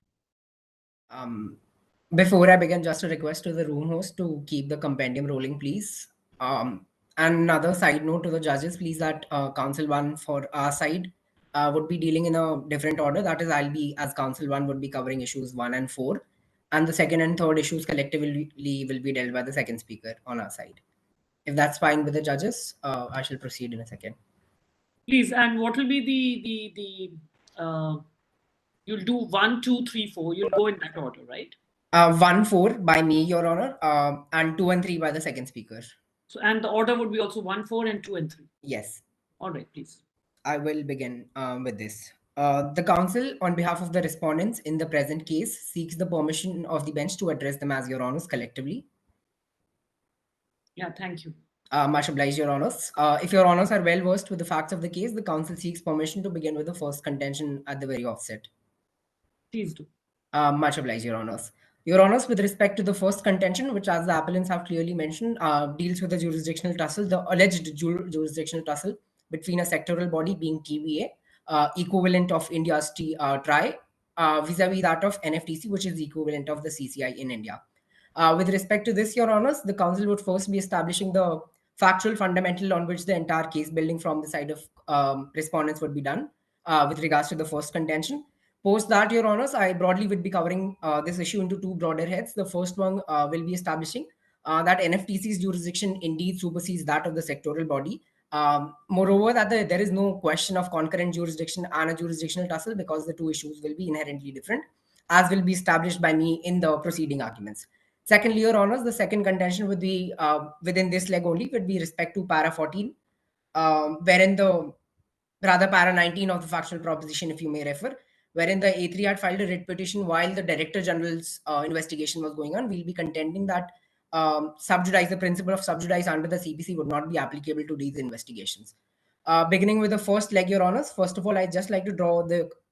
Speaker 4: Before I begin, just a request to the room host to keep the compendium rolling, please. And another side note to the judges, please, that Council 1 for our side would be dealing in a different order. That is, I'll be, as Council 1, would be covering issues 1 and 4. And the second and third issues collectively will be dealt by the second speaker on our side. If that's fine with the judges, I shall proceed in a second.
Speaker 6: Please, and what will be the you'll do 1, 2, 3, 4. You'll go in that order, right?
Speaker 4: 1, 4 by me, Your Honor, and 2 and 3 by the second speaker.
Speaker 6: So, and the order would be also 1, 4 and 2 and 3.
Speaker 4: Yes.
Speaker 6: All right, please.
Speaker 4: I will begin with this. The council, on behalf of the respondents in the present case, seeks the permission of the bench to address them as Your Honors collectively.
Speaker 6: Yeah, thank you.
Speaker 4: Much obliged, Your Honors. If Your Honors are well versed with the facts of the case, the council seeks permission to begin with the first contention at the very offset.
Speaker 6: Please do.
Speaker 4: Much obliged, Your Honors. Your Honors, with respect to the first contention, which, as the appellants have clearly mentioned, deals with the jurisdictional tussle, the alleged jurisdictional tussle between a sectoral body being TVA, equivalent of India's TRI, vis-a-vis that of NFTC, which is the equivalent of the CCI in India. With respect to this, Your Honors, the council would first be establishing the factual fundamental on which the entire case building from the side of respondents would be done with regards to the first contention. Post that, Your Honors, I broadly would be covering this issue into two broader heads. The first one will be establishing that NFTC's jurisdiction indeed supersedes that of the sectoral body. Moreover, that there is no question of concurrent jurisdiction and a jurisdictional tussle, because the two issues will be inherently different, as will be established by me in the preceding arguments. Secondly, Your Honors, the second contention would be within this leg only, would be respect to para 14, wherein para 19 of the factual proposition, if you may refer, wherein the A3 had filed a writ petition while the Director General's investigation was going on. We'll be contending that the principle of subjudice under the CPC would not be applicable to these investigations. Beginning with the first leg, Your Honors, first of all, I'd just like to draw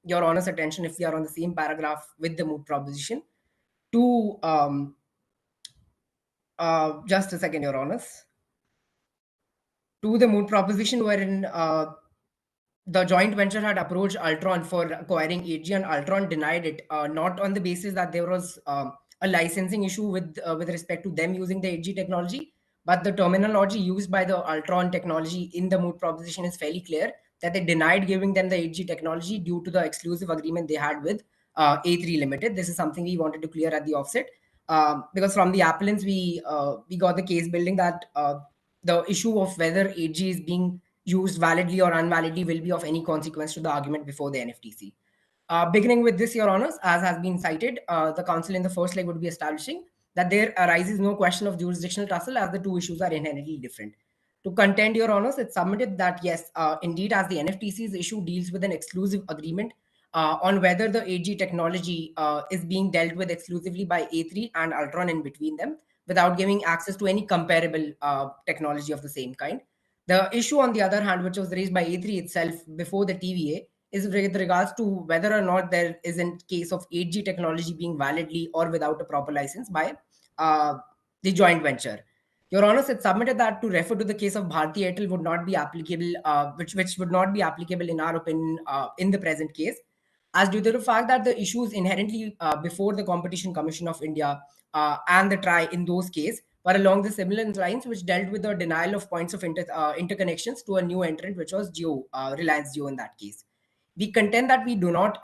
Speaker 4: Your Honors' attention, if we are on the same paragraph with the Moot proposition, to just a second, Your Honors, to the Moot proposition wherein the joint venture had approached Altron for acquiring AG, and Altron denied it, not on the basis that there was a licensing issue with respect to them using the AG technology, but the terminology used by the Altron technology in the Moot proposition is fairly clear, that they denied giving them the AG technology due to the exclusive agreement they had with A3 Limited. This is something we wanted to clear at the offset, because from the appellants we got the case building that the issue of whether AG is being used validly or unvalidly will be of any consequence to the argument before the NFTC. Beginning with this, Your Honors, as has been cited, the counsel in the first leg would be establishing that there arises no question of jurisdictional tussle, as the two issues are inherently different. To contend, Your Honors, it's submitted that yes, indeed, as the NFTC's issue deals with an exclusive agreement on whether the AG technology is being dealt with exclusively by A3 and Altron in between them, without giving access to any comparable technology of the same kind. The issue, on the other hand, which was raised by A3 itself before the TVA, is with regards to whether or not there is a case of 8G technology being validly or without a proper license by the joint venture. Your Honor, it's submitted that to refer to the case of Bharti Airtel would not be applicable, which would not be applicable in our opinion in the present case, as due to the fact that the issues inherently before the Competition Commission of India and the TRAI in those cases were along the similar lines, which dealt with the denial of points of interconnections to a new entrant, which was Reliance Jio in that case. We contend that we do not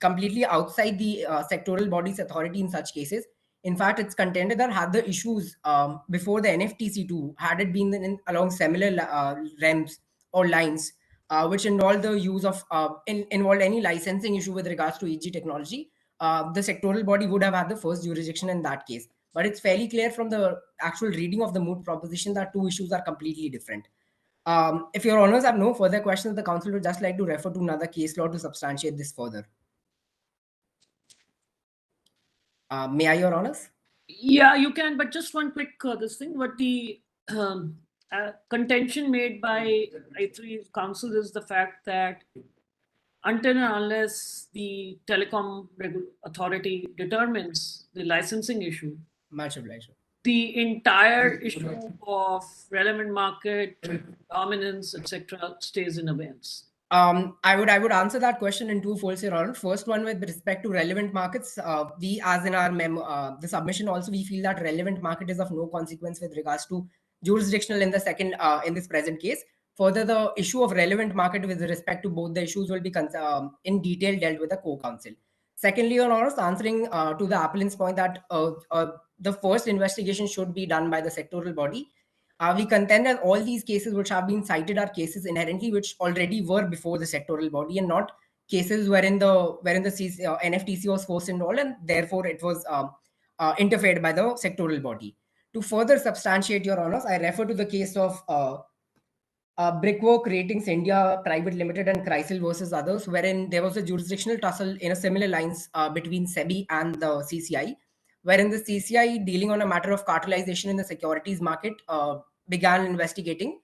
Speaker 4: completely outside the sectoral body's authority in such cases. In fact, it's contended that had the issues before the NFTC too, had it been along similar realms or lines, which involved the use of involved any licensing issue with regards to EG technology, the sectoral body would have had the first jurisdiction in that case. But it's fairly clear from the actual reading of the Moot proposition that two issues are completely different. If Your Honors have no further questions, the counsel would just like to refer to another case law to substantiate this further. May I, Your Honors?
Speaker 6: Yeah, you can, but just one quick this thing. What the contention made by A3 counsel is the fact that until and unless the telecom authority determines the licensing issue,
Speaker 4: much obliged,
Speaker 6: the entire issue of relevant market, dominance, etc., stays in abeyance.
Speaker 4: I would answer that question in two folds, Your Honor. First one, with respect to relevant markets, we, as in our the submission also, we feel that relevant market is of no consequence with regards to jurisdictional in the second in this present case. Further, the issue of relevant market with respect to both the issues will be in detail dealt with the co-counsel. Secondly, Your Honor, answering to the appellant's point that the first investigation should be done by the sectoral body. We contend that all these cases which have been cited are cases inherently which already were before the sectoral body, and not cases wherein the NFTC was forced involved, and therefore it was interfered by the sectoral body. To further substantiate, Your Honors, I refer to the case of Brickwork Ratings India Private Limited and Chrysler versus others, wherein there was a jurisdictional tussle in a similar lines between SEBI and the CCI, wherein the CCI, dealing on a matter of cartelization in the securities market, began investigating,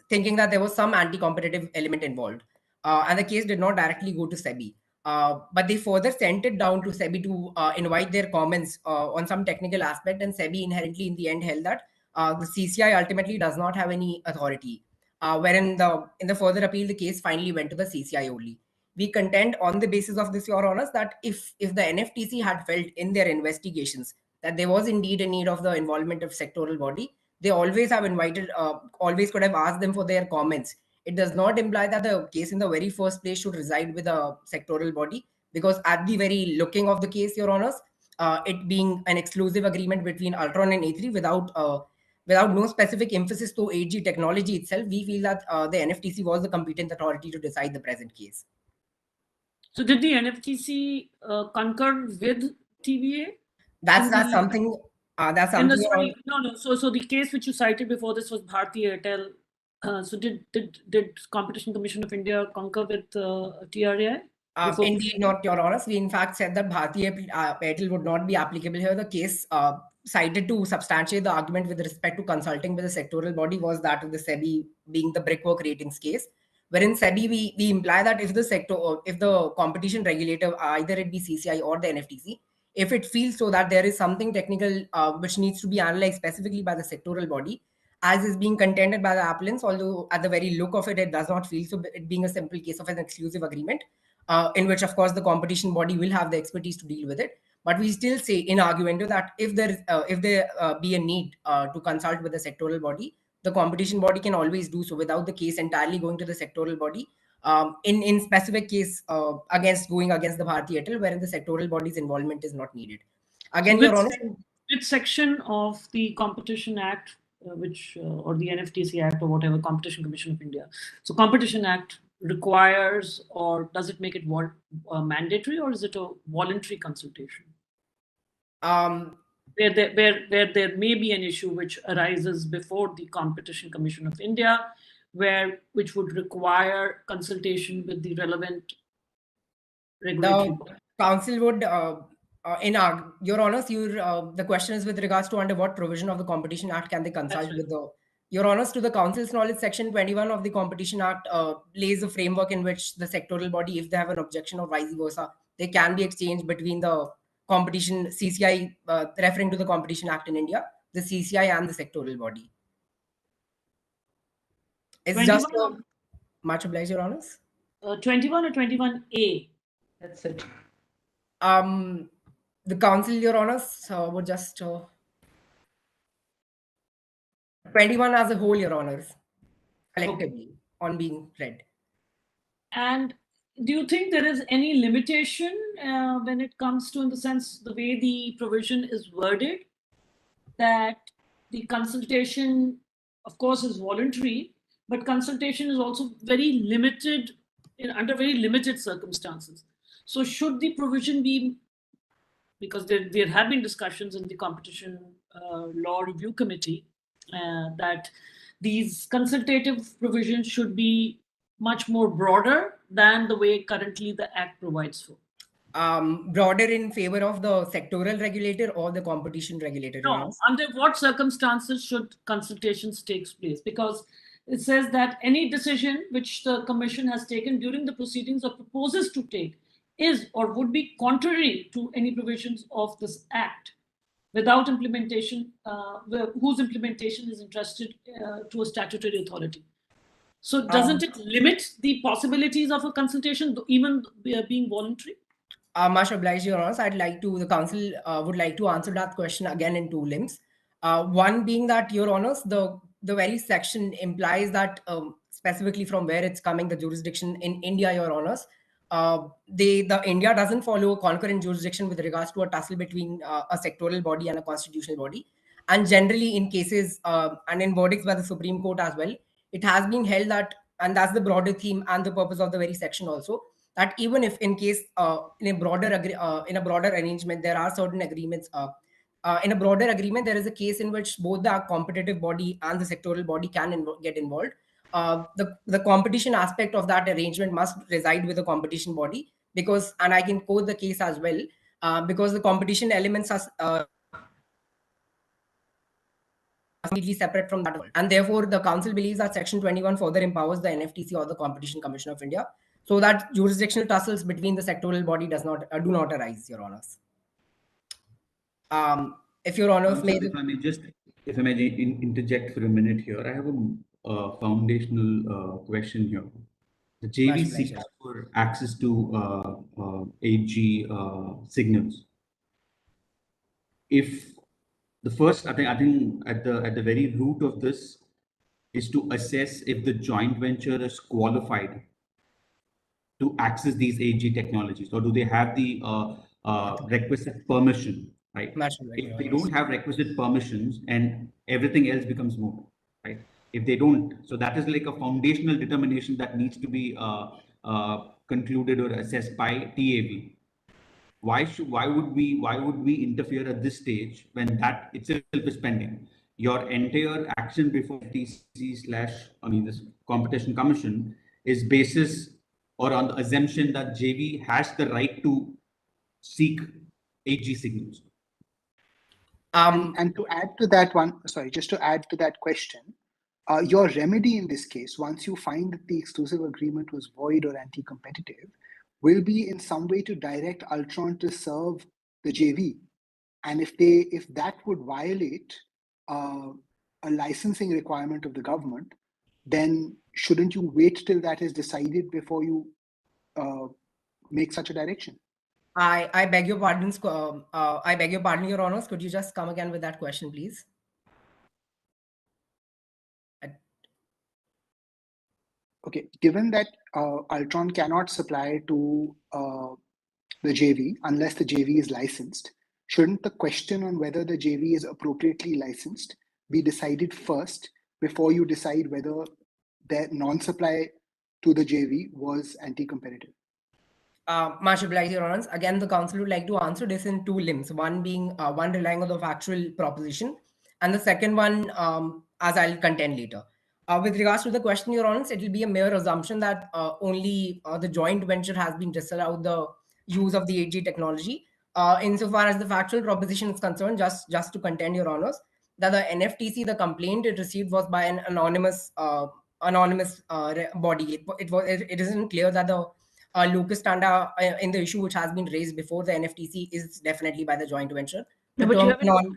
Speaker 4: thinking that there was some anti-competitive element involved. And the case did not directly go to SEBI. But they further sent it down to SEBI to invite their comments on some technical aspect, and SEBI inherently in the end held that the CCI ultimately does not have any authority, wherein in the further appeal, the case finally went to the CCI only. We contend on the basis of this, Your Honors, that if the NFTC had felt in their investigations that there was indeed a need of the involvement of sectoral body, they always have invited, always could have asked them for their comments. It does not imply that the case in the very first place should reside with a sectoral body, because at the very looking of the case, Your Honors, it being an exclusive agreement between Altron and A3 without no specific emphasis to 8G technology itself, we feel that the NFTC was the competent authority to decide the present case.
Speaker 6: So did the NFTC concur with TVA?
Speaker 4: That's something. That's something.
Speaker 6: No. So the case which you cited before this was Bharti Airtel. So did Competition Commission of India concur with TRAI?
Speaker 4: Indeed not, Your Honor. We in fact said that Bharti Airtel would not be applicable here. The case cited to substantiate the argument with respect to consulting with the sectoral body was that of the SEBI being the brickwork ratings case, wherein SEBI we imply that if the sector, or if the competition regulator, either it be CCI or the NFTC, if it feels so that there is something technical which needs to be analyzed specifically by the sectoral body, as is being contended by the appellants, although at the very look of it, it does not feel so, it being a simple case of an exclusive agreement, in which, of course, the competition body will have the expertise to deal with it. But we still say in arguendo that if there be a need to consult with the sectoral body, the competition body can always do so without the case entirely going to the sectoral body. In specific case going against the Bharti Airtel, wherein the sectoral body's involvement is not needed. Again,
Speaker 6: So
Speaker 4: Your Honor,
Speaker 6: which section of the Competition Act, or the NFTC Act, or whatever, Competition Commission of India? So Competition Act requires, or does it make it mandatory, or is it a voluntary consultation? Where there may be an issue which arises before the Competition Commission of India, which would require consultation with the relevant regulatory body.
Speaker 4: The council would, Your Honors, the question is with regards to under what provision of the Competition Act can they consult
Speaker 6: Right.
Speaker 4: with the. Your Honors, to the Council's knowledge, Section 21 of the Competition Act lays a framework in which the sectoral body, if they have an objection or vice versa, they can be exchanged between the competition CCI, referring to the Competition Act in India, the CCI and the sectoral body. It's just much obliged, Your Honors.
Speaker 6: 21 or 21A?
Speaker 7: That's it.
Speaker 4: The Council, Your Honors, would just 21 as a whole, Your Honors, collectively on being read.
Speaker 6: And do you think there is any limitation when it comes to, in the sense, the way the provision is worded, that the consultation, of course, is voluntary, but consultation is also very limited, under very limited circumstances? So should the provision be, because there have been discussions in the Competition Law Review Committee, that these consultative provisions should be much more broader than the way currently the Act provides for?
Speaker 4: Broader in favor of the sectoral regulator or the competition regulator?
Speaker 6: No, under what circumstances should consultations take place? Because it says that any decision which the Commission has taken during the proceedings or proposes to take is or would be contrary to any provisions of this Act, without implementation, whose implementation is entrusted to a statutory authority. So doesn't it limit the possibilities of a consultation, even being voluntary?
Speaker 4: Much obliged, Your Honor. I'd like to, the Council would like to answer that question again in two limbs. One being that, Your Honors, the very section implies that specifically from where it's coming, the jurisdiction in India, Your Honors, the India doesn't follow a concurrent jurisdiction with regards to a tussle between a sectoral body and a constitutional body. And generally in cases and in verdicts by the Supreme Court as well, it has been held that, and that's the broader theme and the purpose of the very section also, that even if in case in a broader arrangement there are certain agreements, in a broader agreement there is a case in which both the competitive body and the sectoral body can get involved. The competition aspect of that arrangement must reside with the competition body, because, and I can quote the case as well, because the competition elements are completely separate from that, and therefore the Council believes that Section 21 further empowers the NFTC or the Competition Commission of India, so that jurisdictional tussles between the sectoral body do not arise, Your Honors. If Your Honor,
Speaker 8: if I may interject for a minute here, I have a foundational question here. The JV seeks for access to 8G signals. If the first, I think at the very root of this is to assess if the joint venture is qualified to access these 8G technologies, or do they have the requisite permission, right? If they don't have requisite permissions, and everything else becomes moot, right? If they don't, so that is like a foundational determination that needs to be concluded or assessed by TAB. Why would we interfere at this stage when that itself is pending? Your entire action before FTC / this Competition Commission is basis or on the assumption that JV has the right to seek 8G signals.
Speaker 5: And to add to that one, sorry, just to add to that question, your remedy in this case, once you find that the exclusive agreement was void or anti-competitive, will be in some way to direct Altron to serve the JV. And if that would violate a licensing requirement of the government, then shouldn't you wait till that is decided before you make such a direction?
Speaker 4: I beg your pardon, I beg your pardon, Your Honors. Could you just come again with that question, please?
Speaker 5: Okay, given that Altron cannot supply to the JV unless the JV is licensed, shouldn't the question on whether the JV is appropriately licensed be decided first before you decide whether their non-supply to the JV was anti-competitive?
Speaker 4: Much obliged, Your Honors. Again, the council would like to answer this in two limbs. One being one relying on the factual proposition, and the second one, as I'll contend later. With regards to the question, Your Honors, it will be a mere assumption that only the joint venture has been disallowed the use of the 8G technology. Insofar as the factual proposition is concerned, just to contend, Your Honors, that the NFTC, the complaint it received was by an anonymous body. It isn't clear that the locus standa in the issue which has been raised before the NFTC is definitely by the joint venture.
Speaker 7: No, but you haven't,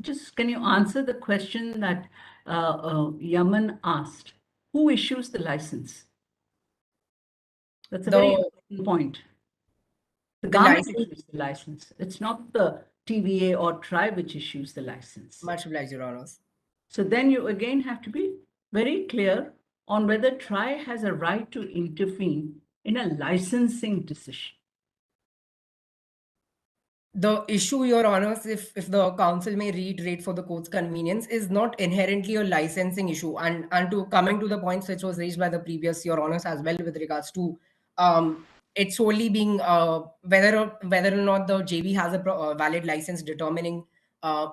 Speaker 7: just can you answer the question that Yaman asked? Who issues the license? That's a very important point. The government issues the license. It's not the TVA or tribe which issues the license.
Speaker 4: Much obliged, Your Honors.
Speaker 7: So then you again have to be very clear on whether TRI has a right to intervene in a licensing decision.
Speaker 4: The issue, Your Honors, if the council may reiterate for the court's convenience, is not inherently a licensing issue. And to coming to the points which was raised by the previous Your Honors as well with regards to it solely being whether or not the JV has a valid license determining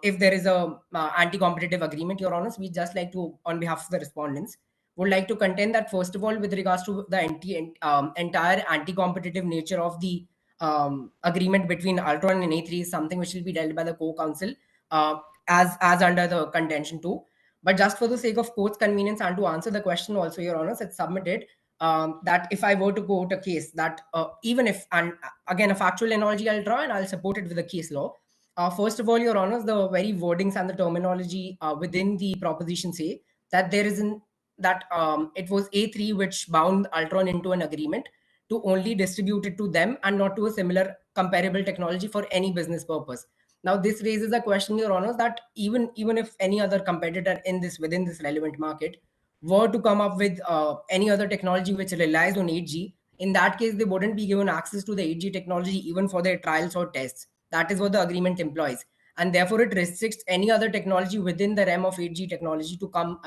Speaker 4: if there is a anti-competitive agreement, Your Honors, we just like to, on behalf of the respondents, would like to contend that first of all, with regards to the entire anti-competitive nature of the agreement between Altron and A3 is something which will be dealt by the co-council as under the contention too. But just for the sake of court's convenience and to answer the question also, Your Honors, it's submitted that if I were to quote a case that even if, and again a factual analogy I'll draw and I'll support it with the case law. First of all, Your Honors, the very wordings and the terminology within the proposition say that there isn't that it was A3 which bound Altron into an agreement to only distribute it to them and not to a similar comparable technology for any business purpose. Now, this raises a question, Your Honors, that even if any other competitor within this relevant market were to come up with any other technology which relies on 8G, in that case, they wouldn't be given access to the 8G technology even for their trials or tests. That is what the agreement implies. And therefore, it restricts any other technology within the realm of 8G technology to come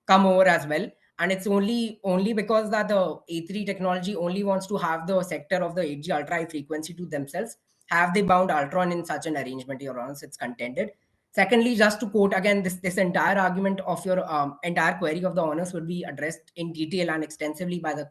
Speaker 4: come over as well. And it's only because that the A3 technology only wants to have the sector of the 8G ultra high frequency to themselves. Have they bound Altron in such an arrangement, Your Honors? It's contended. Secondly, just to quote again, this entire argument of your entire query of the honors would be addressed in detail and extensively by the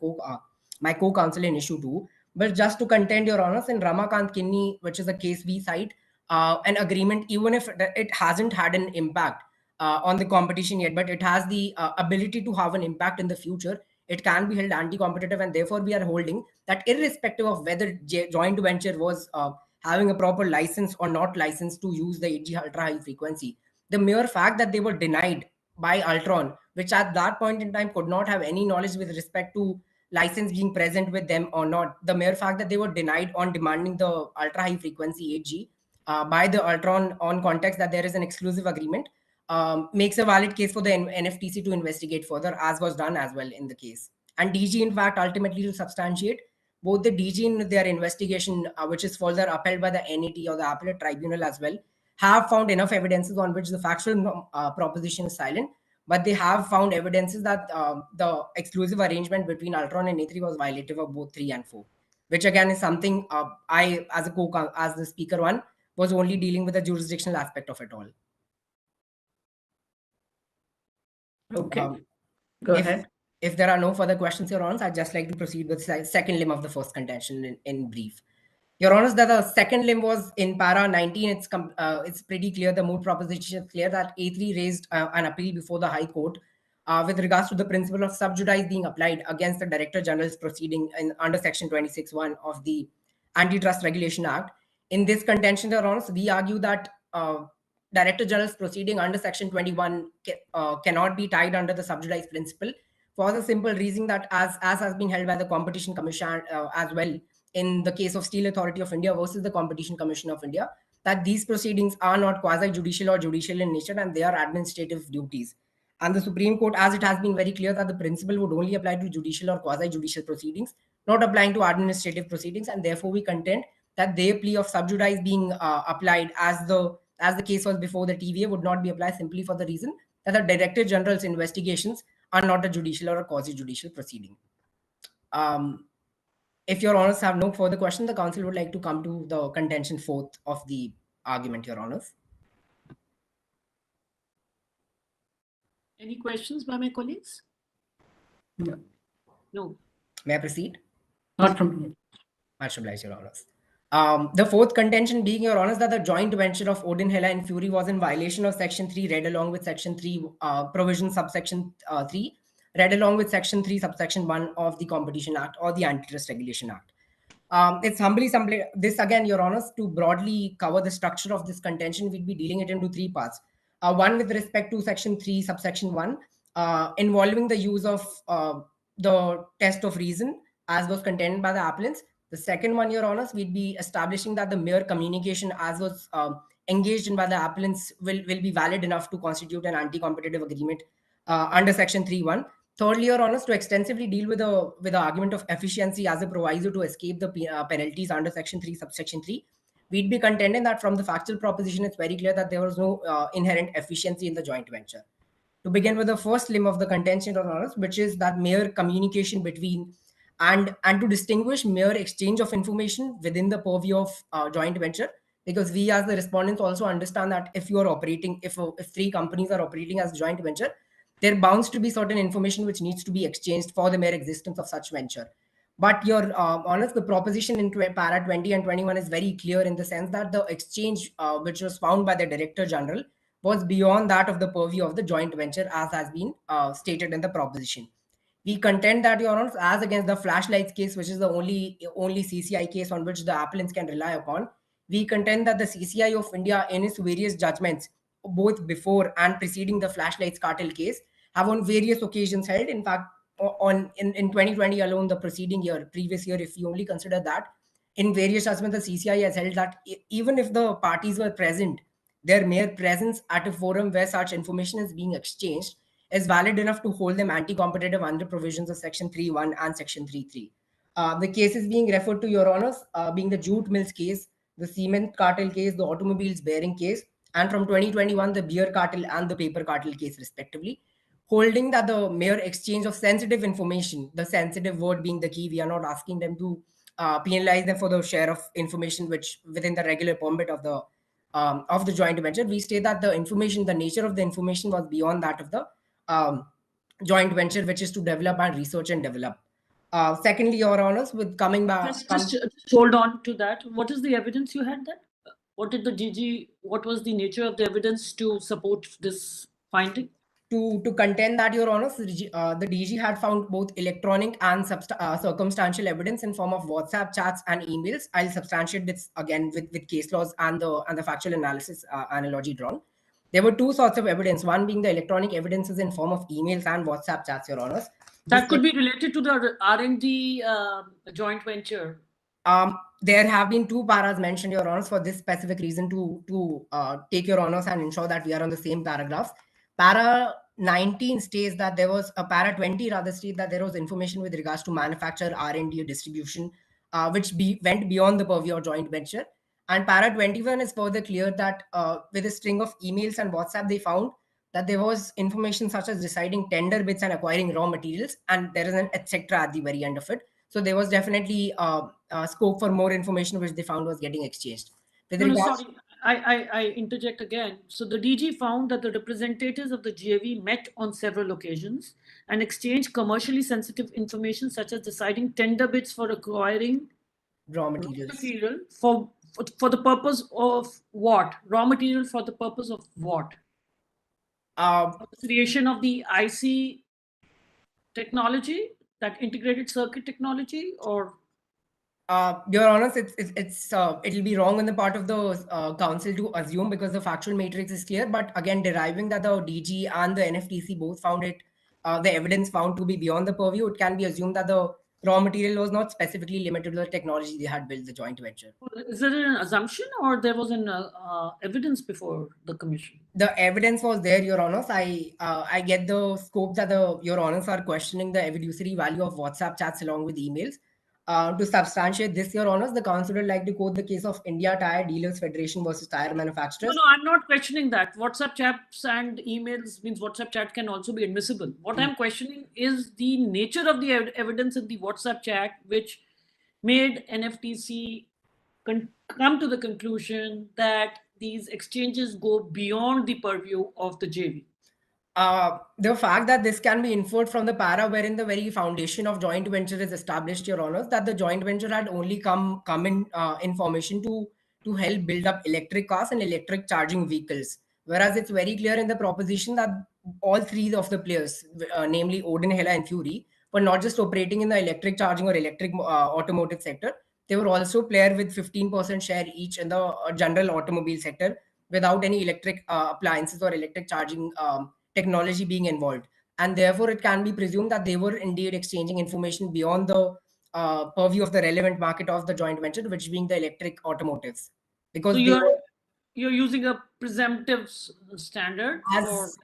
Speaker 4: my co-counsel in issue 2. But just to contend, Your Honors, in Ramakant Kinney, which is a case we cite, an agreement, even if it hasn't had an impact on the competition yet, but it has the ability to have an impact in the future, it can be held anti-competitive, and therefore we are holding that irrespective of whether joint venture was having a proper license or not licensed to use the 8G ultra high frequency, the mere fact that they were denied by Altron, which at that point in time could not have any knowledge with respect to license being present with them or not, the mere fact that they were denied on demanding the ultra high frequency 8G by the Altron on context that there is an exclusive agreement, makes a valid case for the NFTC to investigate further, as was done as well in the case. And DG, in fact, ultimately to substantiate, both the DG in their investigation, which is further upheld by the NAT or the appellate tribunal as well, have found enough evidences on which the factual proposition is silent, but they have found evidences that the exclusive arrangement between Altron and A3 was violative of both 3 and 4, which again is something I, as the speaker one, was only dealing with the jurisdictional aspect of it all.
Speaker 7: Okay, go ahead.
Speaker 4: If there are no further questions, Your Honors, I'd just like to proceed with the second limb of the first contention in brief. Your Honor, that the second limb was in para 19. It's pretty clear. The Moot proposition is clear that A3 raised an appeal before the High Court with regards to the principle of sub judice being applied against the Director General's proceeding under Section 26(1) of the Antitrust Regulation Act. In this contention, Your Honor, we argue that Director General's proceeding under Section 21 cannot be tied under the sub judice principle for the simple reason that as has been held by the Competition Commission as well, in the case of Steel Authority of India versus the Competition Commission of India, that these proceedings are not quasi-judicial or judicial in nature and they are administrative duties. And the Supreme Court, as it has been very clear that the principle would only apply to judicial or quasi-judicial proceedings, not applying to administrative proceedings, and therefore we contend that their plea of sub judice being applied as the case was before the TVA would not be applied simply for the reason that the Director General's investigations are not a judicial or a quasi-judicial proceeding. If Your Honors have no further questions, the Council would like to come to the contention fourth of the argument, Your Honors.
Speaker 6: Any questions by my colleagues?
Speaker 7: No.
Speaker 6: No.
Speaker 4: May I proceed?
Speaker 7: Not from here.
Speaker 4: Much obliged, Your Honors. The fourth contention being, Your Honors, that the joint venture of Odin, Hella and Fury was in violation of Section 3 read along with Section 3 provision subsection 3 read along with Section 3 subsection 1 of the Competition Act or the Antitrust Regulation Act. It's humbly this again, Your Honors, to broadly cover the structure of this contention, we'll be dealing it into three parts. One with respect to Section 3 subsection 1 involving the use of the test of reason as was contended by the appellants. The second one, Your Honors, we'd be establishing that the mere communication as was engaged in by the appellants will be valid enough to constitute an anti-competitive agreement under Section 3(1). Thirdly, Your Honors, to extensively deal with the argument of efficiency as a proviso to escape the penalties under Section 3 subsection 3, we'd be contending that from the factual proposition, it's very clear that there was no inherent efficiency in the joint venture. To begin with the first limb of the contention, Your Honors, which is that mere communication between and to distinguish mere exchange of information within the purview of joint venture, because we as the respondents also understand that if you are operating, if three companies are operating as joint venture, there bounds to be certain information which needs to be exchanged for the mere existence of such venture. But Your Honors, the proposition in para 20 and 21 is very clear in the sense that the exchange which was found by the Director General was beyond that of the purview of the joint venture as has been stated in the proposition. We contend that, Your Honors, as against the flashlights case, which is the only CCI case on which the appellants can rely upon, we contend that the CCI of India in its various judgments, both before and preceding the flashlights cartel case, have on various occasions held. In fact, in 2020 alone, the preceding year, previous year, if you only consider that, in various judgments, the CCI has held that even if the parties were present, their mere presence at a forum where such information is being exchanged is valid enough to hold them anti-competitive under provisions of Section 3(1) and Section 3(3). The cases being referred to, Your Honors, being the jute mills case, the cement cartel case, the automobiles bearing case, and from 2021, the beer cartel and the paper cartel case, respectively, holding that the mere exchange of sensitive information, the sensitive word being the key, we are not asking them to penalize them for the share of information which within the regular permit of the joint venture. We state that the information, the nature of the information was beyond that of the joint venture, which is to develop and research and develop. Secondly, Your Honors, with coming back,
Speaker 6: just hold on to that. What is the evidence you had then? What did the DG? What was the nature of the evidence to support this finding?
Speaker 4: To contend that, Your Honors, the DG had found both electronic and circumstantial evidence in form of WhatsApp chats and emails. I'll substantiate this again with case laws and the factual analysis analogy drawn. There were two sorts of evidence, one being the electronic evidences in form of emails and WhatsApp chats, Your Honors.
Speaker 6: That could be related to the R&D joint venture.
Speaker 4: There have been two paras mentioned, Your Honors, for this specific reason to take Your Honors and ensure that we are on the same paragraphs. Para 19 states that there was a para 20 rather states that there was information with regards to manufacture, R&D, distribution, which went beyond the purview of joint venture. And para 21 is further clear that with a string of emails and WhatsApp, they found that there was information such as deciding tender bids and acquiring raw materials, and there is an etc. at the very end of it. So there was definitely scope for more information which they found was getting exchanged.
Speaker 6: Sorry, I interject again. So the DG found that the representatives of the GAV met on several occasions and exchanged commercially sensitive information such as deciding tender bids for acquiring
Speaker 4: raw materials.
Speaker 6: Raw material for the purpose of what? Raw material for the purpose of what? For the creation of the IC technology, that integrated circuit technology, or?
Speaker 4: Your Honor, it'll be wrong on the part of the council to assume, because the factual matrix is clear. But again, deriving that the DG and the NFTC both found it, the evidence found to be beyond the purview, it can be assumed that the raw material was not specifically limited to the technology they had built the joint venture.
Speaker 6: Is it an assumption, or there was an evidence before the commission?
Speaker 4: The evidence was there, Your Honors. I get the scope that Your Honors are questioning the evidentiary value of WhatsApp chats along with emails. To substantiate this, Your Honors, the council would like to quote the case of India Tire Dealers Federation versus tire manufacturers.
Speaker 6: No, I'm not questioning that. WhatsApp chats and emails means WhatsApp chat can also be admissible. What I'm questioning is the nature of the evidence in the WhatsApp chat, which made NFTC come to the conclusion that these exchanges go beyond the purview of the JV.
Speaker 4: The fact that this can be inferred from the para wherein the very foundation of joint venture is established, Your Honors, that the joint venture had only come in formation to help build up electric cars and electric charging vehicles. Whereas it's very clear in the proposition that all three of the players, namely Odin, Hela, and Fury, were not just operating in the electric charging or electric automotive sector. They were also player with 15% share each in the general automobile sector without any electric appliances or electric charging technology being involved, and therefore it can be presumed that they were indeed exchanging information beyond the purview of the relevant market of the joint venture, which being the electric automotives. Because
Speaker 6: so you're using a presumptive standard
Speaker 4: as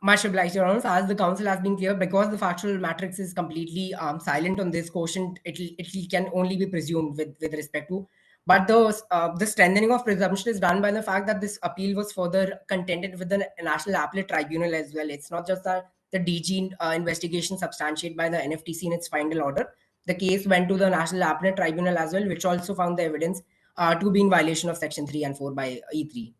Speaker 4: much obliged, Your Honor, as the council has been clear, because the factual matrix is completely silent on this quotient, it can only be presumed with respect to. But the strengthening of presumption is done by the fact that this appeal was further contended with the National Appellate Tribunal as well. It's not just that the DG investigation substantiated by the NFTC in its final order. The case went to the National Appellate Tribunal as well, which also found the evidence to be in violation of Section 3 and 4 by E3.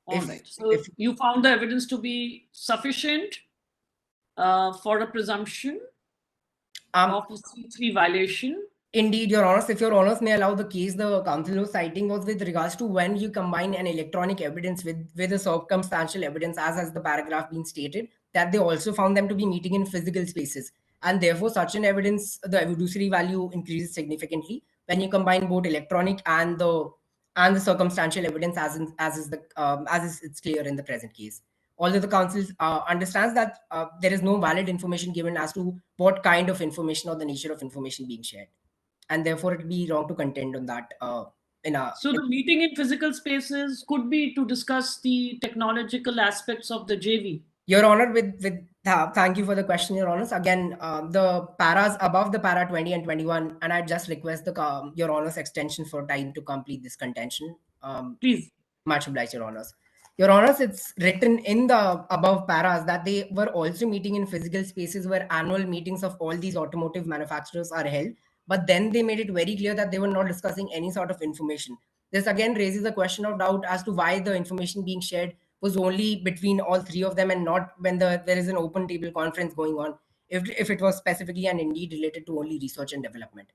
Speaker 6: All right. So you found the evidence to be sufficient for a presumption of a C3 violation?
Speaker 4: Indeed, Your Honors. If Your Honors may allow, the case the council was citing was with regards to when you combine an electronic evidence with a circumstantial evidence, as has the paragraph been stated, that they also found them to be meeting in physical spaces. And therefore, such an evidence, the evidentiary value increases significantly when you combine both electronic and the circumstantial evidence, as it's clear in the present case. Although the council understands that there is no valid information given as to what kind of information or the nature of information being shared, and therefore it would be wrong to contend on that.
Speaker 6: So the meeting in physical spaces could be to discuss the technological aspects of the JV.
Speaker 4: Your Honor, thank you for the question, Your Honors. Again, the paras above the para 20 and 21, and I just request the Your Honors extension for time to complete this contention.
Speaker 6: Please.
Speaker 4: Much obliged, Your Honors. Your Honors, it's written in the above paras that they were also meeting in physical spaces where annual meetings of all these automotive manufacturers are held. But then they made it very clear that they were not discussing any sort of information. This again raises a question of doubt as to why the information being shared was only between all three of them and not when there is an open table conference going on, if it was specifically and indeed related to only research and development.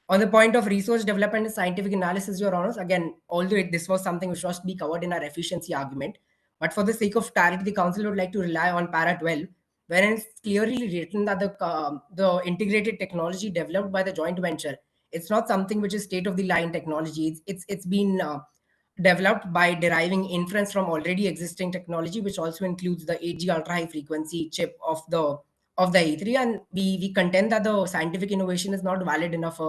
Speaker 4: On the point of research, development, and scientific analysis, Your Honors, again, although this was something which was to be covered in our efficiency argument, but for the sake of clarity, the council would like to rely on para 12, wherein it's clearly written that the integrated technology developed by the joint venture, it's not something which is state-of-the-line technology. It's been developed by deriving inference from already existing technology, which also includes the 8G ultra-high frequency chip of the E3, and we contend that the scientific innovation is not valid enough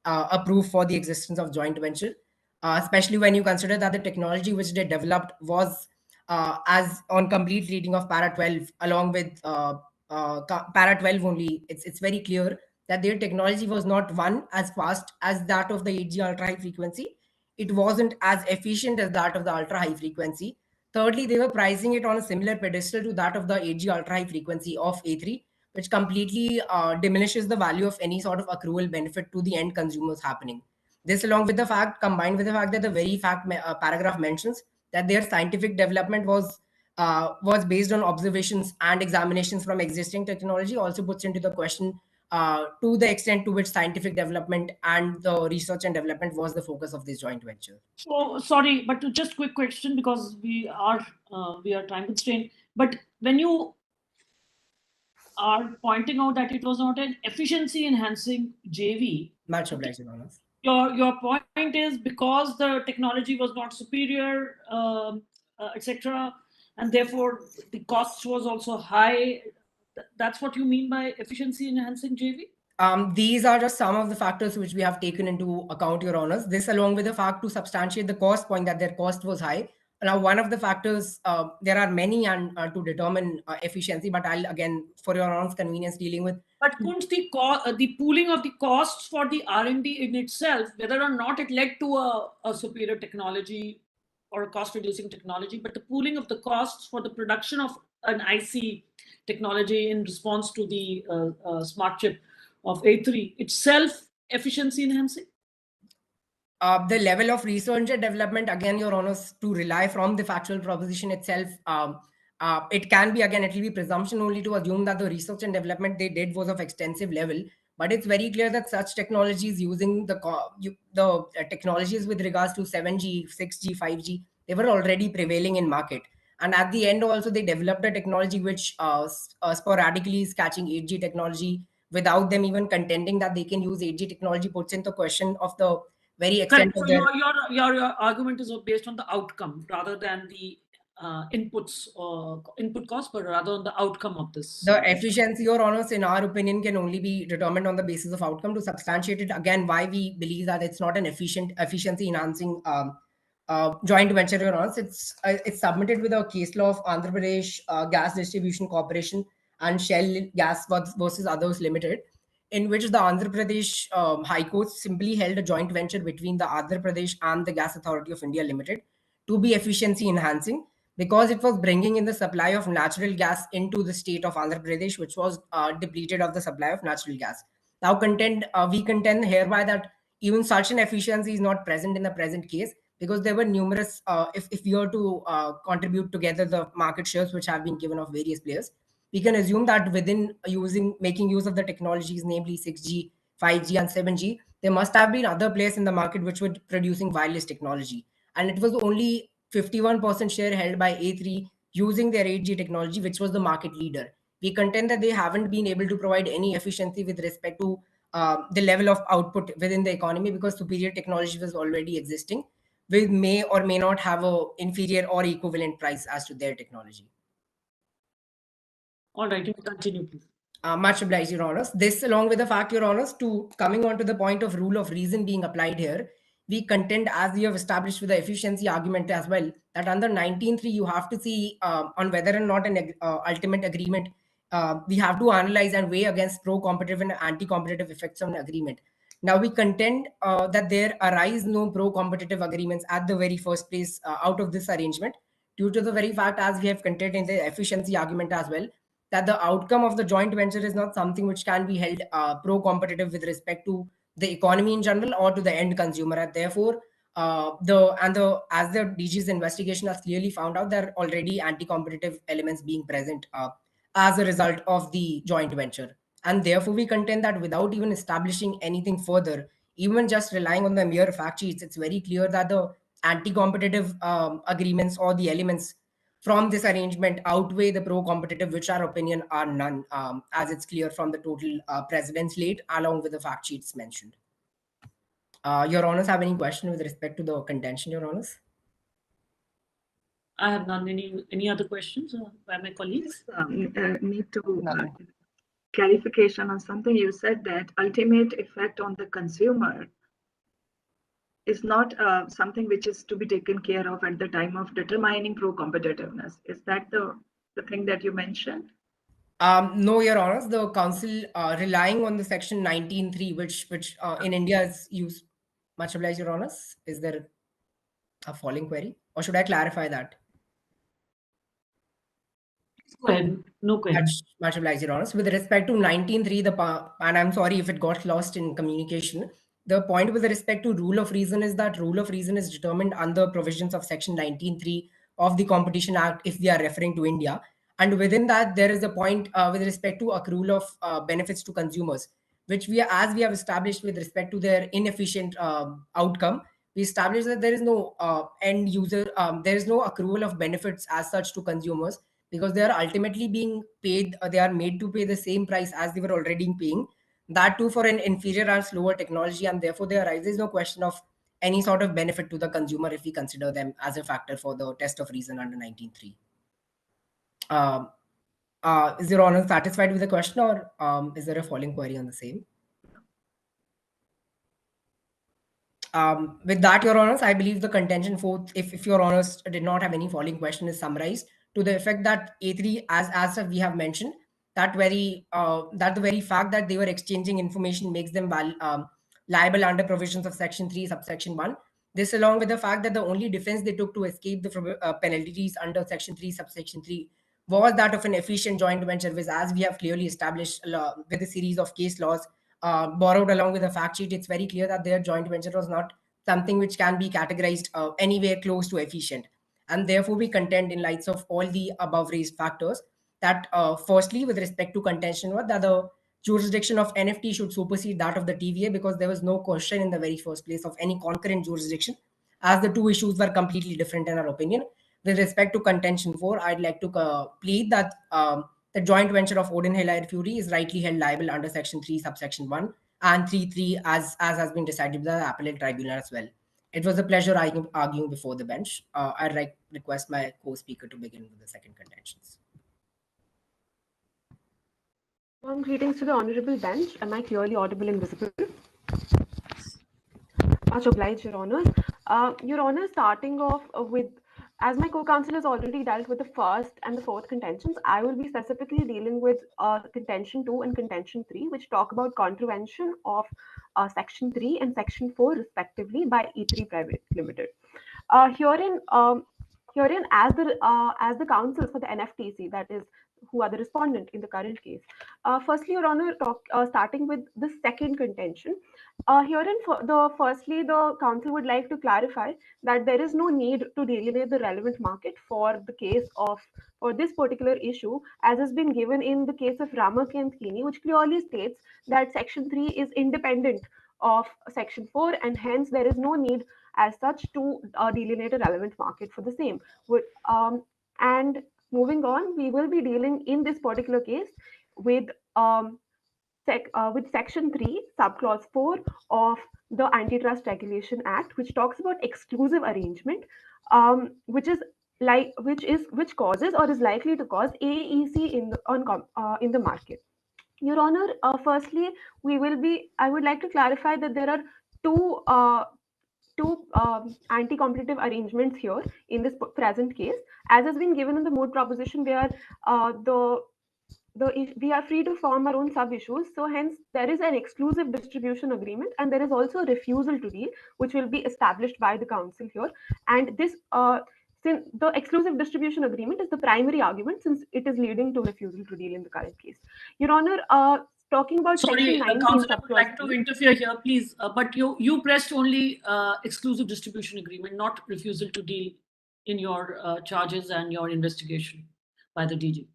Speaker 4: a proof for the existence of joint venture, especially when you consider that the technology which they developed was as on complete reading of para 12 along with para 12 only, it's very clear that their technology was not one as fast as that of the 8G ultra high frequency. It wasn't as efficient as that of the ultra high frequency. Thirdly, they were pricing it on a similar pedestal to that of the 8G ultra high frequency of A3, which completely diminishes the value of any sort of accrual benefit to the end consumers happening. This, along with the fact, combined with the fact that the very fact paragraph mentions that their scientific development was based on observations and examinations from existing technology, also puts into the question to the extent to which scientific development and the research and development was the focus of this joint venture.
Speaker 6: So sorry, but just quick question, because we are time constrained. But when you are pointing out that it was not an efficiency enhancing JV,
Speaker 4: Much obliged, Your Honor.
Speaker 6: Your point is because the technology was not superior, etc., and therefore the cost was also high. That's what you mean by efficiency enhancing JV?
Speaker 4: These are just some of the factors which we have taken into account, Your Honors. This along with the fact to substantiate the cost point that their cost was high. Now, one of the factors, there are many and to determine efficiency, but I'll again, for Your Honor's convenience, dealing with.
Speaker 6: But couldn't the pooling of the costs for the R&D in itself, whether or not it led to a superior technology or a cost-reducing technology, but the pooling of the costs for the production of an IC technology in response to the smart chip of A3 itself efficiency enhancing?
Speaker 4: The level of research and development, again, Your Honors, to rely from the factual proposition itself, it can be, again, it will be presumption only to assume that the research and development they did was of extensive level. But it's very clear that such technologies using the technologies with regards to 7G, 6G, 5G, they were already prevailing in market. And at the end also, they developed a technology which sporadically is catching 8G technology without them even contending that they can use 8G technology, puts into question of the very extent
Speaker 6: Correct.
Speaker 4: of
Speaker 6: So
Speaker 4: their...
Speaker 6: your argument is based on the outcome rather than the inputs or input cost, but rather on the outcome of this.
Speaker 4: The efficiency, Your Honors, in our opinion, can only be determined on the basis of outcome. To substantiate it, again, why we believe that it's not an efficiency enhancing joint venture, Your Honors. It's submitted with a case law of Andhra Pradesh Gas Distribution Corporation and Shell Gas versus Others Limited, in which the Andhra Pradesh High Court simply held a joint venture between the Andhra Pradesh and the Gas Authority of India Limited to be efficiency enhancing, because it was bringing in the supply of natural gas into the state of Andhra Pradesh, which was depleted of the supply of natural gas. Now, we contend hereby that even such an efficiency is not present in the present case, because there were numerous, if we were to contribute together the market shares which have been given of various players, we can assume that within making use of the technologies, namely 6G, 5G, and 7G, there must have been other players in the market which were producing wireless technology. And it was only 51% share held by A3 using their 8G technology, which was the market leader. We contend that they haven't been able to provide any efficiency with respect to the level of output within the economy, because superior technology was already existing, which may or may not have a inferior or equivalent price as to their technology.
Speaker 6: All right, you continue, please.
Speaker 4: Much obliged, Your Honors. This, along with the fact, Your Honors, to coming on to the point of rule of reason being applied here, we contend, as we have established with the efficiency argument as well, that under 19.3, you have to see on whether or not an ultimate agreement, we have to analyze and weigh against pro-competitive and anti-competitive effects of an agreement. Now, we contend that there arise no pro-competitive agreements at the very first place out of this arrangement, due to the very fact, as we have contended in the efficiency argument as well, that the outcome of the joint venture is not something which can be held pro-competitive with respect to the economy in general or to the end consumer. And therefore, as the DG's investigation has clearly found out, there are already anti-competitive elements being present as a result of the joint venture. And therefore, we contend that without even establishing anything further, even just relying on the mere fact sheets, it's very clear that the anti-competitive agreements or the elements from this arrangement outweigh the pro-competitive, which our opinion are none, as it's clear from the total precedents laid along with the fact sheets mentioned. Your Honors, have any question with respect to the contention, Your Honors?
Speaker 6: I have none. Any other questions by my colleagues?
Speaker 9: Need to clarification on something you said, that ultimate effect on the consumer is not something which is to be taken care of at the time of determining pro-competitiveness. Is that the thing that you mentioned?
Speaker 4: No, Your Honors. The Council relying on the section 19.3, which in India is used. Much obliged, Your Honors. Is there a following query, or should I clarify that?
Speaker 6: Go ahead. No question.
Speaker 4: Much obliged, Your Honors. With respect to 19.3, and I'm sorry if it got lost in communication, the point with respect to rule of reason is that rule of reason is determined under provisions of section 19.3 of the Competition Act, if we are referring to India. And within that, there is a point with respect to accrual of benefits to consumers, which as we have established with respect to their inefficient outcome, we established that there is no end user, there is no accrual of benefits as such to consumers, because they are ultimately being paid, they are made to pay the same price as they were already paying, that too for an inferior or slower technology, and therefore there arises no question of any sort of benefit to the consumer if we consider them as a factor for the test of reason under 19.3. Is Your Honor satisfied with the question, or is there a following query on the same? With that, Your Honors, I believe the contention for, if Your Honors did not have any following question, is summarized to the effect that A3, as we have mentioned, that the very fact that they were exchanging information makes them liable under provisions of Section 3, subsection 1. This, along with the fact that the only defense they took to escape the penalties under Section 3, subsection 3, was that of an efficient joint venture, which, as we have clearly established with a series of case laws borrowed along with the fact sheet, it's very clear that their joint venture was not something which can be categorized anywhere close to efficient. And therefore, we contend, in lights of all the above raised factors, that firstly, with respect to contention, that the jurisdiction of NFT should supersede that of the TVA, because there was no question in the very first place of any concurrent jurisdiction, as the two issues were completely different in our opinion. With respect to contention 4, I'd like to plead that the joint venture of Odin Hill Air Fury is rightly held liable under Section 3, subsection 1 and 3.3, as has been decided by the appellate tribunal as well. It was a pleasure arguing before the bench. I'd request my co-speaker to begin with the second contentions.
Speaker 11: Greetings to the honourable bench. Am I clearly audible and visible? Much obliged, Your Honours. Your Honours, starting off with, as my co-counsel has already dealt with the first and the fourth contentions, I will be specifically dealing with contention 2 and contention 3, which talk about contravention of section 3 and section 4 respectively by E3 Private Limited. Herein, as the counsel for the NFTC, that is, who are the respondent in the current case. Firstly, Your Honour, starting with the second contention, herein, firstly, the counsel would like to clarify that there is no need to delineate the relevant market for the case of, for this particular issue, as has been given in the case of Ramak and Kini, which clearly states that section 3 is independent of section 4, and hence there is no need as such to delineate a relevant market for the same. And moving on, we will be dealing in this particular case with section 3, subclause 4 of the Antitrust Regulation Act, which talks about exclusive arrangement, which causes or is likely to cause AEC in the market. Your Honor, firstly, I would like to clarify that there are two anti-competitive arrangements here in this present case, as has been given in the Moot proposition, where we are free to form our own sub-issues. So hence, there is an exclusive distribution agreement, and there is also a refusal to deal, which will be established by the council here. And this, since the exclusive distribution agreement is the primary argument, since it is leading to refusal to deal in the current case. Your Honor, talking about
Speaker 6: Sorry,
Speaker 11: section 19,
Speaker 6: counsel, I would like to interfere here, please. But you pressed only exclusive distribution agreement, not refusal to deal in your charges and your investigation by the DG.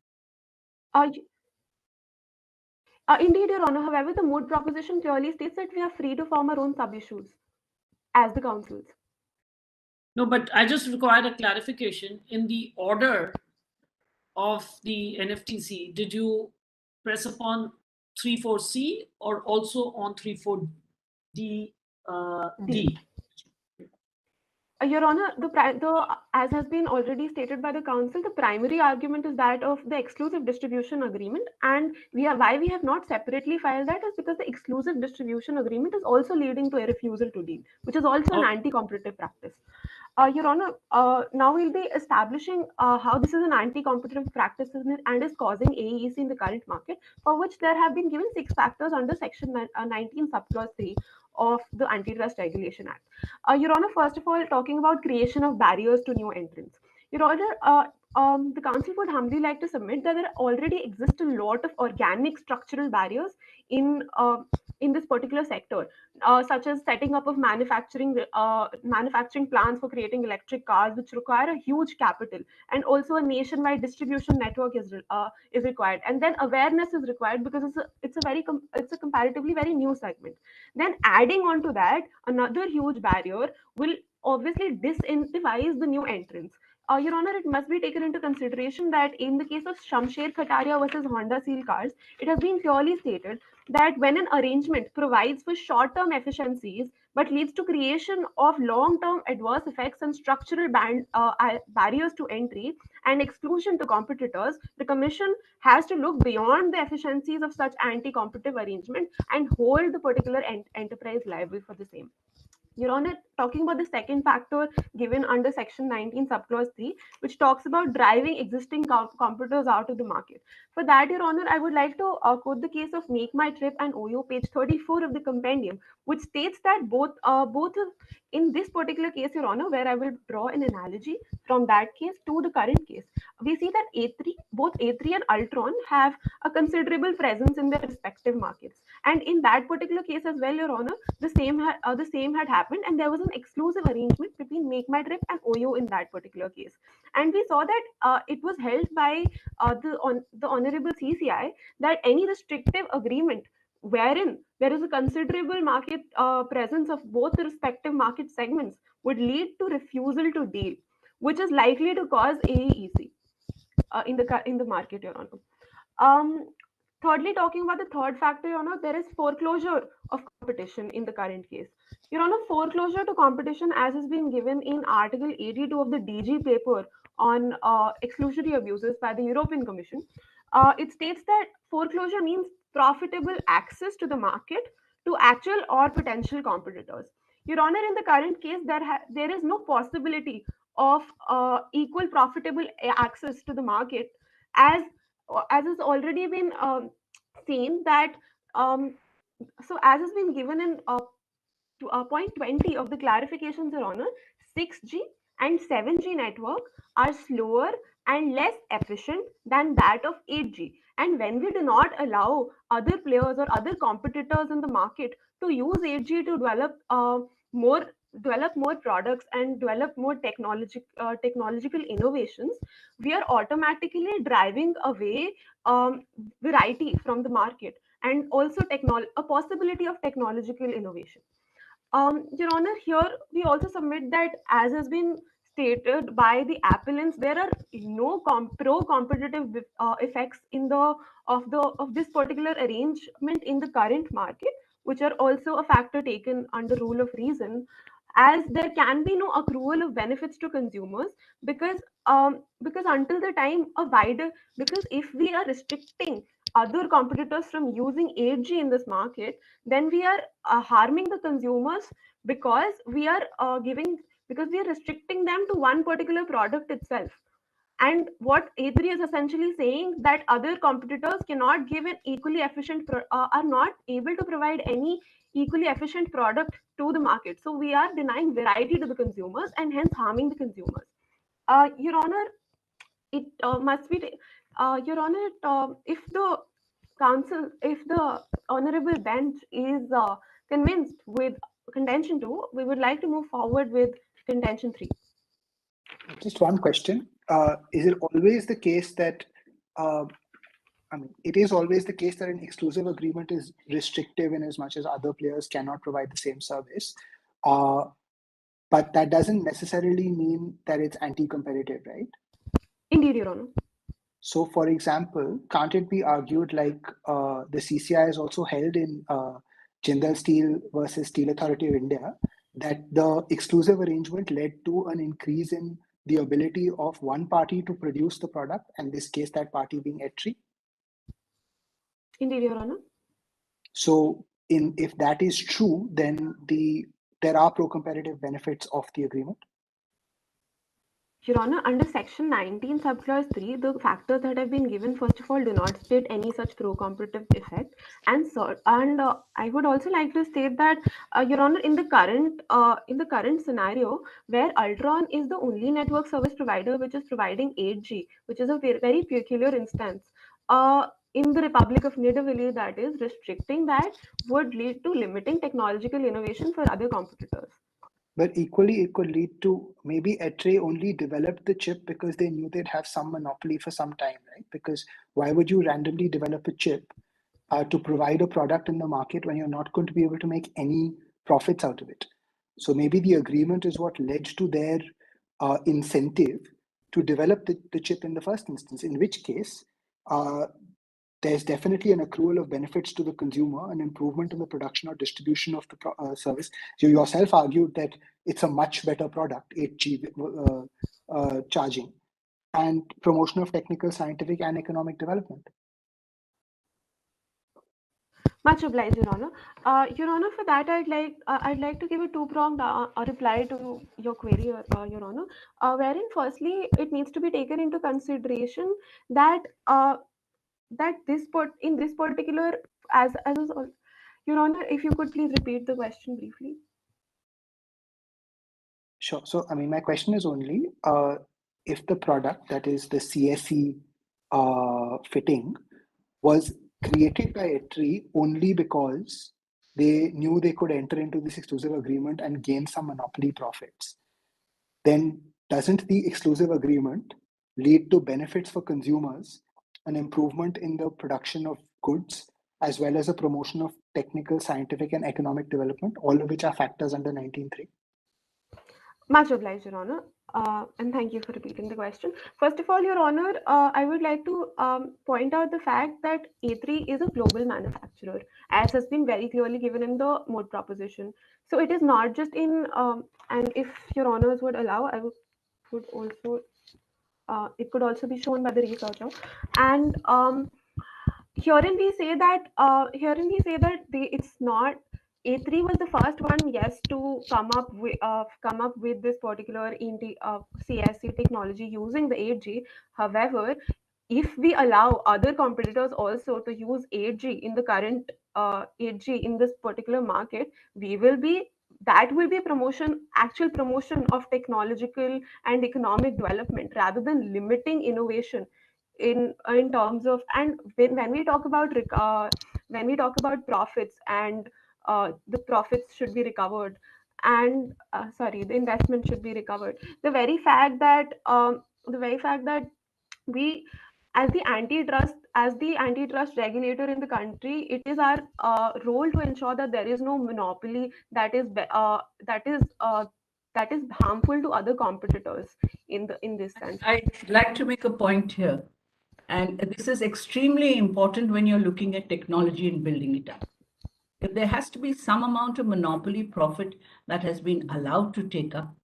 Speaker 11: Indeed, Your Honor. However, the Moot proposition clearly states that we are free to form our own sub-issues as the councils.
Speaker 6: No, but I just required a clarification. In the order of the NFTC, did you press upon 3.4c or also on 3.4d? D?
Speaker 11: Your Honor, as has been already stated by the council, the primary argument is that of the exclusive distribution agreement, and why we have not separately filed that is because the exclusive distribution agreement is also leading to a refusal to deal, which is also an anti-competitive practice. Your Honor, now we'll be establishing how this is an anti-competitive practice and is causing AEC in the current market, for which there have been given 6 factors under section 19 subclause 3 of the Antitrust Regulation Act. Your Honor, first of all, talking about creation of barriers to new entrants. Your Honor, the council would humbly like to submit that there already exist a lot of organic structural barriers in this particular sector, such as setting up of manufacturing plants for creating electric cars, which require a huge capital, and also a nationwide distribution network is required. And then awareness is required because it's a comparatively very new segment. Then adding on to that, another huge barrier will obviously disincentivize the new entrants. Your Honor, it must be taken into consideration that in the case of Shamsher Khataria versus Honda Seal cars, it has been clearly stated that when an arrangement provides for short-term efficiencies but leads to creation of long-term adverse effects and structural barriers to entry and exclusion to competitors, the Commission has to look beyond the efficiencies of such anti-competitive arrangement and hold the particular enterprise liable for the same. Your Honor, talking about the second factor given under Section 19, Subclause 3, which talks about driving existing competitors out of the market. For that, Your Honor, I would like to quote the case of Make My Trip and OYO, page 34 of the compendium, which states that in this particular case, Your Honor, where I will draw an analogy from that case to the current case, we see that both A3 and Ultron have a considerable presence in their respective markets. And in that particular case as well, Your Honor, the same had happened, and there was an exclusive arrangement between Make My Trip and OYO in that particular case. And we saw that it was held by the Honorable CCI that any restrictive agreement wherein there is a considerable market presence of both the respective market segments would lead to refusal to deal, which is likely to cause AEC in the market, Your Honor. Thirdly, talking about the third factor, Your Honor, there is foreclosure of competition in the current case. Your Honor, foreclosure to competition, as has been given in Article 82 of the DG paper on exclusionary abuses by the European Commission, it states that foreclosure means profitable access to the market to actual or potential competitors. Your Honor, in the current case, there is no possibility of equal profitable access to the market, as has already been seen that as has been given in point 20 of the clarifications, Your Honor, 6G and 7G network are slower and less efficient than that of 8G. And when we do not allow other players or other competitors in the market to use 8G to develop more products and develop more technological innovations, we are automatically driving away variety from the market and also a possibility of technological innovation. Your Honor, here we also submit that, as has been stated by the appellants, there are no pro-competitive effects of this particular arrangement in the current market, which are also a factor taken under rule of reason, as there can be no accrual of benefits to consumers because until the time because if we are restricting other competitors from using 8G in this market, then we are harming the consumers because we are restricting them to one particular product itself. And what A3 is essentially saying that other competitors cannot give an equally efficient are not able to provide any equally efficient product to the market. So we are denying variety to the consumers and hence harming the consumers. Your Honor, it must be Your Honor, if the honorable bench is convinced with contention 2, we would like to move forward with contention 3.
Speaker 5: Just one question. Is it always the case that, it is always the case that an exclusive agreement is restrictive in as much as other players cannot provide the same service. But that doesn't necessarily mean that it's anti-competitive, right?
Speaker 11: Indeed, Your Honor.
Speaker 5: So, for example, can't it be argued like the CCI is also held in Jindal Steel versus Steel Authority of India, that the exclusive arrangement led to an increase in the ability of one party to produce the product, and in this case, that party being E3?
Speaker 11: Indeed, Your Honor.
Speaker 5: So, if that is true, then there are pro-competitive benefits of the agreement.
Speaker 11: Your Honor, under Section 19, subclause 3, the factors that have been given, first of all, do not state any such pro-competitive effect. And I would also like to state that, Your Honor, in the current scenario, where Ultron is the only network service provider which is providing 8G, which is a very peculiar instance. In the Republic of Nidavellir, that is, restricting that would lead to limiting technological innovation for other competitors.
Speaker 5: But equally, it could lead to maybe ETRE only developed the chip because they knew they'd have some monopoly for some time, right? Because why would you randomly develop a chip to provide a product in the market when you're not going to be able to make any profits out of it? So maybe the agreement is what led to their incentive to develop the chip in the first instance, in which case there's definitely an accrual of benefits to the consumer, an improvement in the production or distribution of the service. You yourself argued that it's a much better product, 8G charging, and promotion of technical, scientific, and economic development.
Speaker 11: Much obliged, Your Honor. Your Honor, for that, I'd like to give a two-pronged reply to your query, Your Honor, wherein firstly, it needs to be taken into consideration that in this particular Your Honor, if you could please repeat the question briefly.
Speaker 5: Sure. So, I mean, my question is only if the product, that is the CSE fitting, was created by ETRE only because they knew they could enter into this exclusive agreement and gain some monopoly profits, then doesn't the exclusive agreement lead to benefits for consumers, an improvement in the production of goods, as well as a promotion of technical, scientific, and economic development, all of which are factors under 19.3?
Speaker 11: Much obliged, Your Honor, and thank you for repeating the question. First of all, Your Honor, I would like to point out the fact that A3 is a global manufacturer, as has been very clearly given in the Moot proposition. So it is not just in, and if Your Honors would allow, I would also, it could also be shown by the researcher. And herein we say that it's not. A3 was the first one, yes, to come up with this particular CSC technology using the 8G. However, if we allow other competitors also to use 8G in the current 8G in this particular market, that will be actual promotion of technological and economic development rather than limiting innovation in terms of. And when we talk about profits and the profits should be recovered, and the investment should be recovered, the very fact that we, as the antitrust regulator in the country, it is our role to ensure that there is no monopoly that is harmful to other competitors in this sense.
Speaker 7: I'd like to make a point here, and this is extremely important when you're looking at technology and building it up. If there has to be some amount of monopoly profit that has been allowed to take up,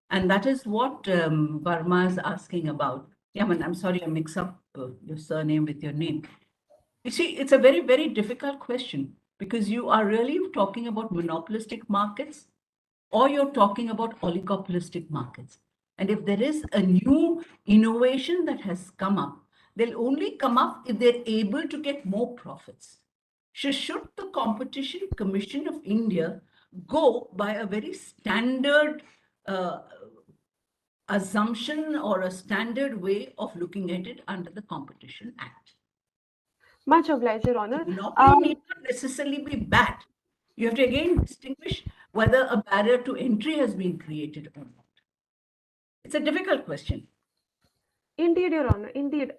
Speaker 7: and that is what Verma is asking about. Yaman, I'm sorry, I mix up your surname with your name. You see, it's a very, very difficult question because you are really talking about monopolistic markets or you're talking about oligopolistic markets. And if there is a new innovation that has come up, they'll only come up if they're able to get more profits. Should the Competition Commission of India go by a very standard assumption or a standard way of looking at it under the Competition Act?
Speaker 11: Much obliged, Your Honor.
Speaker 7: Monopoly need not necessarily be bad. You have to again distinguish whether a barrier to entry has been created or not. It's a difficult question.
Speaker 11: Indeed, Your Honor. Indeed,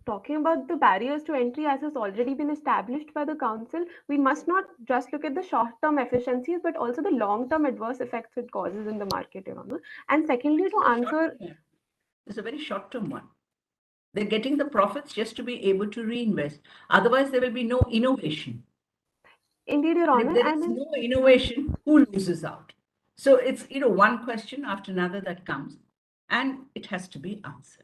Speaker 11: talking about the barriers to entry as has already been established by the Council, we must not just look at the short-term efficiencies, but also the long-term adverse effects it causes in the market, Your Honor. And secondly, to answer...
Speaker 7: It's a very short-term one. They're getting the profits just to be able to reinvest. Otherwise, there will be no innovation.
Speaker 11: Indeed, Your Honor.
Speaker 7: If there is no innovation, who loses out? So it's, one question after another that comes, and it has to be answered.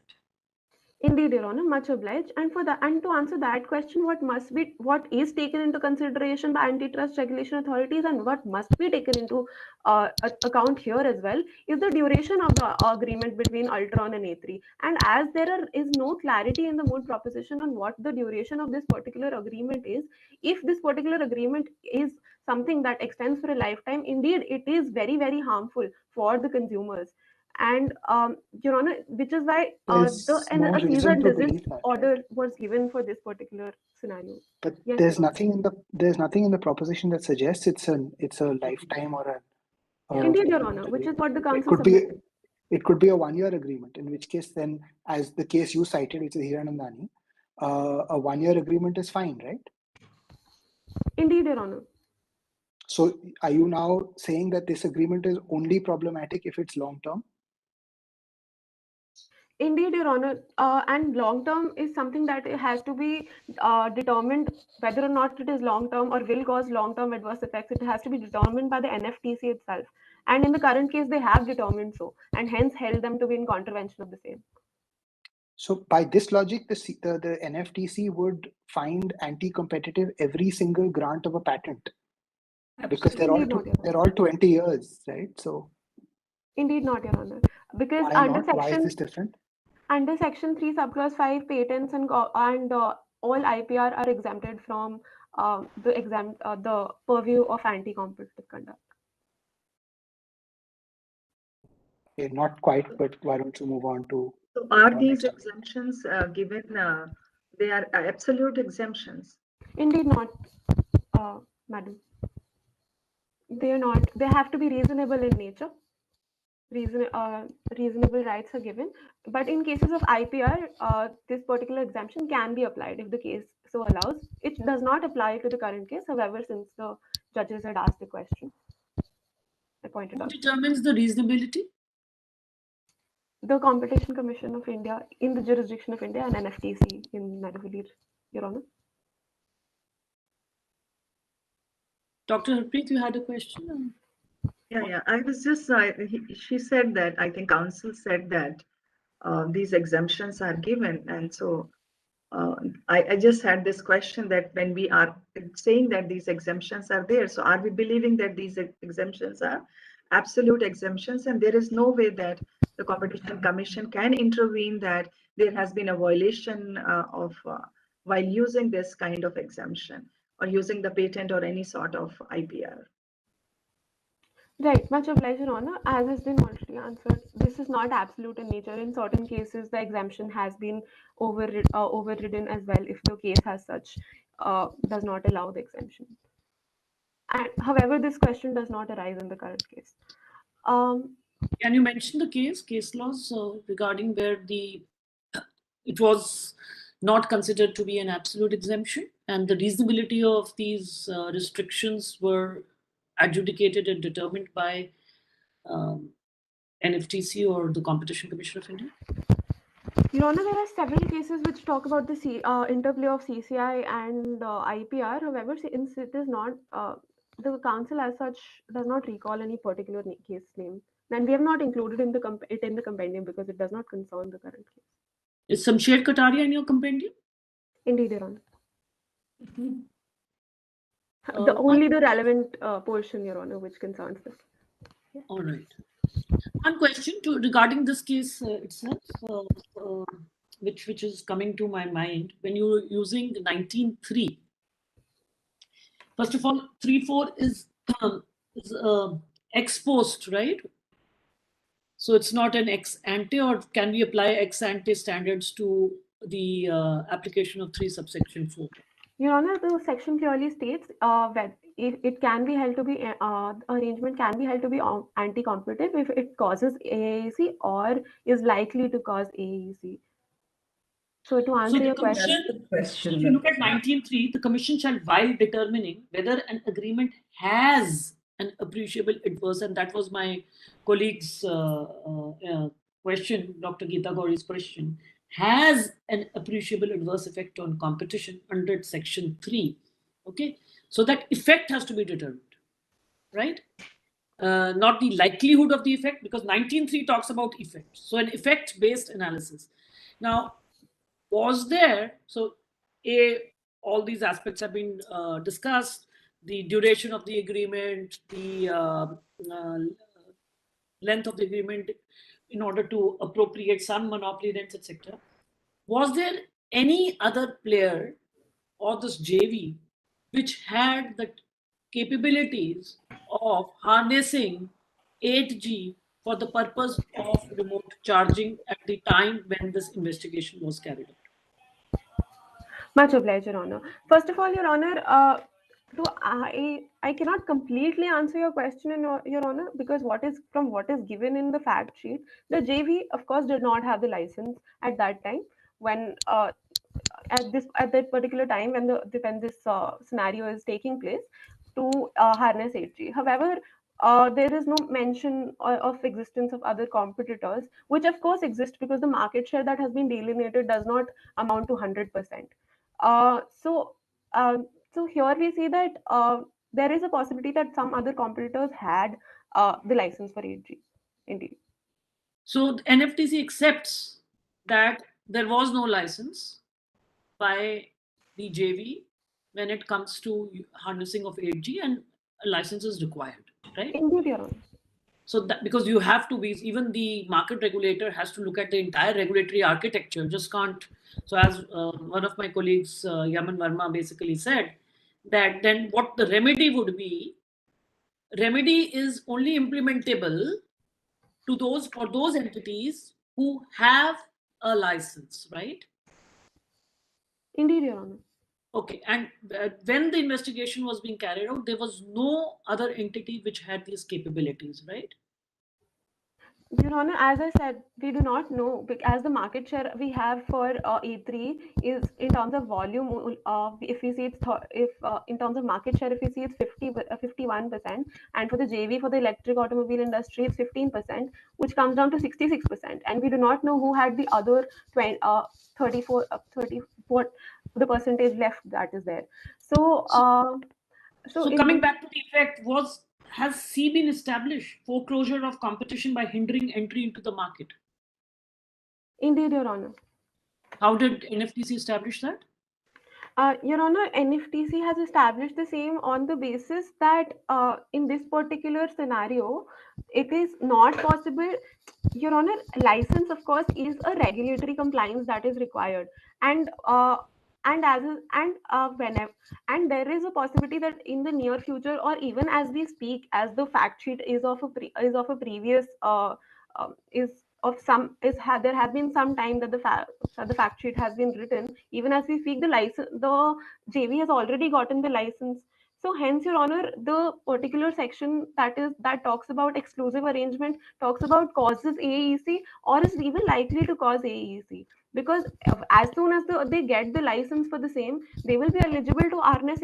Speaker 11: Indeed, Your Honor, much obliged. And for that, and to answer that question, what is taken into consideration by antitrust regulation authorities and what must be taken into account here as well is the duration of the agreement between Ultron and A3. And as is no clarity in the Moot proposition on what the duration of this particular agreement is, if this particular agreement is something that extends for a lifetime, indeed, it is very, very harmful for the consumers. And Your Honor, which is why
Speaker 5: There's no
Speaker 11: a cease
Speaker 5: reason
Speaker 11: and
Speaker 5: to
Speaker 11: desist
Speaker 5: believe that,
Speaker 11: order
Speaker 5: right?
Speaker 11: was given for this particular scenario.
Speaker 5: But
Speaker 11: Yes,
Speaker 5: there's
Speaker 11: Your Honor.
Speaker 5: nothing in the proposition that suggests it's a lifetime or
Speaker 11: Indeed, Your Honor, which is what the
Speaker 5: it
Speaker 11: council
Speaker 5: could be
Speaker 11: submitted.
Speaker 5: it could be a 1-year agreement, in which case then, as the case you cited, which is Hiranandani, a 1-year agreement is fine, right?
Speaker 11: Indeed, Your Honor.
Speaker 5: So are you now saying that this agreement is only problematic if it's long term?
Speaker 11: Indeed, Your Honor, and long term is something that it has to be determined whether or not it is long term or will cause long term adverse effects. It has to be determined by the NFTC itself. And in the current case, they have determined so, and hence held them to be in contravention of the same.
Speaker 5: So by this logic, the NFTC would find anti-competitive every single grant of a patent, because they're all 20 years, right? So
Speaker 11: indeed not, Your Honor, because
Speaker 5: why not? Why is this different?
Speaker 11: Under Section 3, Subclause 5, patents and all IPR are exempted from the purview of anti-competitive conduct.
Speaker 5: Okay, not quite, but why don't you move on to?
Speaker 9: So are these exemptions given? They are absolute exemptions.
Speaker 11: Indeed not, madam. They are not. They have to be reasonable in nature. Reasonable rights are given, but in cases of IPR, this particular exemption can be applied if the case so allows. It does not apply to the current case, however, since the judges had asked the question, I pointed
Speaker 6: Who
Speaker 11: out.
Speaker 6: determines the reasonability?
Speaker 11: The Competition Commission of India, in the jurisdiction of India, and NFTC in Nadavilir, Your Honor.
Speaker 6: Dr. Harpreet, you had a question?
Speaker 9: Yeah. I was just, she said that, I think counsel said that these exemptions are given. And so I just had this question that when we are saying that these exemptions are there, so are we believing that these exemptions are absolute exemptions and there is no way that the Competition Commission can intervene that there has been a violation while using this kind of exemption or using the patent or any sort of IPR?
Speaker 11: Right, much obliged, Your Honor. As has been already answered, this is not absolute in nature. In certain cases, the exemption has been overridden as well if the case as such does not allow the exemption. And however, this question does not arise in the current case.
Speaker 6: Can you mention the case laws regarding where it was not considered to be an absolute exemption and the reasonability of these restrictions were adjudicated and determined by NFTC or the Competition Commission of India?
Speaker 11: Your Honor, there are several cases which talk about the interplay of CCI and IPR. However, since it is not, the council as such does not recall any particular case name. And we have not included it in the compendium because it does not concern the current case.
Speaker 6: Is Samsher Kataria in your compendium?
Speaker 11: Indeed, Your Honor. Only the relevant portion, Your Honor, which concerns this. Yeah.
Speaker 6: All right. One question regarding this case itself, which is coming to my mind when you're using 19.3. First of all, 3.4 is ex post, right? So it's not an ex ante, or can we apply ex ante standards to the application of 3 subsection 4?
Speaker 11: Your Honor, the section clearly states that it can be held to be arrangement can be held to be anti-competitive if it causes AAEC or is likely to cause AAEC. So to answer your question,
Speaker 6: if you look at 19.3, the Commission shall, while determining whether an agreement has an appreciable adverse, and that was my colleague's question, Dr. Geeta Gouri's question, has an appreciable adverse effect on competition under section 3. Okay, so that effect has to be determined, right? Not the likelihood of the effect, because 19.3 talks about effect. So an effect-based analysis. Now, was there, so all these aspects have been discussed, the duration of the agreement, the length of the agreement in order to appropriate some monopoly rents, etc. Was there any other player or this JV which had the capabilities of harnessing 8G for the purpose of remote charging at the time when this investigation was carried out?
Speaker 11: Much obliged, Your Honor. First of all, Your Honor, I cannot completely answer your question, Your Honor, because what is given in the fact sheet, the JV, of course, did not have the license at that time when at that particular time when this scenario is taking place to harness 8G. However, there is no mention of existence of other competitors, which of course exist because the market share that has been delineated does not amount to 100%. So, so here we see that there is a possibility that some other competitors had the license for 8G. Indeed.
Speaker 6: So the NFTC accepts that there was no license by the JV when it comes to harnessing of 8G, and a license is required, right?
Speaker 11: Indeed, Your Honor.
Speaker 6: So that, because you have to be, even the market regulator has to look at the entire regulatory architecture, just can't. So as one of my colleagues, Yaman Verma, basically said, that then what the remedy would be, remedy is only implementable to those, for those entities who have a license, right?
Speaker 11: Indeed, Your Honor.
Speaker 6: Okay, and when the investigation was being carried out, there was no other entity which had these capabilities, right?
Speaker 11: Your Honor, as I said, we do not know, as the market share we have for A3 is in terms of volume. If we see it's in terms of market share, if we see it's 51%, and for the JV for the electric automobile industry, it's 15%, which comes down to 66%. And we do not know who had the other 34, the percentage left that is there. So,
Speaker 6: so coming back to the effect, has C been established foreclosure of competition by hindering entry into the market?
Speaker 11: Indeed, Your Honor.
Speaker 6: How did NFTC establish that?
Speaker 11: Your Honor, NFTC has established the same on the basis that in this particular scenario, it is not possible. Your Honor, license, of course, is a regulatory compliance that is required, and whenever, and there is a possibility that in the near future, or even as we speak, as the fact sheet is of a previous there has been some time that the fact sheet has been written. Even as we speak, the JV has already gotten the license. So hence, Your Honor, the particular section that talks about exclusive arrangement talks about causes AEC or is even likely to cause AEC, because as soon as they get the license for the same, they will be eligible to harness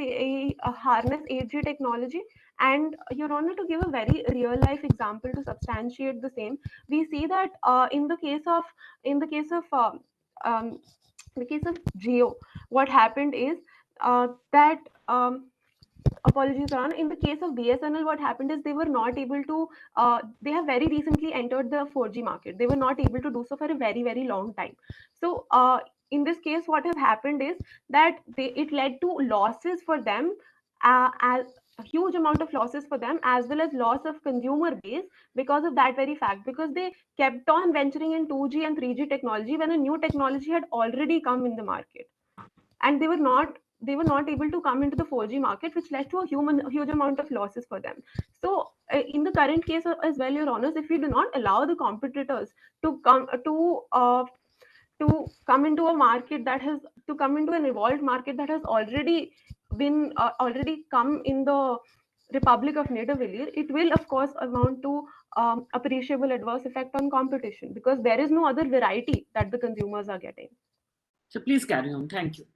Speaker 11: harness 8G technology. And Your Honor, to give a very real life example to substantiate the same, we see that in the case of Geo, what happened is that apologies, Ron. In the case of BSNL, what happened is they were not able to. They have very recently entered the 4G market. They were not able to do so for a very, very long time. So, in this case, what has happened is that it led to losses for them, as a huge amount of losses for them, as well as loss of consumer base because of that very fact. Because they kept on venturing in 2G and 3G technology when a new technology had already come in the market, and they were not able to come into the 4G market, which led to a huge amount of losses for them. So in the current case as well, Your Honors, if we do not allow the competitors to come into a market that has to come into an evolved market that has already been already come in the Republic of Niederwiller, it will of course amount to appreciable adverse effect on competition, because there is no other variety that the consumers are getting.
Speaker 6: So please carry on. Thank you.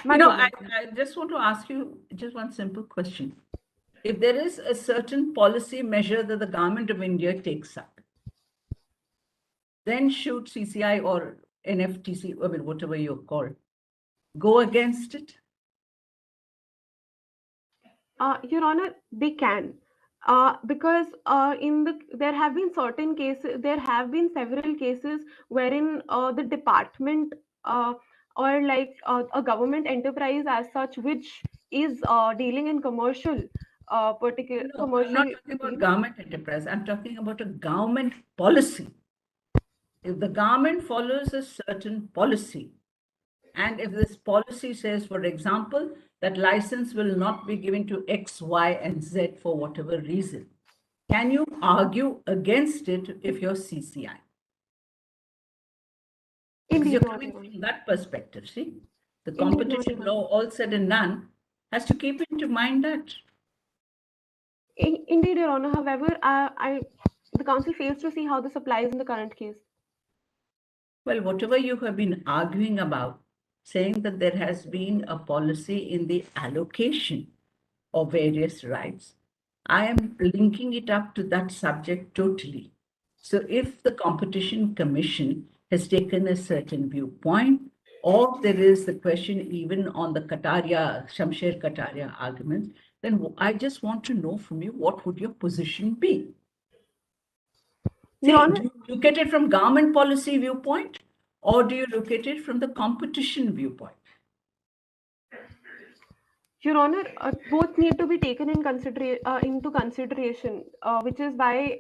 Speaker 7: I just want to ask you just one simple question. If there is a certain policy measure that the government of India takes up, then should CCI or NFTC, I mean, whatever you call, go against it?
Speaker 11: Your Honor, they can. Because there have been certain cases, there have been several cases wherein the department or like a government enterprise as such, which is dealing in commercial, particular
Speaker 7: No, I'm
Speaker 11: commercial
Speaker 7: not talking about government enterprise. I'm talking about a government policy. If the government follows a certain policy, and if this policy says, for example, that license will not be given to X, Y, and Z for whatever reason, can you argue against it if you're CCI? Because you're
Speaker 11: Indeed, not
Speaker 7: coming
Speaker 11: even.
Speaker 7: from that perspective, see? The
Speaker 11: Indeed, not
Speaker 7: competition
Speaker 11: even.
Speaker 7: law, all said and done, has to keep into mind that.
Speaker 11: Indeed, Your Honor. However, the council fails to see how this applies in the current case.
Speaker 7: Well, whatever you have been arguing about, saying that there has been a policy in the allocation of various rights, I am linking it up to that subject totally. So if the Competition Commission has taken a certain viewpoint, or there is the question even on the Kataria, Shamsher Kataria argument, then I just want to know from you, what would your position be? See,
Speaker 11: Your Honor,
Speaker 7: do you look at it from government policy viewpoint, or do you look at it from the competition viewpoint?
Speaker 11: Your Honor, both need to be taken into consideration, which is why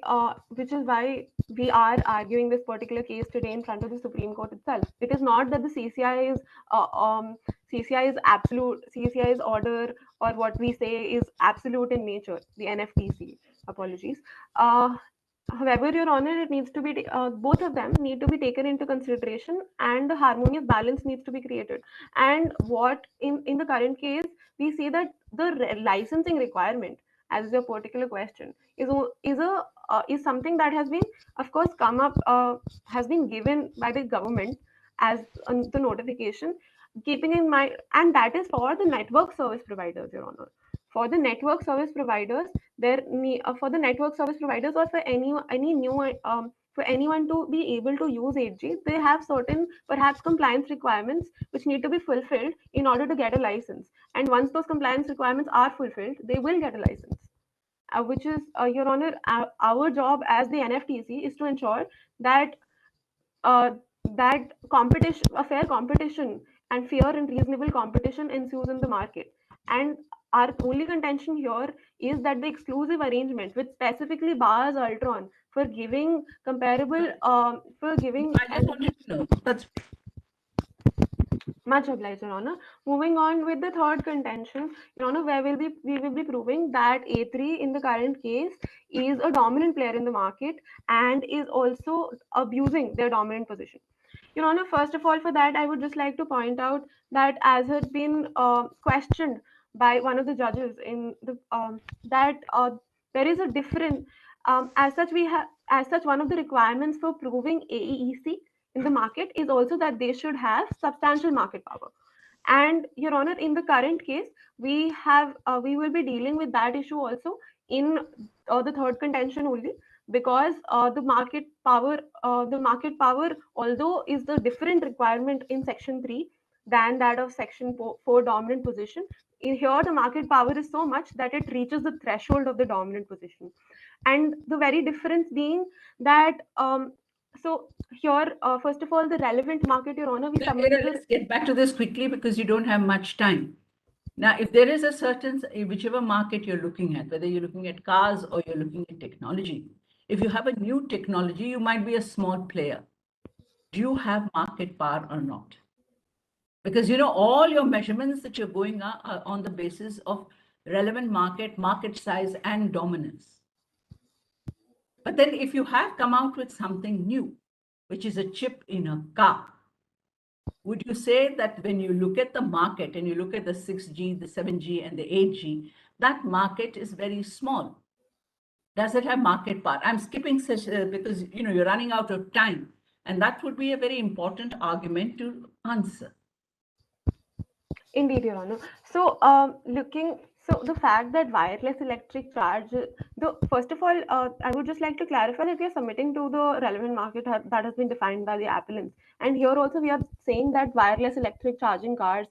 Speaker 11: we are arguing this particular case today in front of the Supreme Court itself. It is not that the CCI is absolute, CCI's order or what we say is absolute in nature. The NFTC, apologies. However, Your Honor, it needs to be both of them need to be taken into consideration, and a harmonious balance needs to be created. And what in the current case, we see that the licensing requirement, as a particular question, is something that has been, of course, come up has been given by the government as the notification, keeping in mind, and that is for the network service providers, Your Honor. For the network service providers, for the network service providers, or for any new for anyone to be able to use 8G, they have certain perhaps compliance requirements which need to be fulfilled in order to get a license. And once those compliance requirements are fulfilled, they will get a license. Which is, Your Honor, our job as the NFTC is to ensure that uh, that competition, a fair competition, and fair and reasonable competition ensues in the market. And our only contention here is that the exclusive arrangement, which specifically bars Ultron for giving comparable, for giving
Speaker 7: I just wanted to know. That's
Speaker 11: much obliged, Your Honor. Moving on with the third contention, Your Honor, where we will be proving that A3 in the current case is a dominant player in the market and is also abusing their dominant position. Your Honor, first of all, for that, I would just like to point out that, as has been questioned by one of the judges in the that there is a difference. As such, one of the requirements for proving AEEC in the market is also that they should have substantial market power. And Your Honor, in the current case, we will be dealing with that issue also in the third contention only, because the market power, although is the different requirement in section 3 than that of section 4 dominant position, in here the market power is so much that it reaches the threshold of the dominant position. And the very difference being that so here, first of all, the relevant market, Your Honor, we
Speaker 7: now,
Speaker 11: submitted
Speaker 7: let's get back to this quickly because you don't have much time. Now, if there is a certain, whichever market you're looking at, whether you're looking at cars or you're looking at technology, if you have a new technology, you might be a small player. Do you have market power or not? Because all your measurements that you're going are on the basis of relevant market size, and dominance. But then if you have come out with something new, which is a chip in a car, would you say that when you look at the market and you look at the 6G, the 7G, and the 8G, that market is very small? Does it have market power? I'm skipping such because you're running out of time, and that would be a very important argument to answer.
Speaker 11: Indeed, Your Honor. So, the fact that wireless electric charge, first of all, I would just like to clarify that we are submitting to the relevant market that has been defined by the appellants. And here also we are saying that wireless electric charging cars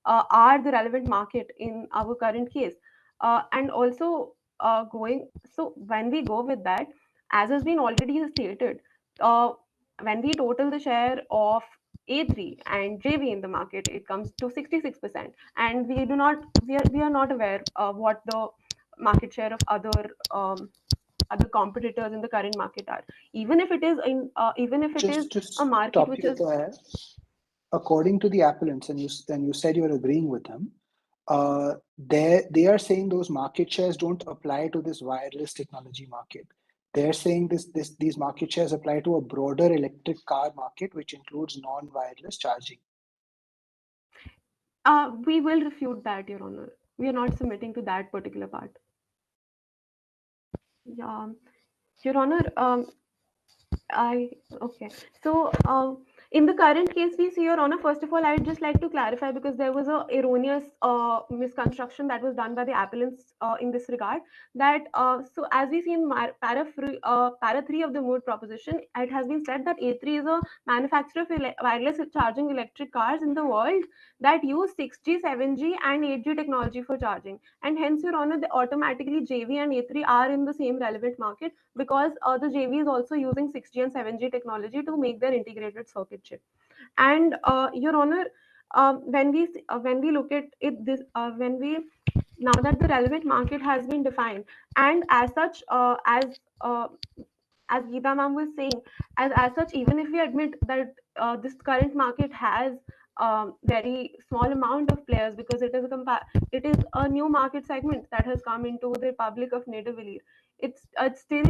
Speaker 11: are the relevant market in our current case. And also so when we go with that, as has been already stated, when we total the share of A3 and JV in the market, it comes to 66%. And we are not aware of what the market share of other competitors in the current market are. Even if it is
Speaker 5: Just
Speaker 11: a market
Speaker 5: stop
Speaker 11: which
Speaker 5: you
Speaker 11: is
Speaker 5: there. According to the appellants, and you said you're agreeing with them, they are saying those market shares don't apply to this wireless technology market. They're saying these market shares apply to a broader electric car market, which includes non-wireless charging.
Speaker 11: we will refute that, Your Honor. We are not submitting to that particular part. Yeah, Your Honor, okay. So, in the current case, we see, Your Honor, first of all, I would just like to clarify, because there was a erroneous misconstruction that was done by the appellants in this regard. That so, as we see in para 3 of the Moot proposition, it has been said that A3 is a manufacturer of wireless charging electric cars in the world that use 6G, 7G, and 8G technology for charging, and hence, Your Honor, automatically JV and A3 are in the same relevant market, because the JV is also using 6G and 7G technology to make their integrated circuit chip. And Your Honor, when we look at it, now that the relevant market has been defined, and as such, as Geeta ma'am was saying, as such, even if we admit that this current market has very small amount of players, because it is a new market segment that has come into the Republic of Native Valley, it's still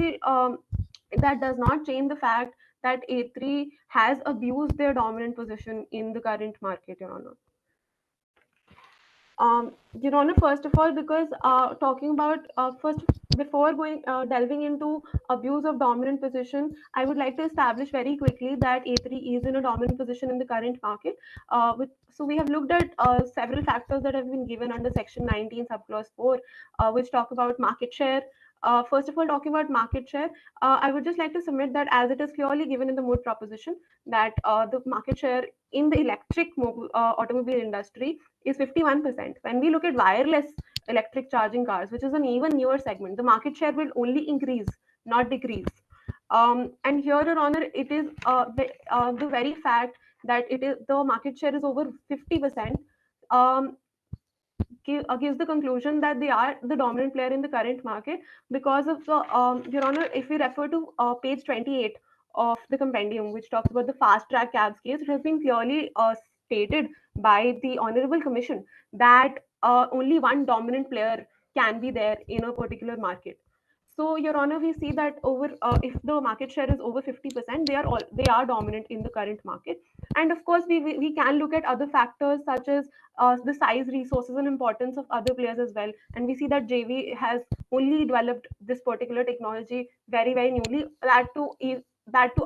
Speaker 11: that does not change the fact that A3 has abused their dominant position in the current market, Your Honor. Your Honor, first of all, because talking about before delving into abuse of dominant position, I would like to establish very quickly that A3 is in a dominant position in the current market. So we have looked at several factors that have been given under Section 19, subclause 4, which talk about market share. First of all, talking about market share, I would just like to submit that, as it is clearly given in the Moot proposition, that the market share in the electric automobile industry is 51%. When we look at wireless electric charging cars, which is an even newer segment, the market share will only increase, not decrease. And here, Your Honor, it is the very fact that the market share is over 50%. Gives the conclusion that they are the dominant player in the current market, because of the Your Honor, if we refer to page 28 of the compendium, which talks about the fast track cabs case, it has been clearly stated by the Honorable Commission that only one dominant player can be there in a particular market. So, Your Honor, we see that if the market share is over 50%, they are dominant in the current market. And of course, we can look at other factors, such as the size, resources, and importance of other players as well. And we see that JV has only developed this particular technology very, very newly, that too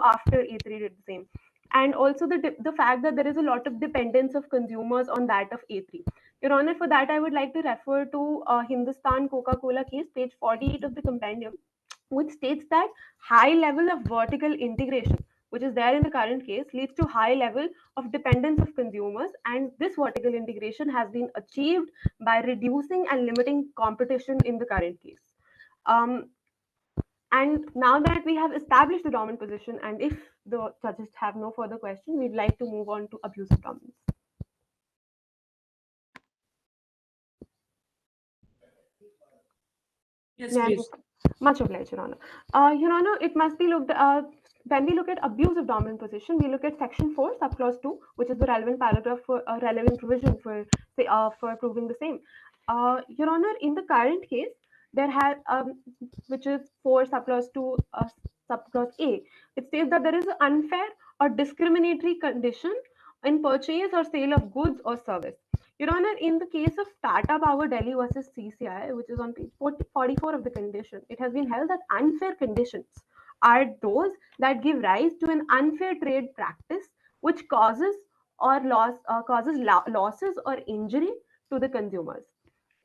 Speaker 11: after E3 did the same. And also the fact that there is a lot of dependence of consumers on that of A3. Your Honor, for that, I would like to refer to Hindustan Coca-Cola case, page 48 of the compendium, which states that high level of vertical integration, which is there in the current case, leads to high level of dependence of consumers, and this vertical integration has been achieved by reducing and limiting competition in the current case. And now that we have established the dominant position, and if the judges have no further question, we'd like to move on to abuse of dominance.
Speaker 6: Yes, please.
Speaker 11: Much obliged, Your Honor. Your Honor, it must be looked when we look at abuse of dominant position, we look at Section 4, subclause 2, which is the relevant paragraph for relevant provision for proving the same. Your Honor, in the current case, there has which is 4 subclause 2 subclause A. It states that there is an unfair or discriminatory condition in purchase or sale of goods or service. Your Honor, in the case of Tata Power Delhi versus CCI, which is on page 44 of the condition, it has been held that unfair conditions are those that give rise to an unfair trade practice which causes losses or injury to the consumers.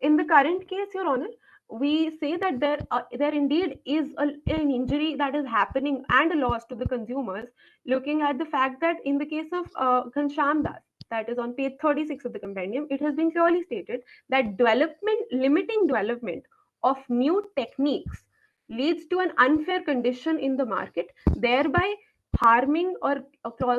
Speaker 11: In the current case, Your Honor, we say that there indeed is an injury that is happening and a loss to the consumers, looking at the fact that in the case of Ghanshyam Das, that is on page 36 of the compendium, it has been clearly stated that limiting development of new techniques leads to an unfair condition in the market, thereby harming or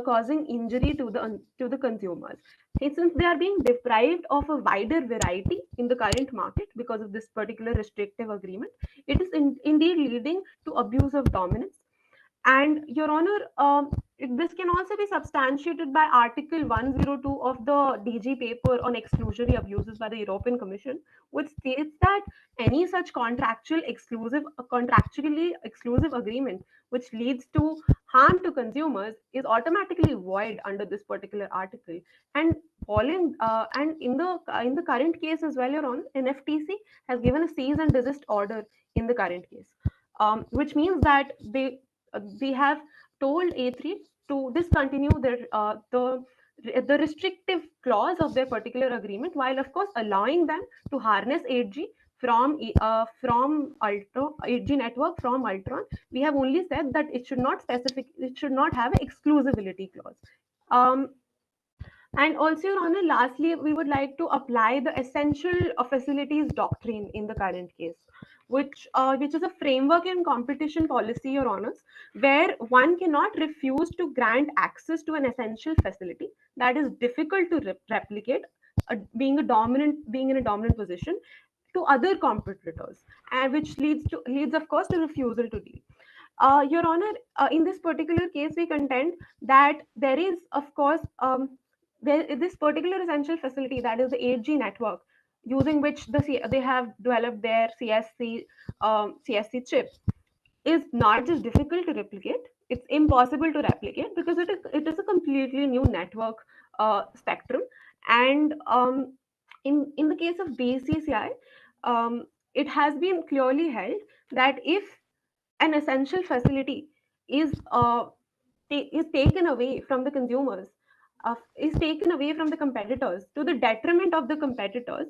Speaker 11: causing injury to the consumers. Since they are being deprived of a wider variety in the current market because of this particular restrictive agreement, it is indeed leading to abuse of dominance. And Your Honor, this can also be substantiated by Article 102 of the DG paper on exclusionary abuses by the European Commission, which states that any such contractually exclusive agreement which leads to harm to consumers is automatically void under this particular article. And in the current case as well, Your Honor, NFTC has given a cease and desist order in the current case, which means that they have told A3 to discontinue the restrictive clause of their particular agreement, while of course allowing them to harness 8G from 8G network from Ultron. We have only said that it should not have an exclusivity clause. And also, Your Honor, lastly, we would like to apply the essential facilities doctrine in the current case, which is a framework in competition policy, Your Honors, where one cannot refuse to grant access to an essential facility that is difficult to replicate, being in a dominant position to other competitors, and which leads of course to refusal to deal. Your Honor, in this particular case, we contend that there is, of course, this particular essential facility, that is the 8G network, using which they have developed their CSC chip, is not just difficult to replicate, it's impossible to replicate because it is a completely new network spectrum. And in the case of BCCI, it has been clearly held that if an essential facility is taken away from the consumers, is taken away from the competitors to the detriment of the competitors,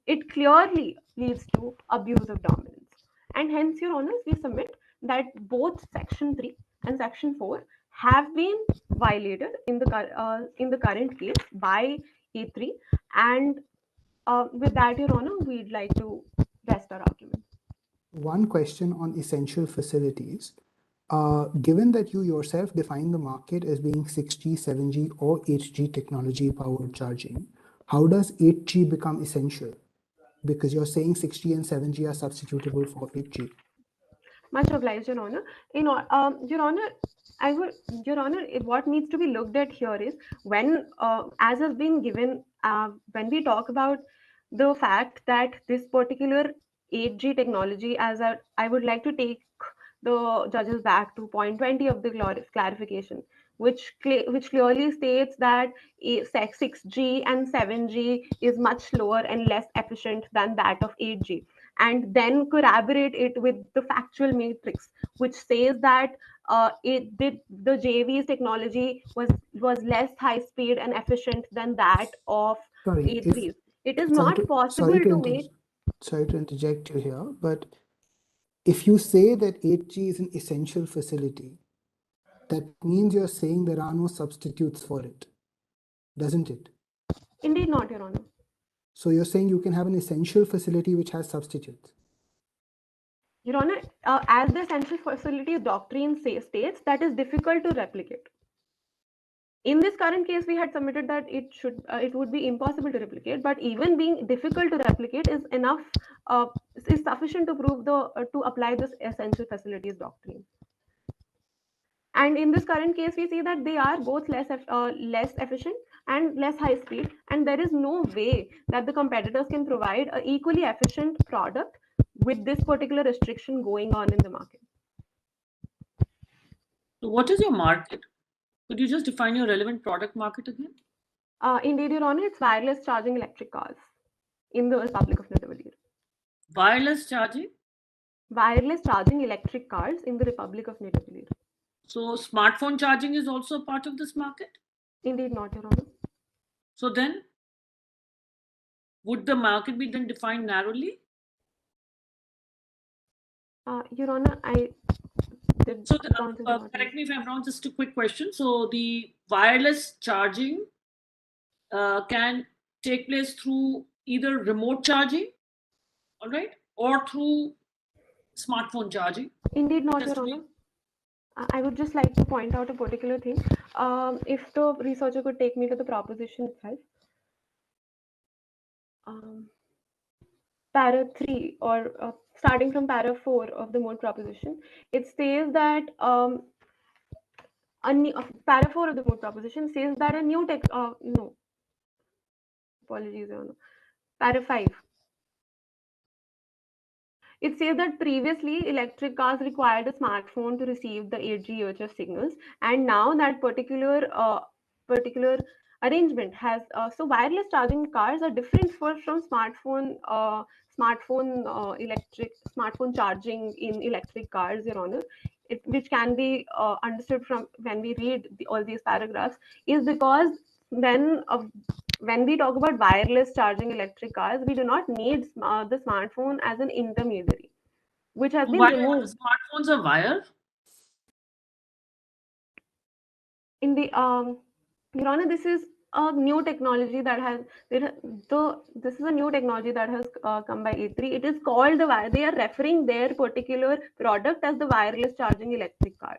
Speaker 11: it clearly leads to abuse of dominance. And hence, Your Honors, we submit that both Section 3 and Section 4 have been violated in the current case by A3. And with that, Your Honor, we'd like to rest our argument.
Speaker 5: One question on essential facilities. Given that you yourself define the market as being 6G, 7G, or 8G technology powered charging, how does 8G become essential? Because you're saying 6G and 7G are substitutable for 8G.
Speaker 11: Much obliged, Your Honor. Your Honor, Your Honor, what needs to be looked at here is when, as has been given, when we talk about the fact that this particular 8G technology, I would like to take the judges back to point 20 of the clarification, which clearly states that 6G and 7G is much slower and less efficient than that of 8G, and then corroborate it with the factual matrix, which says that the JV's technology was less high speed and efficient than that of A3's. It is not possible to make.
Speaker 5: Sorry to interject you here, but if you say that 8G is an essential facility, that means you're saying there are no substitutes for it, doesn't it?
Speaker 11: Indeed not, Your Honor.
Speaker 5: So you're saying you can have an essential facility which has substitutes?
Speaker 11: Your Honor, as the essential facilities doctrine states, that is difficult to replicate. In this current case, we had submitted that it would be impossible to replicate, but even being difficult to replicate is sufficient to prove to apply this essential facilities doctrine. And in this current case, we see that they are both less efficient and less high speed, and there is no way that the competitors can provide an equally efficient product with this particular restriction going on in the market.
Speaker 6: So what is your market? Could you just define your relevant product market again?
Speaker 11: Indeed, Your Honor, it's wireless charging electric cars in the Republic of Nidavellir.
Speaker 6: Wireless charging?
Speaker 11: Wireless charging electric cars in the Republic of Nidavellir.
Speaker 6: So smartphone charging is also part of this market?
Speaker 11: Indeed not, Your Honor.
Speaker 6: So then, would the market be then defined narrowly?
Speaker 11: Your Honor,
Speaker 6: So correct me if I'm wrong, just a quick question. So the wireless charging can take place through either remote charging, all right, or through smartphone charging?
Speaker 11: Indeed not, Your Honor. I would just like to point out a particular thing. If the researcher could take me to the proposition itself. Para 3 or starting from para 4 of the Moot proposition, it says that para 4 of the Moot proposition says that a new no, apologies, Your Honor. Para 5. It says that previously electric cars required a smartphone to receive the 8G UHF signals, and now that particular arrangement has so wireless charging cars are different from smartphone charging in electric cars, Your Honor. Which can be understood from when we read all these paragraphs, is because then when we talk about wireless charging electric cars, we do not need the smartphone as an intermediary, which has been
Speaker 6: Why are the
Speaker 11: removed
Speaker 6: smartphones a wire?
Speaker 11: in the Your Honor, this is a new technology that has this is a new technology that has come by A3. It is called the wire. They are referring their particular product as the wireless charging electric card,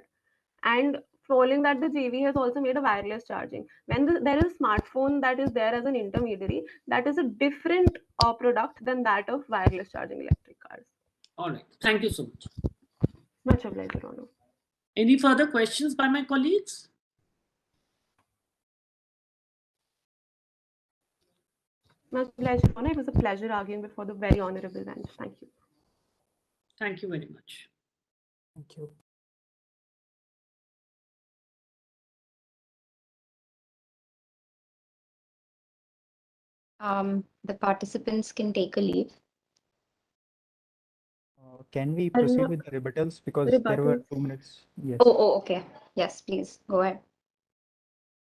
Speaker 11: and following that, the JV has also made a wireless charging. When there is a smartphone that is there as an intermediary, that is a different product than that of wireless charging electric cars.
Speaker 6: All right. Thank you so much.
Speaker 11: Much obliged, Your Honor.
Speaker 6: Any further questions by my colleagues?
Speaker 11: Much obliged, Your Honor. It was a pleasure arguing before the very honorable bench. Thank you.
Speaker 6: Thank you very much.
Speaker 10: Thank you.
Speaker 1: The participants can take a leave.
Speaker 10: Can we proceed with the rebuttals, because there were 2 minutes? Yes.
Speaker 1: Oh, okay. Yes, please go ahead.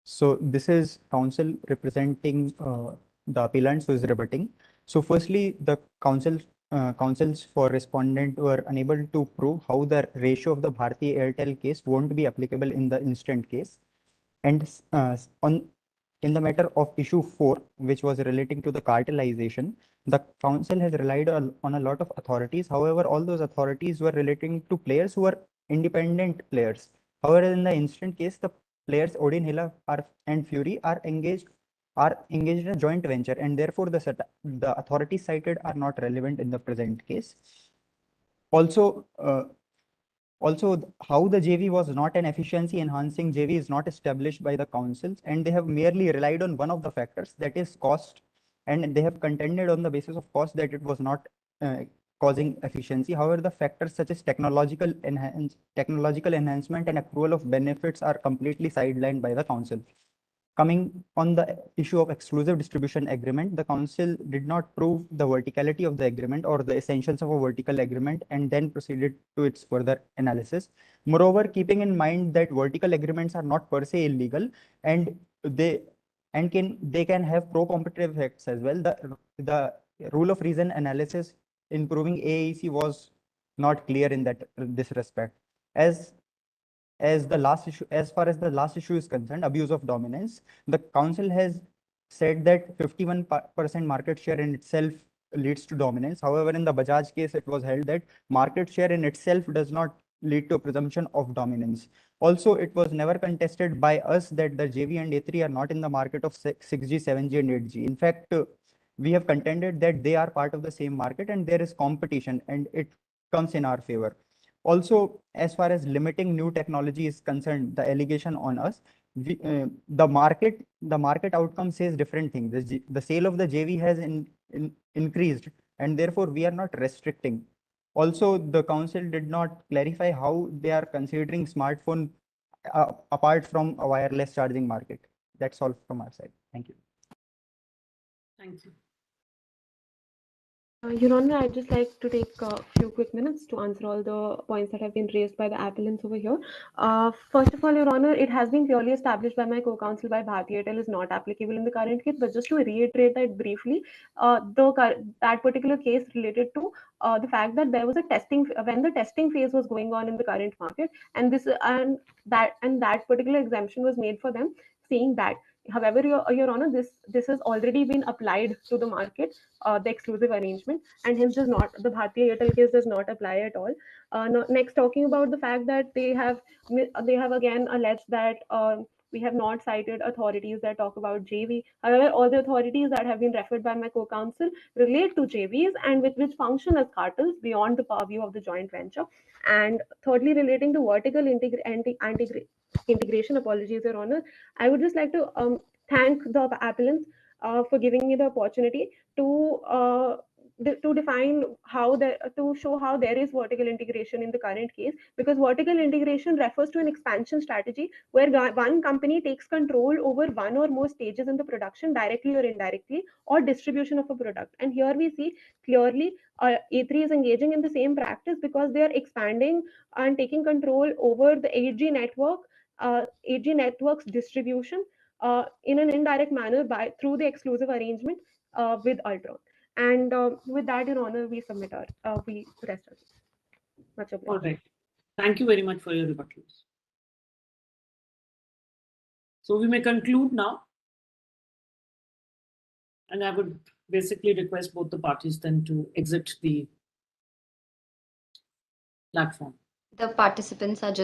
Speaker 10: So this is counsel representing the appellants who is rebutting. So firstly, the counsels for respondent were unable to prove how the ratio of the Bharti Airtel case won't be applicable in the instant case. And in the matter of issue 4, which was relating to the cartelization, the council has relied on a lot of authorities. However, all those authorities were relating to players who were independent players. However, in the instant case, the players Odin Hilla and Fury are engaged in a joint venture, and therefore the authorities cited are not relevant in the present case. Also, how the JV was not an efficiency enhancing JV is not established by the councils, and they have merely relied on one of the factors, that is cost, and they have contended on the basis of cost that it was not causing efficiency. However, the factors such as technological enhancement and accrual of benefits are completely sidelined by the council. Coming on the issue of exclusive distribution agreement, the council did not prove the verticality of the agreement or the essentials of a vertical agreement, and then proceeded to its further analysis. Moreover, keeping in mind that vertical agreements are not per se illegal, and they can have pro-competitive effects as well, the rule of reason analysis in proving AAEC was not clear in this respect. As far as the last issue is concerned, abuse of dominance, the council has said that 51% market share in itself leads to dominance. However, in the Bajaj case, it was held that market share in itself does not lead to a presumption of dominance. Also, it was never contested by us that the JV and A3 are not in the market of 6G, 7G, and 8G. In fact, we have contended that they are part of the same market and there is competition, and it comes in our favor. Also, as far as limiting new technology is concerned, the allegation on us, the market outcome says different things. The sale of the JV has increased, and therefore we are not restricting. Also, the council did not clarify how they are considering smartphone apart from a wireless charging market. That's all from our side. Thank you.
Speaker 6: Thank you.
Speaker 11: Your Honor, I'd just like to take a few quick minutes to answer all the points that have been raised by the appellants over here. First of all, Your Honor, it has been clearly established by my co-counsel by Bharti Airtel is not applicable in the current case. But just to reiterate that briefly, that particular case related to the fact that there was a testing when the testing phase was going on in the current market, and that particular exemption was made for them, saying that However, Your Honor, this has already been applied to the market, the exclusive arrangement, and hence does not, the Bhartiya Airtel case does not apply at all. Next, talking about the fact that they have again alleged that we have not cited authorities that talk about JV. However, all the authorities that have been referred by my co-counsel relate to JVs and which function as cartels beyond the purview of the joint venture. And thirdly, relating to vertical integration, apologies, Your Honor, I would just like to thank the appellants for giving me the opportunity to define to show how there is vertical integration in the current case, because vertical integration refers to an expansion strategy where one company takes control over one or more stages in the production, directly or indirectly, or distribution of a product. And here we see clearly A3 is engaging in the same practice because they are expanding and taking control over the 8G network, 8G network's distribution in an indirect manner through the exclusive arrangement with Ultron. And with that, Your Honor, we submit we rest our case. Much obliged.
Speaker 6: All right. Thank you very much for your rebuttals. So we may conclude now. And I would basically request both the parties then to exit the platform.
Speaker 1: The participants are just